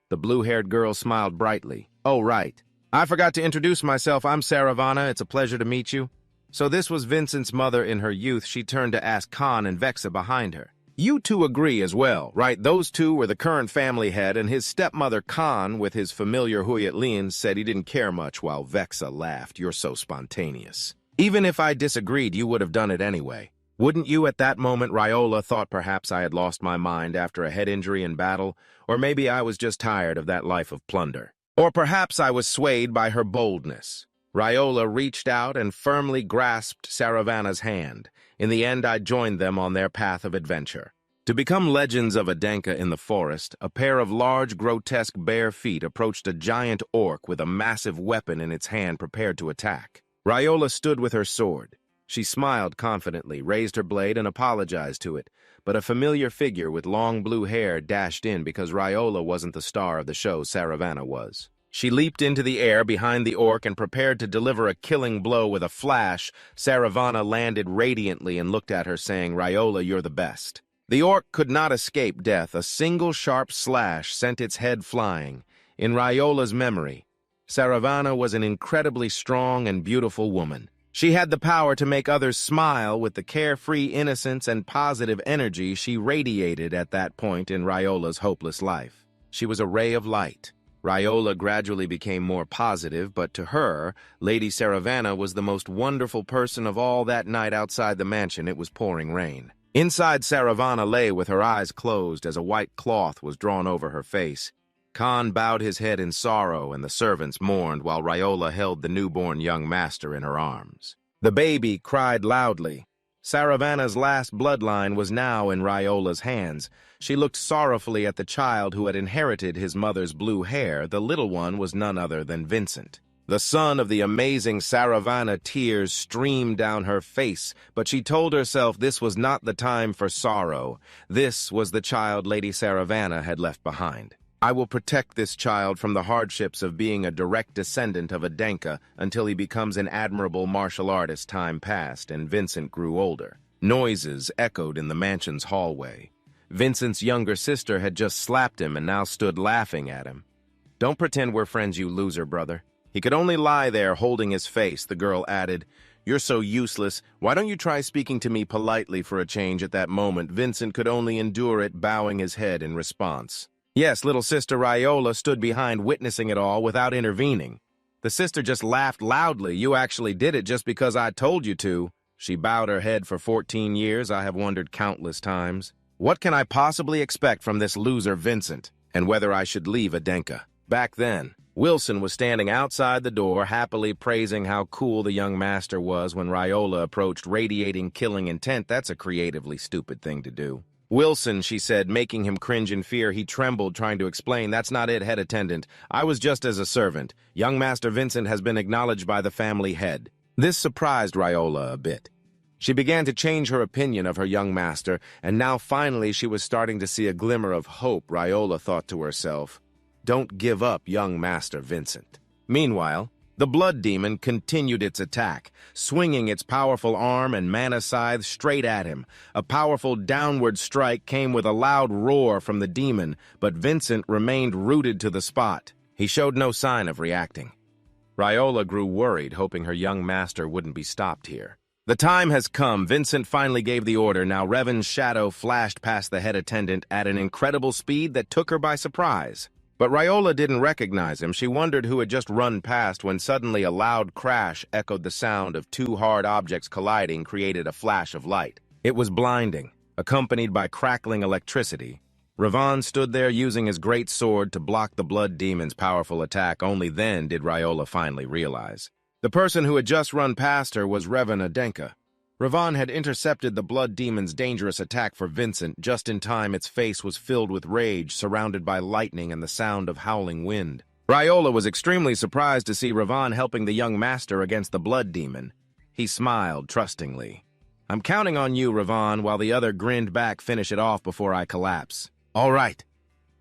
The blue-haired girl smiled brightly. "Oh, right. I forgot to introduce myself. I'm Saravana. It's a pleasure to meet you." So this was Vincent's mother in her youth. She turned to ask Khan and Vexa behind her. "You two agree as well, right? Those two were the current family head, and his stepmother Khan, with his familiar Huyat Lian, said he didn't care much, while Vexa laughed. You're so spontaneous. Even if I disagreed, you would have done it anyway. Wouldn't you?" At that moment, Ryola thought perhaps I had lost my mind after a head injury in battle, or maybe I was just tired of that life of plunder. Or perhaps I was swayed by her boldness. Ryola reached out and firmly grasped Saravana's hand. In the end, I joined them on their path of adventure. To become legends of Adenka in the forest, a pair of large, grotesque bare feet approached a giant orc with a massive weapon in its hand prepared to attack. Ryola stood with her sword. She smiled confidently, raised her blade, and apologized to it, but a familiar figure with long blue hair dashed in because Ryola wasn't the star of the show, Saravana was. She leaped into the air behind the orc and prepared to deliver a killing blow with a flash. Saravana landed radiantly and looked at her, saying, "Ryola, you're the best." The orc could not escape death. A single sharp slash sent its head flying. In Ryola's memory, Saravana was an incredibly strong and beautiful woman. She had the power to make others smile with the carefree innocence and positive energy she radiated at that point in Ryola's hopeless life. She was a ray of light. Ryola gradually became more positive, but to her, Lady Saravana was the most wonderful person of all. That night outside the mansion, it was pouring rain. Inside, Saravana lay with her eyes closed as a white cloth was drawn over her face. Khan bowed his head in sorrow, and the servants mourned while Ryola held the newborn young master in her arms. The baby cried loudly. Saravana's last bloodline was now in Ryola's hands. She looked sorrowfully at the child who had inherited his mother's blue hair. The little one was none other than Vincent. The son of the amazing Saravana. Tears streamed down her face, but she told herself this was not the time for sorrow. This was the child Lady Saravana had left behind. "I will protect this child from the hardships of being a direct descendant of Adenka until he becomes an admirable martial artist." Time passed, and Vincent grew older. Noises echoed in the mansion's hallway. Vincent's younger sister had just slapped him and now stood laughing at him. "Don't pretend we're friends, you loser, brother." He could only lie there holding his face. The girl added, "You're so useless. Why don't you try speaking to me politely for a change?" At that moment, Vincent could only endure it, bowing his head in response. Yes, little sister Ryola stood behind, witnessing it all without intervening. The sister just laughed loudly. "You actually did it just because I told you to." She bowed her head. "For 14 years, I have wondered countless times. What can I possibly expect from this loser Vincent, and whether I should leave Adenka?" Back then, Wilson was standing outside the door, happily praising how cool the young master was when Ryola approached, radiating killing intent. "That's a creatively stupid thing to do." "Wilson," she said, making him cringe in fear. He trembled, trying to explain. "That's not it, head attendant. I was just as a servant. Young Master Vincent has been acknowledged by the family head." This surprised Ryola a bit. She began to change her opinion of her young master, and now finally she was starting to see a glimmer of hope. Ryola thought to herself, "Don't give up, young Master Vincent." Meanwhile, the blood demon continued its attack, swinging its powerful arm and mana scythe straight at him. A powerful downward strike came with a loud roar from the demon, but Vincent remained rooted to the spot. He showed no sign of reacting. Ryola grew worried, hoping her young master wouldn't be stopped here. "The time has come." Vincent finally gave the order. Now Revan's shadow flashed past the head attendant at an incredible speed that took her by surprise. But Ryola didn't recognize him. She wondered who had just run past when suddenly a loud crash echoed. The sound of two hard objects colliding created a flash of light. It was blinding, accompanied by crackling electricity. Revan stood there using his great sword to block the blood demon's powerful attack. Only then did Ryola finally realize. The person who had just run past her was Revan Adenka. Revan had intercepted the blood demon's dangerous attack for Vincent just in time. Its face was filled with rage, surrounded by lightning and the sound of howling wind. Raiola was extremely surprised to see Ravan helping the young master against the blood demon. He smiled trustingly. "I'm counting on you, Ravan," while the other grinned back, "Finish it off before I collapse." "All right."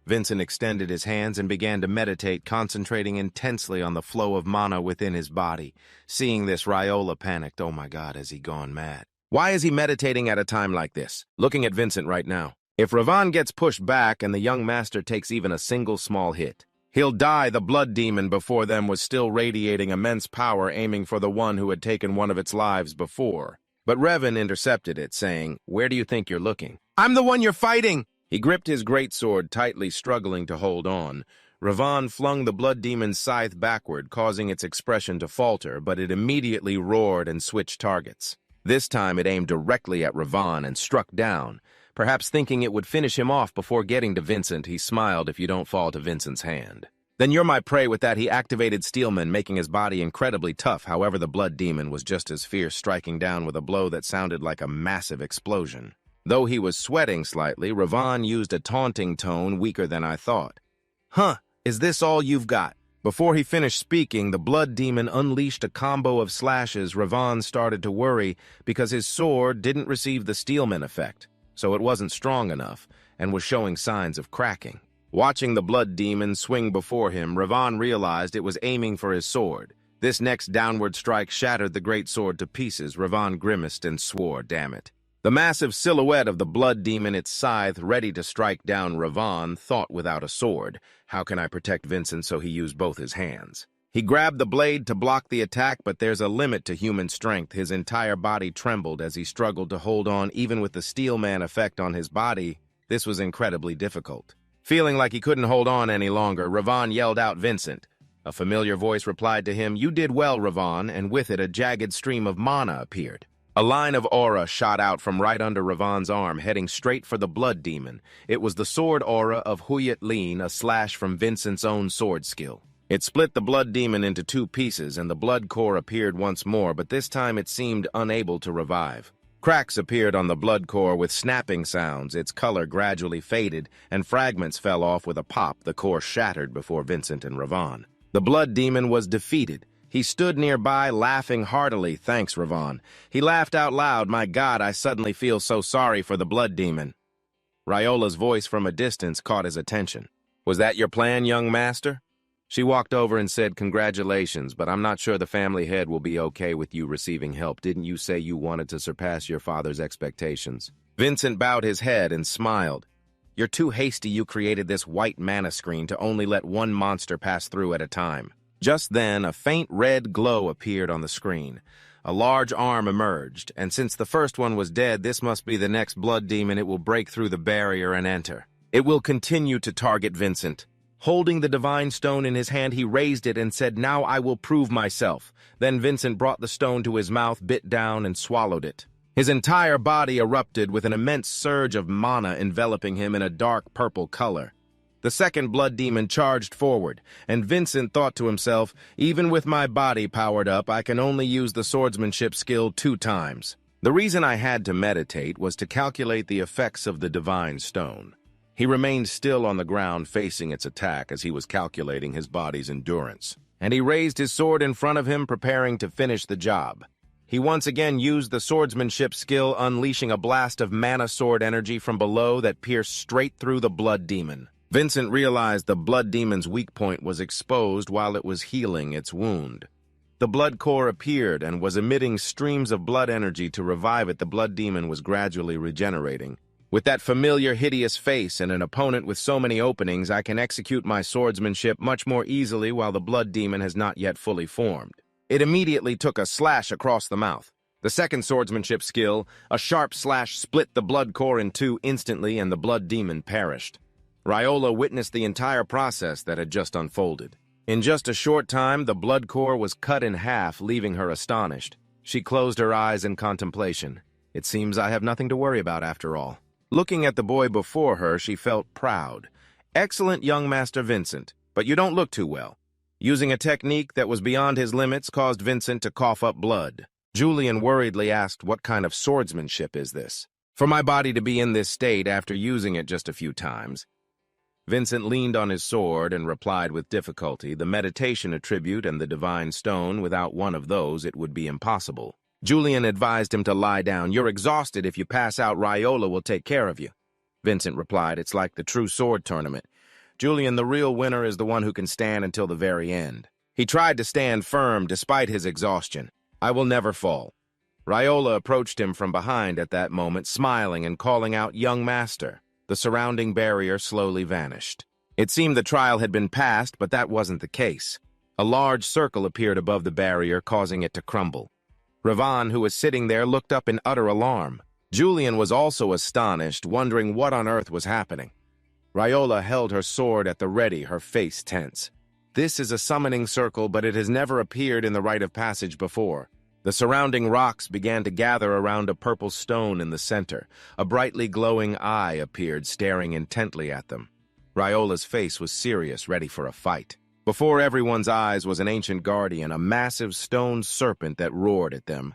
Vincent extended his hands and began to meditate, concentrating intensely on the flow of mana within his body. Seeing this, Raiola panicked. "Oh my God, has he gone mad? Why is he meditating at a time like this?" Looking at Vincent right now. If Ravan gets pushed back and the young master takes even a single small hit, he'll die. The blood demon before them was still radiating immense power, aiming for the one who had taken one of its lives before. But Revan intercepted it, saying, "Where do you think you're looking?" "I'm the one you're fighting!" He gripped his greatsword tightly, struggling to hold on. Ravan flung the blood demon's scythe backward, causing its expression to falter, but it immediately roared and switched targets. This time it aimed directly at Ravan and struck down. Perhaps thinking it would finish him off before getting to Vincent, he smiled, "If you don't fall to Vincent's hand." "Then you're my prey." With that, he activated Steelman, making his body incredibly tough. However, the blood demon was just as fierce, striking down with a blow that sounded like a massive explosion. Though he was sweating slightly, Ravan used a taunting tone, "Weaker than I thought." "Huh, is this all you've got?" Before he finished speaking, the blood demon unleashed a combo of slashes. Ravan started to worry because his sword didn't receive the Steelman effect, so it wasn't strong enough and was showing signs of cracking. Watching the blood demon swing before him, Ravan realized it was aiming for his sword. This next downward strike shattered the great sword to pieces. Ravan grimaced and swore, "Damn it." The massive silhouette of the blood demon, its scythe ready to strike down Ravan, thought without a sword. How can I protect Vincent? So he used both his hands. He grabbed the blade to block the attack, but there's a limit to human strength. His entire body trembled as he struggled to hold on. Even with the Steelman effect on his body, this was incredibly difficult. Feeling like he couldn't hold on any longer, Ravan yelled out, "Vincent." A familiar voice replied to him, "You did well, Ravan," and with it a jagged stream of mana appeared. A line of aura shot out from right under Ravan's arm, heading straight for the blood demon. It was the sword aura of Huyet Lin, a slash from Vincent's own sword skill. It split the blood demon into two pieces, and the blood core appeared once more, but this time it seemed unable to revive. Cracks appeared on the blood core with snapping sounds. Its color gradually faded, and fragments fell off with a pop. The core shattered before Vincent and Ravan. The blood demon was defeated. He stood nearby, laughing heartily. "Thanks, Ravan." He laughed out loud. "My God, I suddenly feel so sorry for the blood demon." Raiola's voice from a distance caught his attention. "Was that your plan, young master?" She walked over and said, "Congratulations, but I'm not sure the family head will be okay with you receiving help. Didn't you say you wanted to surpass your father's expectations?" Vincent bowed his head and smiled. "You're too hasty. You created this white mana screen to only let one monster pass through at a time." Just then, a faint red glow appeared on the screen. A large arm emerged, and since the first one was dead, this must be the next blood demon. It will break through the barrier and enter. It will continue to target Vincent. Holding the divine stone in his hand, he raised it and said, "Now I will prove myself." Then Vincent brought the stone to his mouth, bit down, and swallowed it. His entire body erupted with an immense surge of mana enveloping him in a dark purple color. The second blood demon charged forward, and Vincent thought to himself, "Even with my body powered up, I can only use the swordsmanship skill 2 times. The reason I had to meditate was to calculate the effects of the divine stone. He remained still on the ground facing its attack as he was calculating his body's endurance, and he raised his sword in front of him, preparing to finish the job. He once again used the swordsmanship skill, unleashing a blast of mana sword energy from below that pierced straight through the blood demon. Vincent realized the blood demon's weak point was exposed while it was healing its wound. The blood core appeared and was emitting streams of blood energy to revive it. The blood demon was gradually regenerating. With that familiar, hideous face and an opponent with so many openings, I can execute my swordsmanship much more easily while the blood demon has not yet fully formed. It immediately took a slash across the mouth. The second swordsmanship skill, a sharp slash, split the blood core in two instantly, and the blood demon perished. Raiola witnessed the entire process that had just unfolded. In just a short time, the blood core was cut in half, leaving her astonished. She closed her eyes in contemplation. It seems I have nothing to worry about after all. Looking at the boy before her, she felt proud. Excellent, young Master Vincent, but you don't look too well. Using a technique that was beyond his limits caused Vincent to cough up blood. Julian worriedly asked, "What kind of swordsmanship is this? For my body to be in this state after using it just a few times." Vincent leaned on his sword and replied with difficulty, the meditation attribute and the divine stone, without one of those it would be impossible. Julian advised him to lie down. You're exhausted. If you pass out, Raiola will take care of you. Vincent replied, it's like the true sword tournament. Julian, the real winner is the one who can stand until the very end. He tried to stand firm despite his exhaustion. I will never fall. Raiola approached him from behind at that moment, smiling and calling out, young master. The surrounding barrier slowly vanished. It seemed the trial had been passed, but that wasn't the case. A large circle appeared above the barrier, causing it to crumble. Ravan, who was sitting there, looked up in utter alarm. Julian was also astonished, wondering what on earth was happening. Raiola held her sword at the ready, her face tense. This is a summoning circle, but it has never appeared in the rite of passage before. The surrounding rocks began to gather around a purple stone in the center. A brightly glowing eye appeared, staring intently at them. Raiola's face was serious, ready for a fight. Before everyone's eyes was an ancient guardian, a massive stone serpent that roared at them.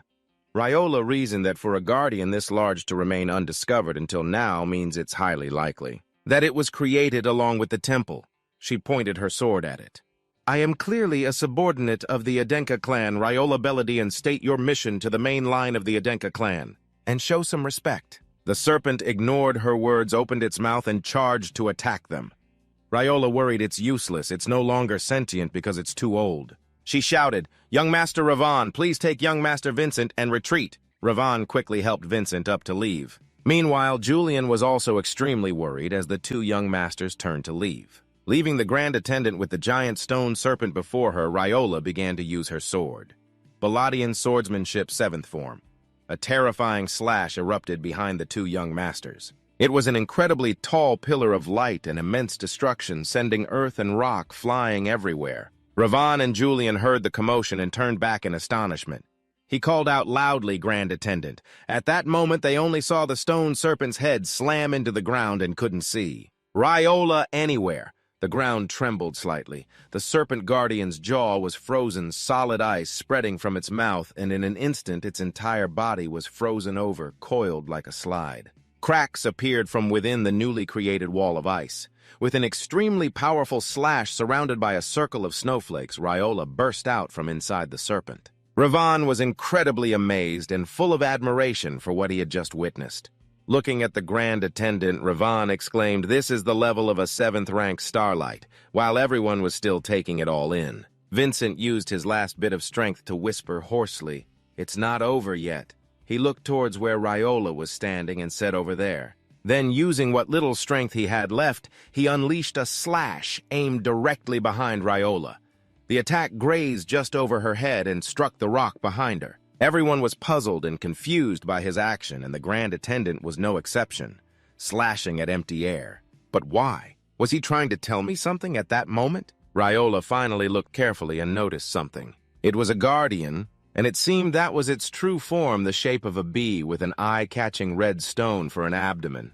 Raiola reasoned that for a guardian this large to remain undiscovered until now means it's highly likely that it was created along with the temple. She pointed her sword at it. I am clearly a subordinate of the Adenka clan. Raiola Beladian, state your mission to the main line of the Adenka clan, and show some respect. The serpent ignored her words, opened its mouth, and charged to attack them. Raiola worried it's useless. It's no longer sentient because it's too old. She shouted, Young Master Ravan, please take Young Master Vincent and retreat. Ravan quickly helped Vincent up to leave. Meanwhile, Julian was also extremely worried as the two young masters turned to leave. Leaving the grand attendant with the giant stone serpent before her, Raiola began to use her sword. Beladian swordsmanship 7th form. A terrifying slash erupted behind the two young masters. It was an incredibly tall pillar of light and immense destruction, sending earth and rock flying everywhere. Ravan and Julian heard the commotion and turned back in astonishment. He called out loudly, Grand Attendant. At that moment, they only saw the stone serpent's head slam into the ground and couldn't see. Raiola anywhere. The ground trembled slightly. The serpent guardian's jaw was frozen solid ice spreading from its mouth, and in an instant its entire body was frozen over, coiled like a slide. Cracks appeared from within the newly created wall of ice. With an extremely powerful slash surrounded by a circle of snowflakes, Raiola burst out from inside the serpent. Ravan was incredibly amazed and full of admiration for what he had just witnessed. Looking at the grand attendant, Ravan exclaimed, This is the level of a 7th-rank starlight, while everyone was still taking it all in. Vincent used his last bit of strength to whisper hoarsely, It's not over yet. He looked towards where Raiola was standing and said, Over there. Then, using what little strength he had left, he unleashed a slash aimed directly behind Raiola. The attack grazed just over her head and struck the rock behind her. Everyone was puzzled and confused by his action, and the grand attendant was no exception, slashing at empty air. But why? Was he trying to tell me something at that moment? Raiola finally looked carefully and noticed something. It was a guardian, and it seemed that was its true form, the shape of a bee with an eye-catching red stone for an abdomen.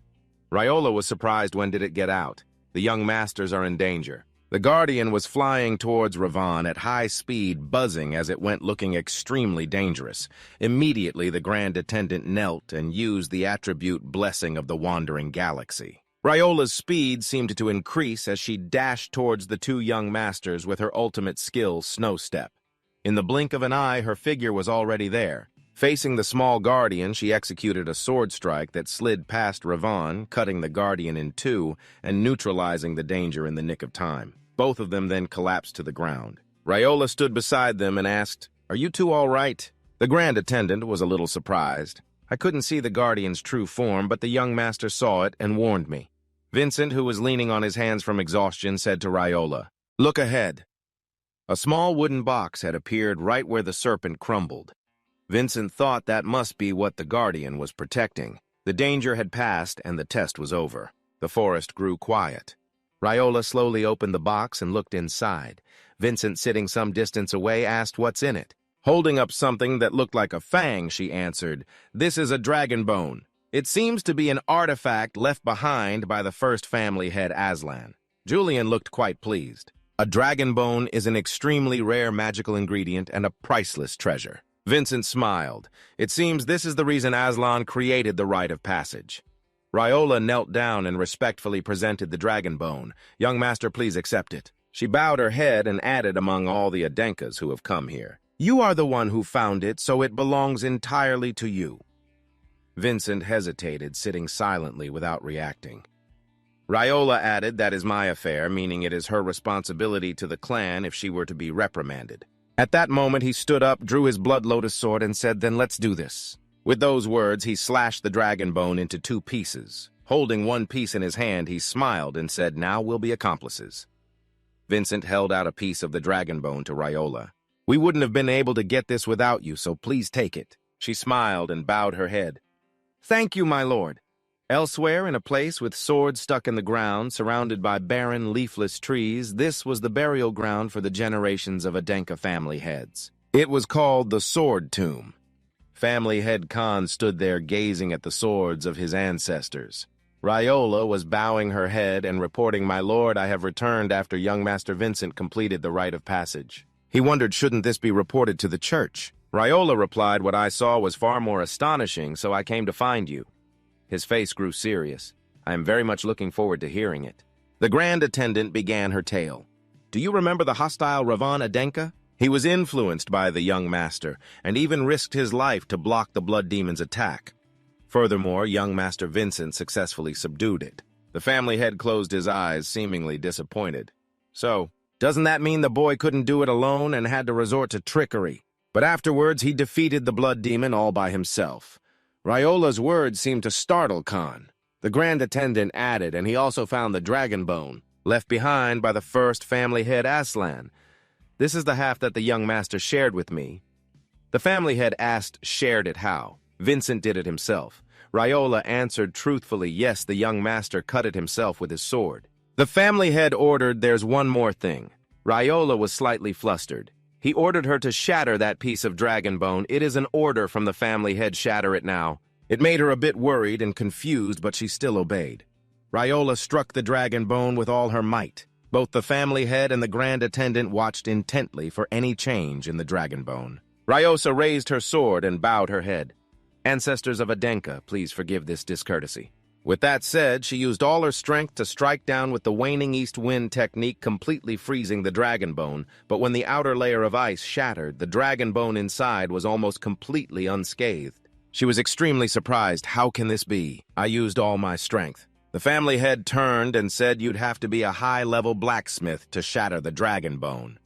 Raiola was surprised. When did it get out? The young masters are in danger. The guardian was flying towards Ravan at high speed, buzzing as it went, looking extremely dangerous. Immediately, the grand attendant knelt and used the attribute Blessing of the Wandering Galaxy. Raiola's speed seemed to increase as she dashed towards the two young masters with her ultimate skill, Snow Step. In the blink of an eye, her figure was already there. Facing the small guardian, she executed a sword strike that slid past Ravan, cutting the guardian in two and neutralizing the danger in the nick of time. Both of them then collapsed to the ground. Raiola stood beside them and asked, Are you two all right? The grand attendant was a little surprised. I couldn't see the guardian's true form, but the young master saw it and warned me. Vincent, who was leaning on his hands from exhaustion, said to Raiola, Look ahead. A small wooden box had appeared right where the serpent crumbled. Vincent thought that must be what the guardian was protecting. The danger had passed and the test was over. The forest grew quiet. Raiola slowly opened the box and looked inside. Vincent, sitting some distance away, asked what's in it. Holding up something that looked like a fang, she answered, This is a dragon bone. It seems to be an artifact left behind by the first family head Aslan. Julian looked quite pleased. A dragon bone is an extremely rare magical ingredient and a priceless treasure. Vincent smiled. It seems this is the reason Aslan created the rite of passage. Ryola knelt down and respectfully presented the dragon bone. "Young master, please accept it." She bowed her head and added among all the Adenkas who have come here, "You are the one who found it, so it belongs entirely to you." Vincent hesitated, sitting silently without reacting. Ryola added, "That is my affair," meaning it is her responsibility to the clan if she were to be reprimanded. At that moment, he stood up, drew his blood lotus sword, and said, "Then let's do this." With those words, he slashed the dragon bone into 2 pieces. Holding one piece in his hand, he smiled and said, "Now we'll be accomplices." Vincent held out a piece of the dragon bone to Ryola. "We wouldn't have been able to get this without you, so please take it." She smiled and bowed her head. "Thank you, my lord." Elsewhere, in a place with swords stuck in the ground, surrounded by barren, leafless trees, this was the burial ground for the generations of Adenka family heads. It was called the Sword Tomb. Family head Khan stood there gazing at the swords of his ancestors. Ryola was bowing her head and reporting, "My lord, I have returned after young Master Vincent completed the rite of passage." He wondered, shouldn't this be reported to the church? Ryola replied, "What I saw was far more astonishing, so I came to find you." His face grew serious. "I am very much looking forward to hearing it." The grand attendant began her tale. "Do you remember the hostile Ravan Adenka? He was influenced by the young master, and even risked his life to block the blood demon's attack. Furthermore, young Master Vincent successfully subdued it." The family head closed his eyes, seemingly disappointed. "So, doesn't that mean the boy couldn't do it alone and had to resort to trickery? But afterwards, he defeated the blood demon all by himself." Ryola's words seemed to startle Khan. The grand attendant added, "And he also found the dragon bone, left behind by the first family head Aslan. This is the half that the young master shared with me." The family head asked, "Shared it how?" Vincent did it himself. Ryola answered truthfully, "Yes, the young master cut it himself with his sword." The family head ordered, "There's one more thing." Ryola was slightly flustered. He ordered her to shatter that piece of dragon bone. "It is an order from the family head, shatter it now." It made her a bit worried and confused, but she still obeyed. Ryola struck the dragon bone with all her might. Both the family head and the grand attendant watched intently for any change in the dragon bone. Ryosa raised her sword and bowed her head. "Ancestors of Adenka, please forgive this discourtesy." With that said, she used all her strength to strike down with the waning east wind technique, completely freezing the dragon bone, but when the outer layer of ice shattered, the dragon bone inside was almost completely unscathed. She was extremely surprised. "How can this be? I used all my strength." The family head turned and said, "You'd have to be a high-level blacksmith to shatter the dragon bone."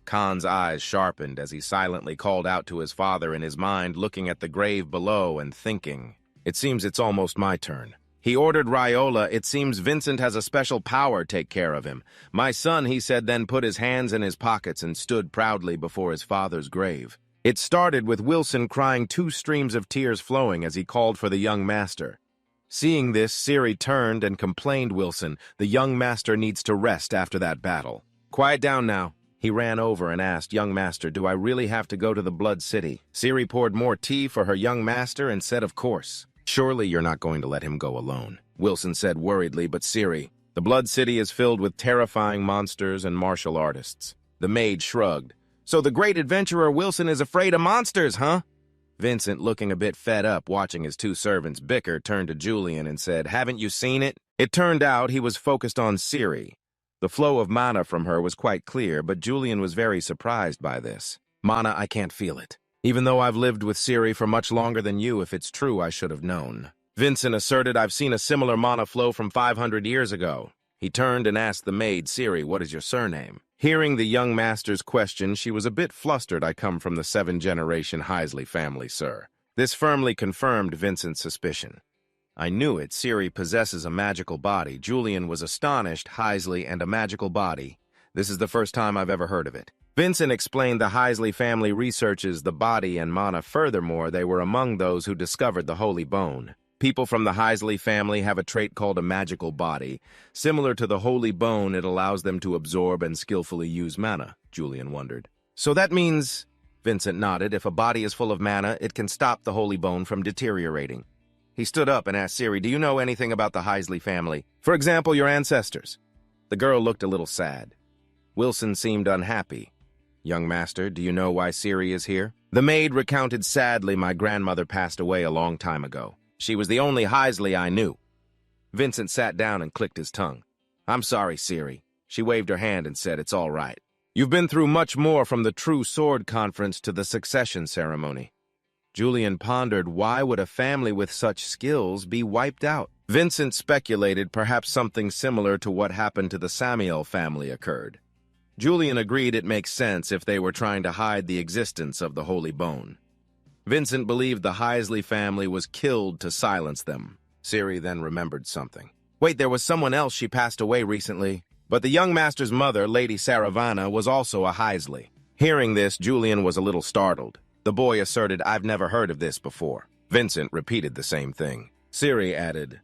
Khan's eyes sharpened as he silently called out to his father in his mind, looking at the grave below and thinking, "It seems it's almost my turn." He ordered Ryola, "It seems Vincent has a special power, take care of him." "My son," he said, then put his hands in his pockets and stood proudly before his father's grave. It started with Wilson crying, 2 streams of tears flowing as he called for the young master. Seeing this, Siri turned and complained, "Wilson, the young master needs to rest after that battle." "Quiet down now." He ran over and asked, "Young master, do I really have to go to the Blood City?" Siri poured more tea for her young master and said, "Of course." "Surely you're not going to let him go alone," Wilson said worriedly, "but Siri, the Blood City is filled with terrifying monsters and martial artists." The maid shrugged. "So the great adventurer Wilson is afraid of monsters, huh?" Vincent, looking a bit fed up watching his 2 servants bicker, turned to Julian and said, "Haven't you seen it?" It turned out he was focused on Siri. The flow of mana from her was quite clear, but Julian was very surprised by this. "Mana, I can't feel it. Even though I've lived with Siri for much longer than you, if it's true, I should have known." Vincent asserted, "I've seen a similar mana flow from 500 years ago." He turned and asked the maid, "Siri, what is your surname?" Hearing the young master's question, she was a bit flustered. "I come from the 7th-generation Heisley family, sir." This firmly confirmed Vincent's suspicion. "I knew it. Siri possesses a magical body." Julian was astonished. Heisley and a magical body. This is the first time I've ever heard of it. Vincent explained the Heisley family researches the body and mana. Furthermore, they were among those who discovered the Holy Bone. People from the Heisley family have a trait called a magical body. Similar to the Holy Bone, it allows them to absorb and skillfully use mana, Julian wondered. "So that means," Vincent nodded, "if a body is full of mana, it can stop the Holy Bone from deteriorating." He stood up and asked Siri, "Do you know anything about the Heisley family? For example, your ancestors?" The girl looked a little sad. Wilson seemed unhappy. "Young master, do you know why Siri is here?" The maid recounted sadly, "My grandmother passed away a long time ago. She was the only Heisley I knew." Vincent sat down and clicked his tongue. I'm sorry, Ciri. She waved her hand and said, it's all right. You've been through much more from the True Sword Conference to the succession ceremony. Julian pondered, why would a family with such skills be wiped out? Vincent speculated perhaps something similar to what happened to the Samuel family occurred. Julian agreed it makes sense if they were trying to hide the existence of the Holy Bone. Vincent believed the Heisley family was killed to silence them. Ciri then remembered something. Wait, there was someone else. She passed away recently. But the young master's mother, Lady Saravana, was also a Heisley. Hearing this, Julian was a little startled. The boy asserted, I've never heard of this before. Vincent repeated the same thing. Ciri added,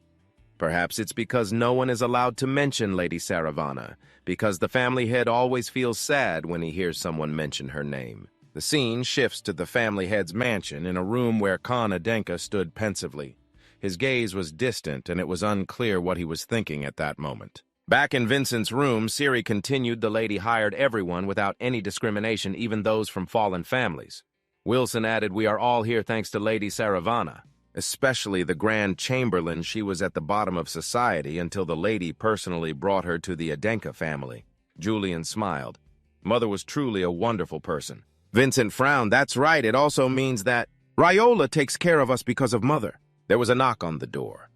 perhaps it's because no one is allowed to mention Lady Saravana, because the family head always feels sad when he hears someone mention her name. The scene shifts to the family head's mansion in a room where Khan Adenka stood pensively. His gaze was distant, and it was unclear what he was thinking at that moment. Back in Vincent's room, Ciri continued, the lady hired everyone without any discrimination, even those from fallen families. Wilson added, we are all here thanks to Lady Saravana, especially the Grand Chamberlain. She was at the bottom of society until the lady personally brought her to the Adenka family. Julian smiled. Mother was truly a wonderful person. Vincent frowned. That's right, it also means that Raiola takes care of us because of Mother. There was a knock on the door.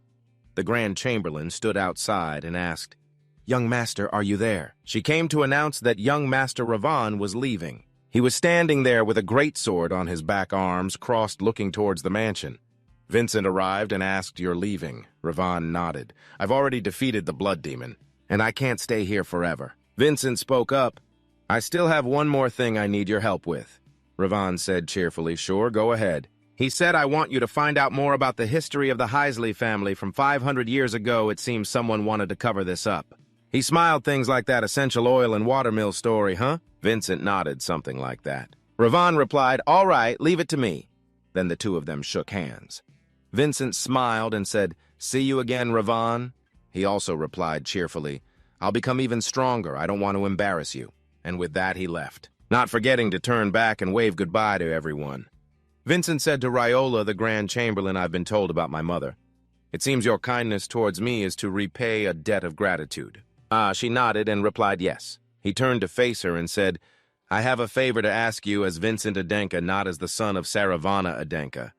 The Grand Chamberlain stood outside and asked, Young Master, are you there? She came to announce that young Master Ravan was leaving. He was standing there with a great sword on his back, arms crossed, looking towards the mansion. Vincent arrived and asked, You're leaving? Ravan nodded. I've already defeated the blood demon, and I can't stay here forever. Vincent spoke up. I still have one more thing I need your help with. Ravan said cheerfully, Sure, go ahead. He said, I want you to find out more about the history of the Heisley family from 500 years ago. It seems someone wanted to cover this up. He smiled. Things like that essential oil and watermill story, huh? Vincent nodded, something like that. Ravan replied, All right, leave it to me. Then the two of them shook hands. Vincent smiled and said, See you again, Ravan. He also replied cheerfully, I'll become even stronger. I don't want to embarrass you. And with that, he left, not forgetting to turn back and wave goodbye to everyone. Vincent said to Raiola, the Grand Chamberlain, I've been told about my mother. It seems your kindness towards me is to repay a debt of gratitude. She nodded and replied yes. He turned to face her and said, I have a favor to ask you as Vincent Adenka, not as the son of Saravana Adenka.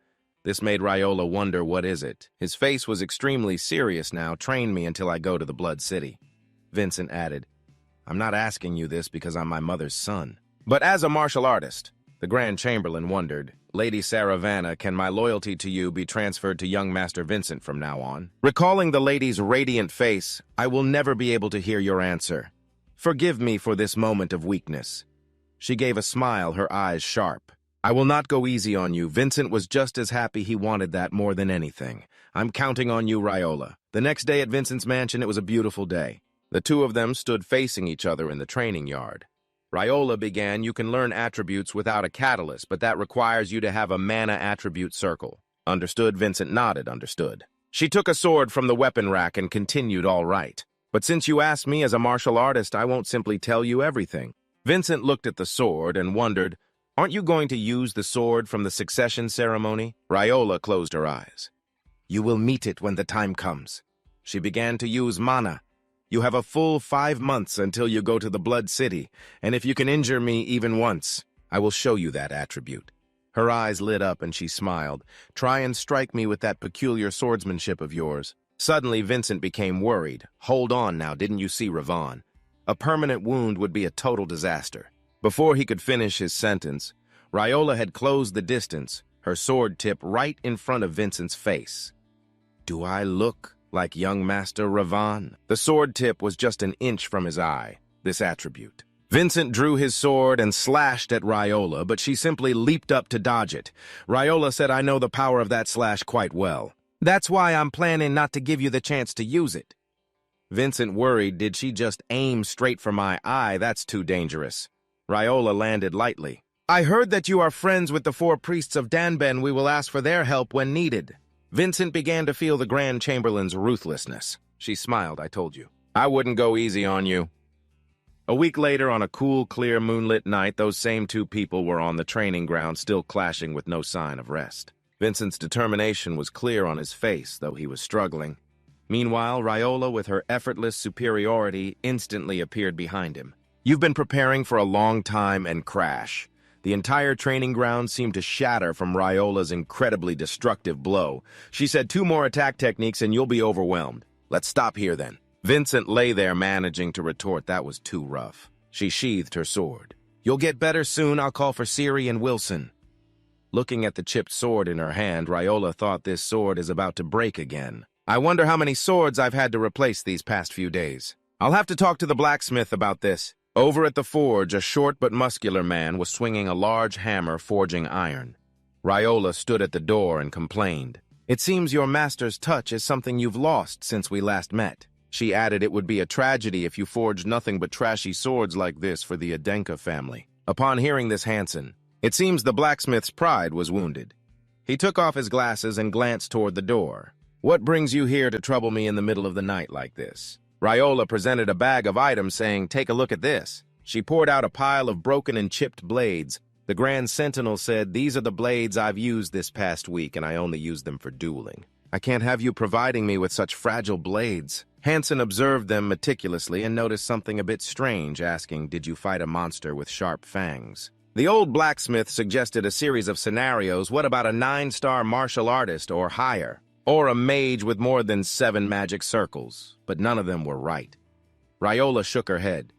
This made Raiola wonder, what is it? His face was extremely serious now. Train me until I go to the Blood City. Vincent added, I'm not asking you this because I'm my mother's son, but as a martial artist. The Grand Chamberlain wondered, Lady Saravana, can my loyalty to you be transferred to young Master Vincent from now on? Recalling the lady's radiant face, I will never be able to hear your answer. Forgive me for this moment of weakness. She gave a smile, her eyes sharp. I will not go easy on you. Vincent was just as happy. He wanted that more than anything. I'm counting on you, Raiola. The next day at Vincent's mansion, it was a beautiful day. The two of them stood facing each other in the training yard. Raiola began, You can learn attributes without a catalyst, but that requires you to have a mana attribute circle. Understood? Vincent nodded, understood. She took a sword from the weapon rack and continued, All right. But since you asked me as a martial artist, I won't simply tell you everything. Vincent looked at the sword and wondered, Aren't you going to use the sword from the succession ceremony? Raiola closed her eyes. You will meet it when the time comes. She began to use mana. You have a full 5 months until you go to the Blood City, and if you can injure me even once, I will show you that attribute. Her eyes lit up and she smiled. Try and strike me with that peculiar swordsmanship of yours. Suddenly, Vincent became worried. Hold on now, didn't you see Ravan? A permanent wound would be a total disaster. Before he could finish his sentence, Raiola had closed the distance, her sword tip right in front of Vincent's face. Do I look like young Master Ravan? The sword tip was just an inch from his eye, this attribute. Vincent drew his sword and slashed at Raiola, but she simply leaped up to dodge it. Raiola said, I know the power of that slash quite well. That's why I'm planning not to give you the chance to use it. Vincent worried, did she just aim straight for my eye? That's too dangerous. Raiola landed lightly. I heard that you are friends with the 4 priests of Danben. We will ask for their help when needed. Vincent began to feel the Grand Chamberlain's ruthlessness. She smiled, I told you. I wouldn't go easy on you. A week later, on a cool, clear, moonlit night, those same 2 people were on the training ground, still clashing with no sign of rest. Vincent's determination was clear on his face, though he was struggling. Meanwhile, Riola, with her effortless superiority, instantly appeared behind him. You've been preparing for a long time and crash. The entire training ground seemed to shatter from Riola's incredibly destructive blow. She said 2 more attack techniques and you'll be overwhelmed. Let's stop here then. Vincent lay there managing to retort that was too rough. She sheathed her sword. You'll get better soon, I'll call for Siri and Wilson. Looking at the chipped sword in her hand, Riola thought this sword is about to break again. I wonder how many swords I've had to replace these past few days. I'll have to talk to the blacksmith about this. Over at the forge, a short but muscular man was swinging a large hammer forging iron. Riola stood at the door and complained. It seems your master's touch is something you've lost since we last met. She added it would be a tragedy if you forged nothing but trashy swords like this for the Adenka family. Upon hearing this, Hansen, it seems the blacksmith's pride was wounded. He took off his glasses and glanced toward the door. What brings you here to trouble me in the middle of the night like this? Riola presented a bag of items saying, take a look at this. She poured out a pile of broken and chipped blades. The Grand Sentinel said, these are the blades I've used this past week and I only use them for dueling. I can't have you providing me with such fragile blades. Hansen observed them meticulously and noticed something a bit strange, asking, did you fight a monster with sharp fangs? The old blacksmith suggested a series of scenarios. What about a 9-star martial artist or higher? Or a mage with more than 7 magic circles? But none of them were right. Riola shook her head.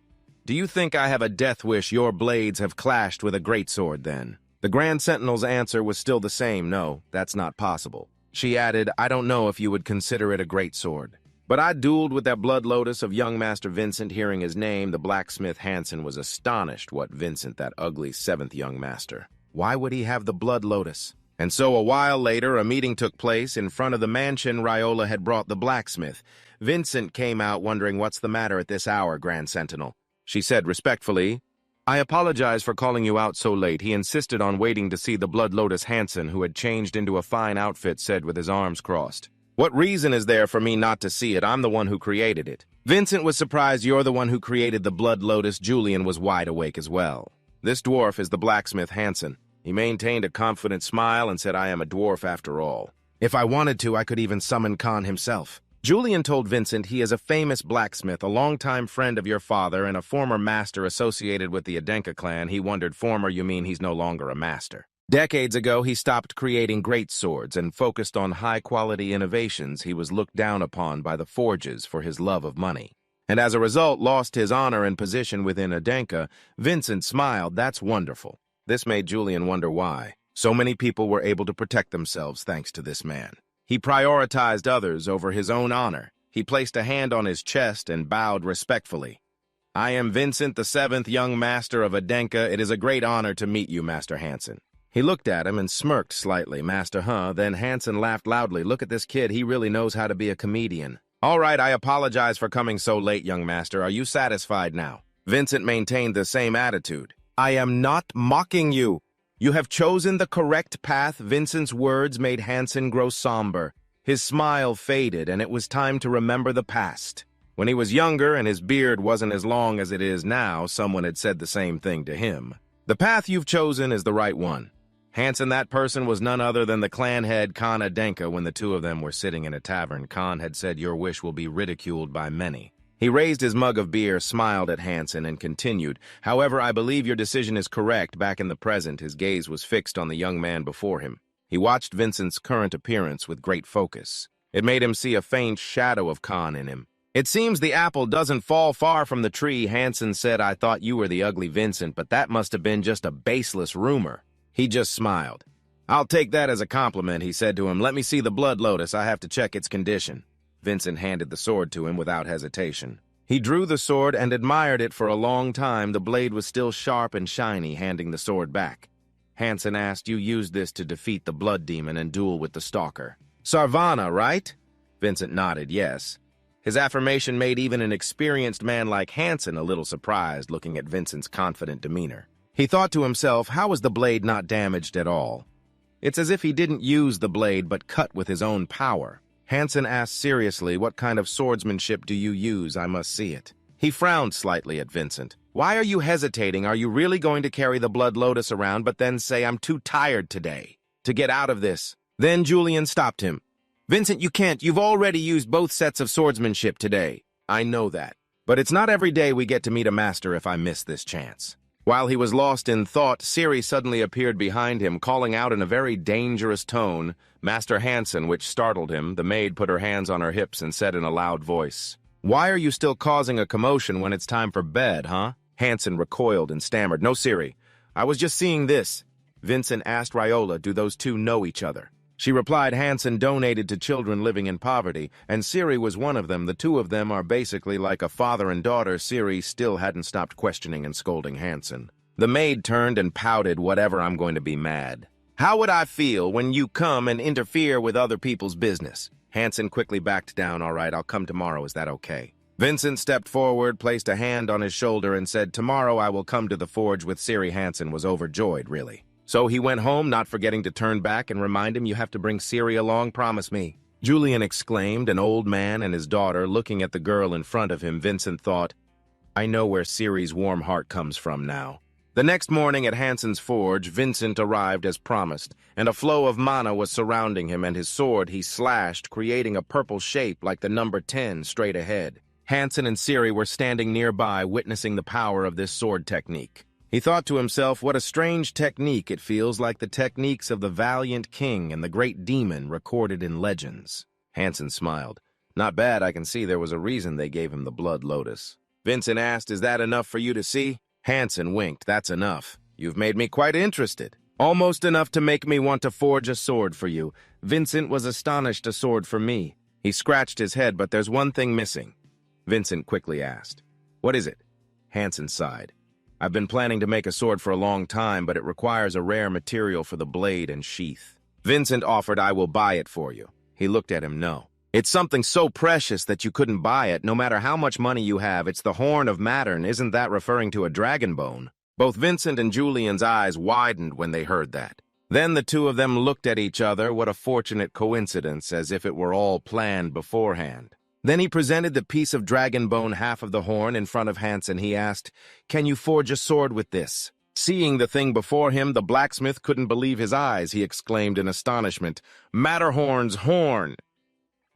Do you think I have a death wish your blades have clashed with a greatsword then? The Grand Sentinel's answer was still the same. No, that's not possible. She added, I don't know if you would consider it a greatsword. But I dueled with that blood lotus of young Master Vincent. Hearing his name, the blacksmith Hansen was astonished. What Vincent, that ugly 7th young master? Why would he have the blood lotus? And so a while later, a meeting took place. In front of the mansion Riola had brought the blacksmith. Vincent came out wondering, what's the matter at this hour, Grand Sentinel? She said respectfully, I apologize for calling you out so late. He insisted on waiting to see the blood lotus. Hansen, who had changed into a fine outfit, said with his arms crossed. What reason is there for me not to see it? I'm the one who created it. Vincent was surprised. You're the one who created the blood lotus. Julian was wide awake as well. This dwarf is the blacksmith Hansen. He maintained a confident smile and said, I am a dwarf after all. If I wanted to, I could even summon Khan himself. Julian told Vincent he is a famous blacksmith, a longtime friend of your father, and a former master associated with the Adenka clan. He wondered, former, you mean he's no longer a master? Decades ago, he stopped creating great swords and focused on high-quality innovations. He was looked down upon by the forges for his love of money, and as a result lost his honor and position within Adenka. Vincent smiled. That's wonderful. This made Julian wonder why. So many people were able to protect themselves thanks to this man. He prioritized others over his own honor. He placed a hand on his chest and bowed respectfully. I am Vincent, the 7th young master of Adenka. It is a great honor to meet you, Master Hansen. He looked at him and smirked slightly. Master, huh? Then Hansen laughed loudly. Look at this kid. He really knows how to be a comedian. All right, I apologize for coming so late, young master. Are you satisfied now? Vincent maintained the same attitude. I am not mocking you. You have chosen the correct path. Vincent's words made Hansen grow somber. His smile faded, and it was time to remember the past. When he was younger and his beard wasn't as long as it is now, someone had said the same thing to him. The path you've chosen is the right one. Hansen, that person was none other than the clan head Khan Adenka. When the two of them were sitting in a tavern, Khan had said, your wish will be ridiculed by many. He raised his mug of beer, smiled at Hansen, and continued, however, I believe your decision is correct. Back in the present, his gaze was fixed on the young man before him. He watched Vincent's current appearance with great focus. It made him see a faint shadow of Khan in him. It seems the apple doesn't fall far from the tree. Hansen said, I thought you were the ugly Vincent, but that must have been just a baseless rumor. He just smiled. I'll take that as a compliment, he said to him. Let me see the blood lotus. I have to check its condition. Vincent handed the sword to him without hesitation. He drew the sword and admired it for a long time. The blade was still sharp and shiny. Handing the sword back, Hansen asked, you used this to defeat the blood demon and duel with the stalker. Sarvana, right? Vincent nodded, yes. His affirmation made even an experienced man like Hansen a little surprised, looking at Vincent's confident demeanor. He thought to himself, how is the blade not damaged at all? It's as if he didn't use the blade but cut with his own power. Hansen asked seriously, what kind of swordsmanship do you use? I must see it. He frowned slightly at Vincent. Why are you hesitating? Are you really going to carry the blood lotus around but then say, I'm too tired today to get out of this? Then Julian stopped him. Vincent, you can't. You've already used both sets of swordsmanship today. I know that. But it's not every day we get to meet a master if I miss this chance. While he was lost in thought, Siri suddenly appeared behind him, calling out in a very dangerous tone, Master Hansen, which startled him. The maid put her hands on her hips and said in a loud voice, "Why are you still causing a commotion when it's time for bed, huh?" Hansen recoiled and stammered, "No, Siri. I was just seeing this." Vincent asked Riola, "Do those two know each other?" She replied Hansen donated to children living in poverty, and Siri was one of them. The two of them are basically like a father and daughter. Siri still hadn't stopped questioning and scolding Hansen. The maid turned and pouted, "Whatever, I'm going to be mad. How would I feel when you come and interfere with other people's business?" Hansen quickly backed down. "All right, I'll come tomorrow. Is that okay?" Vincent stepped forward, placed a hand on his shoulder, and said, "Tomorrow I will come to the forge with Siri." Hansen was overjoyed, really. So he went home, not forgetting to turn back and remind him, "You have to bring Siri along, promise me." Julian exclaimed, an old man and his daughter looking at the girl in front of him. Vincent thought, "I know where Siri's warm heart comes from now." The next morning at Hansen's forge, Vincent arrived as promised, and a flow of mana was surrounding him, and his sword he slashed, creating a purple shape like the number 10 straight ahead. Hansen and Siri were standing nearby, witnessing the power of this sword technique. He thought to himself, what a strange technique. It feels like the techniques of the valiant king and the great demon recorded in legends. Hansen smiled. "Not bad. I can see there was a reason they gave him the blood lotus." Vincent asked, "Is that enough for you to see?" Hansen winked. "That's enough. You've made me quite interested. Almost enough to make me want to forge a sword for you." Vincent was astonished. "A sword for me?" He scratched his head, "But there's one thing missing." Vincent quickly asked, "What is it?" Hansen sighed. "I've been planning to make a sword for a long time, but it requires a rare material for the blade and sheath." Vincent offered, "I will buy it for you." He looked at him. "No. It's something so precious that you couldn't buy it, no matter how much money you have. It's the horn of Mattern. Isn't that referring to a dragon bone?" Both Vincent and Julian's eyes widened when they heard that. Then the two of them looked at each other. What a fortunate coincidence, as if it were all planned beforehand. Then he presented the piece of dragon bone, half of the horn, in front of Hansen. He asked, "Can you forge a sword with this?" Seeing the thing before him, the blacksmith couldn't believe his eyes. He exclaimed in astonishment, "Matterhorn's horn!"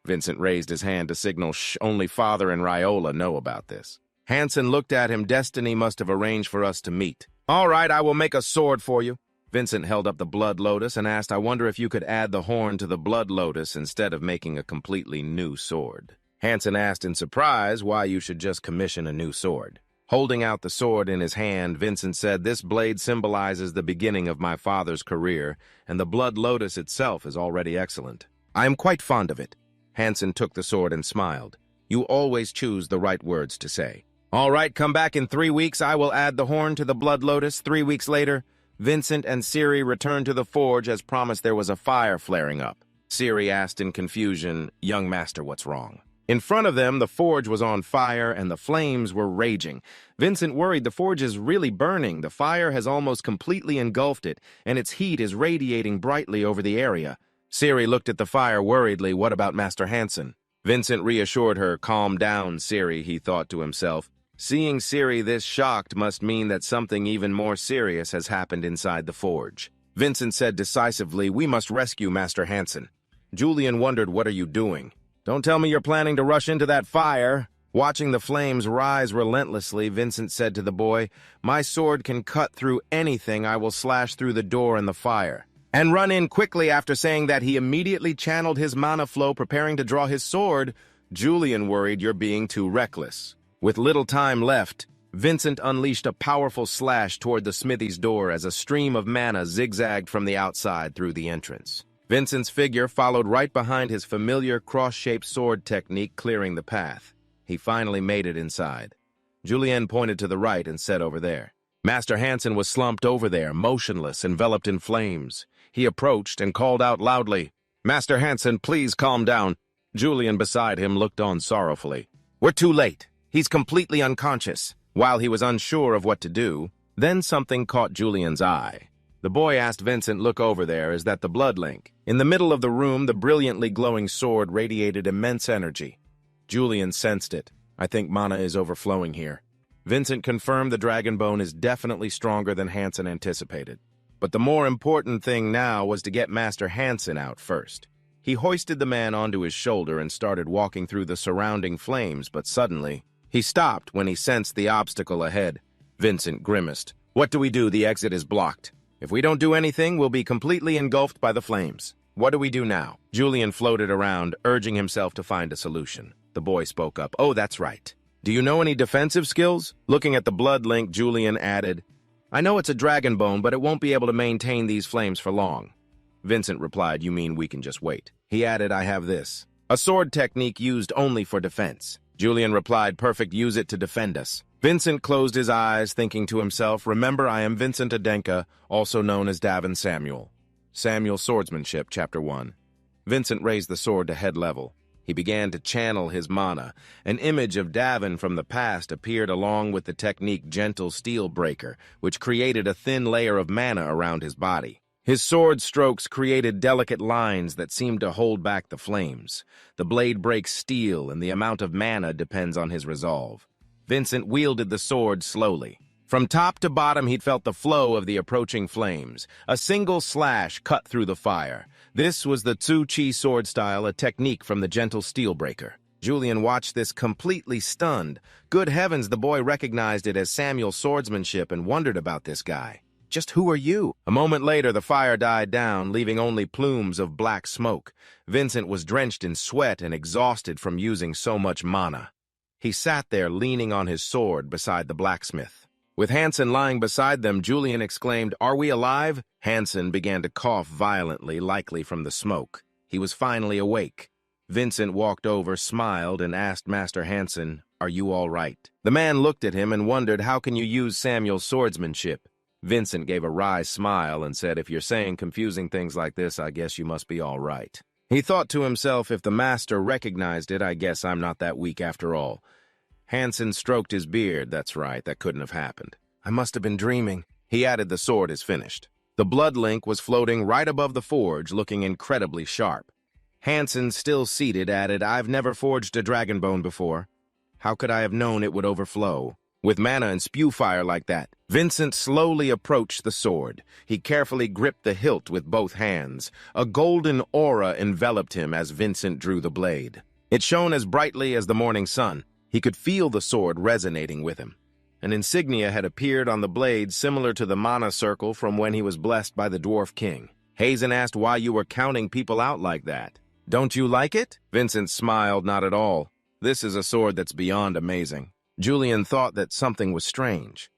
Vincent raised his hand to signal, "Shh, only Father and Riola know about this." Hansen looked at him. "Destiny must have arranged for us to meet." "All right, I will make a sword for you." Vincent held up the blood lotus and asked, "I wonder if you could add the horn to the blood lotus instead of making a completely new sword." Hansen asked in surprise why you should just commission a new sword. Holding out the sword in his hand, Vincent said, "This blade symbolizes the beginning of my father's career, and the blood lotus itself is already excellent. I am quite fond of it." Hansen took the sword and smiled. "You always choose the right words to say." "All right, come back in 3 weeks. I will add the horn to the blood lotus." 3 weeks later, Vincent and Siri returned to the forge. As promised, there was a fire flaring up. Siri asked in confusion, "Young master, what's wrong?" In front of them, the forge was on fire, and the flames were raging. Vincent worried. The forge is really burning. The fire has almost completely engulfed it, and its heat is radiating brightly over the area. Siri looked at the fire worriedly. "What about Master Hansen?" Vincent reassured her. "Calm down, Siri," he thought to himself. Seeing Siri this shocked must mean that something even more serious has happened inside the forge. Vincent said decisively, "We must rescue Master Hansen." Julian wondered, "What are you doing?" "Don't tell me you're planning to rush into that fire." Watching the flames rise relentlessly, Vincent said to the boy, "My sword can cut through anything. I will slash through the door in the fire." And run in quickly. After saying that, he immediately channeled his mana flow, preparing to draw his sword. Julian worried, "You're being too reckless." With little time left, Vincent unleashed a powerful slash toward the smithy's door as a stream of mana zigzagged from the outside through the entrance. Vincent's figure followed right behind his familiar cross-shaped sword technique, clearing the path. He finally made it inside. Julien pointed to the right and said, "Over there." Master Hansen was slumped over there, motionless, enveloped in flames. He approached and called out loudly, "Master Hansen, please calm down." Julien beside him looked on sorrowfully. "We're too late. He's completely unconscious." While he was unsure of what to do, then something caught Julian's eye. The boy asked Vincent, "Look over there. Is that the blood link?" In the middle of the room, the brilliantly glowing sword radiated immense energy. Julian sensed it. "I think mana is overflowing here." Vincent confirmed the dragon bone is definitely stronger than Hansen anticipated. But the more important thing now was to get Master Hansen out first. He hoisted the man onto his shoulder and started walking through the surrounding flames, but suddenly, he stopped when he sensed the obstacle ahead. Vincent grimaced. "What do we do? The exit is blocked. If we don't do anything, we'll be completely engulfed by the flames. What do we do now?" Julian floated around, urging himself to find a solution. The boy spoke up. "Oh, that's right. Do you know any defensive skills?" Looking at the blood link, Julian added, "I know it's a dragon bone, but it won't be able to maintain these flames for long." Vincent replied, "You mean we can just wait?" He added, "I have this. A sword technique used only for defense." Julian replied, "Perfect, use it to defend us." Vincent closed his eyes, thinking to himself, "Remember, I am Vincent Adenka, also known as Davin Samuel." Samuel Swordsmanship, Chapter 1. Vincent raised the sword to head level. He began to channel his mana. An image of Davin from the past appeared along with the technique Gentle Steel Breaker, which created a thin layer of mana around his body. His sword strokes created delicate lines that seemed to hold back the flames. The blade breaks steel, and the amount of mana depends on his resolve. Vincent wielded the sword slowly. From top to bottom, he'd felt the flow of the approaching flames. A single slash cut through the fire. This was the Tzu Chi sword style, a technique from the Gentle Steel Breaker. Julian watched this completely stunned. Good heavens, the boy recognized it as Samuel's swordsmanship and wondered about this guy. "Just who are you?" A moment later, the fire died down, leaving only plumes of black smoke. Vincent was drenched in sweat and exhausted from using so much mana. He sat there leaning on his sword beside the blacksmith. With Hansen lying beside them, Julian exclaimed, "Are we alive?" Hansen began to cough violently, likely from the smoke. He was finally awake. Vincent walked over, smiled, and asked Master Hansen, "Are you all right?" The man looked at him and wondered, "How can you use Samuel's swordsmanship?" Vincent gave a wry smile and said, "If you're saying confusing things like this, I guess you must be all right." He thought to himself, if the master recognized it, I guess I'm not that weak after all. Hansen stroked his beard. "That's right, that couldn't have happened. I must have been dreaming." He added, "The sword is finished." The blood link was floating right above the forge, looking incredibly sharp. Hansen, still seated, added, "I've never forged a dragon bone before. How could I have known it would overflow? With mana and spew fire like that." Vincent slowly approached the sword. He carefully gripped the hilt with both hands. A golden aura enveloped him as Vincent drew the blade. It shone as brightly as the morning sun. He could feel the sword resonating with him. An insignia had appeared on the blade similar to the mana circle from when he was blessed by the Dwarf King. Hazen asked why you were counting people out like that. "Don't you like it?" Vincent smiled. "Not at all. This is a sword that's beyond amazing." Julian thought that something was strange.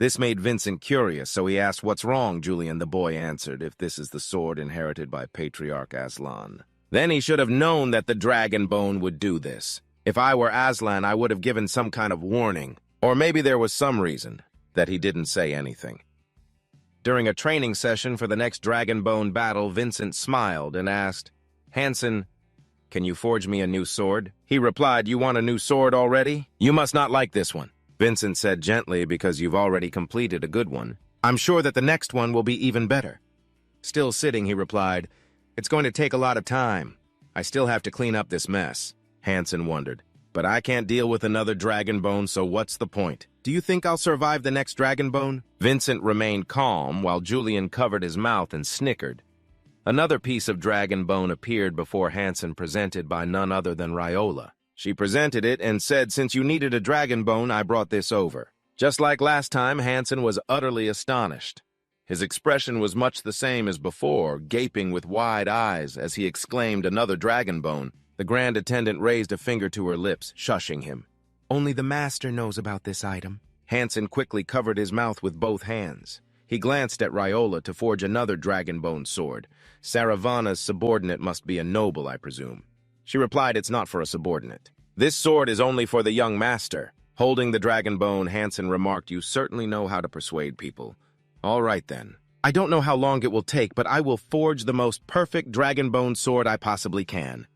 This made Vincent curious, so he asked, "What's wrong, Julian?" The boy answered, "If this is the sword inherited by Patriarch Aslan, then he should have known that the dragon bone would do this. If I were Aslan, I would have given some kind of warning. Or maybe there was some reason that he didn't say anything." During a training session for the next dragon bone battle, Vincent smiled and asked, "Hansen, can you forge me a new sword?" He replied, "You want a new sword already? You must not like this one." Vincent said gently, "Because you've already completed a good one. I'm sure that the next one will be even better." Still sitting, he replied, "It's going to take a lot of time. I still have to clean up this mess." Hansen wondered, "But I can't deal with another dragon bone, so what's the point? Do you think I'll survive the next dragon bone?" Vincent remained calm while Julian covered his mouth and snickered. Another piece of dragon bone appeared before Hansen, presented by none other than Riola. She presented it and said, "Since you needed a dragon bone, I brought this over." Just like last time, Hansen was utterly astonished. His expression was much the same as before, gaping with wide eyes as he exclaimed, "Another dragon bone." The grand attendant raised a finger to her lips, shushing him. "Only the master knows about this item." Hansen quickly covered his mouth with both hands. He glanced at Riola to forge another dragon bone sword. "Saravana's subordinate must be a noble, I presume." She replied, "It's not for a subordinate. This sword is only for the young master." Holding the dragon bone, Hansen remarked, "You certainly know how to persuade people. All right, then. I don't know how long it will take, but I will forge the most perfect dragon bone sword I possibly can."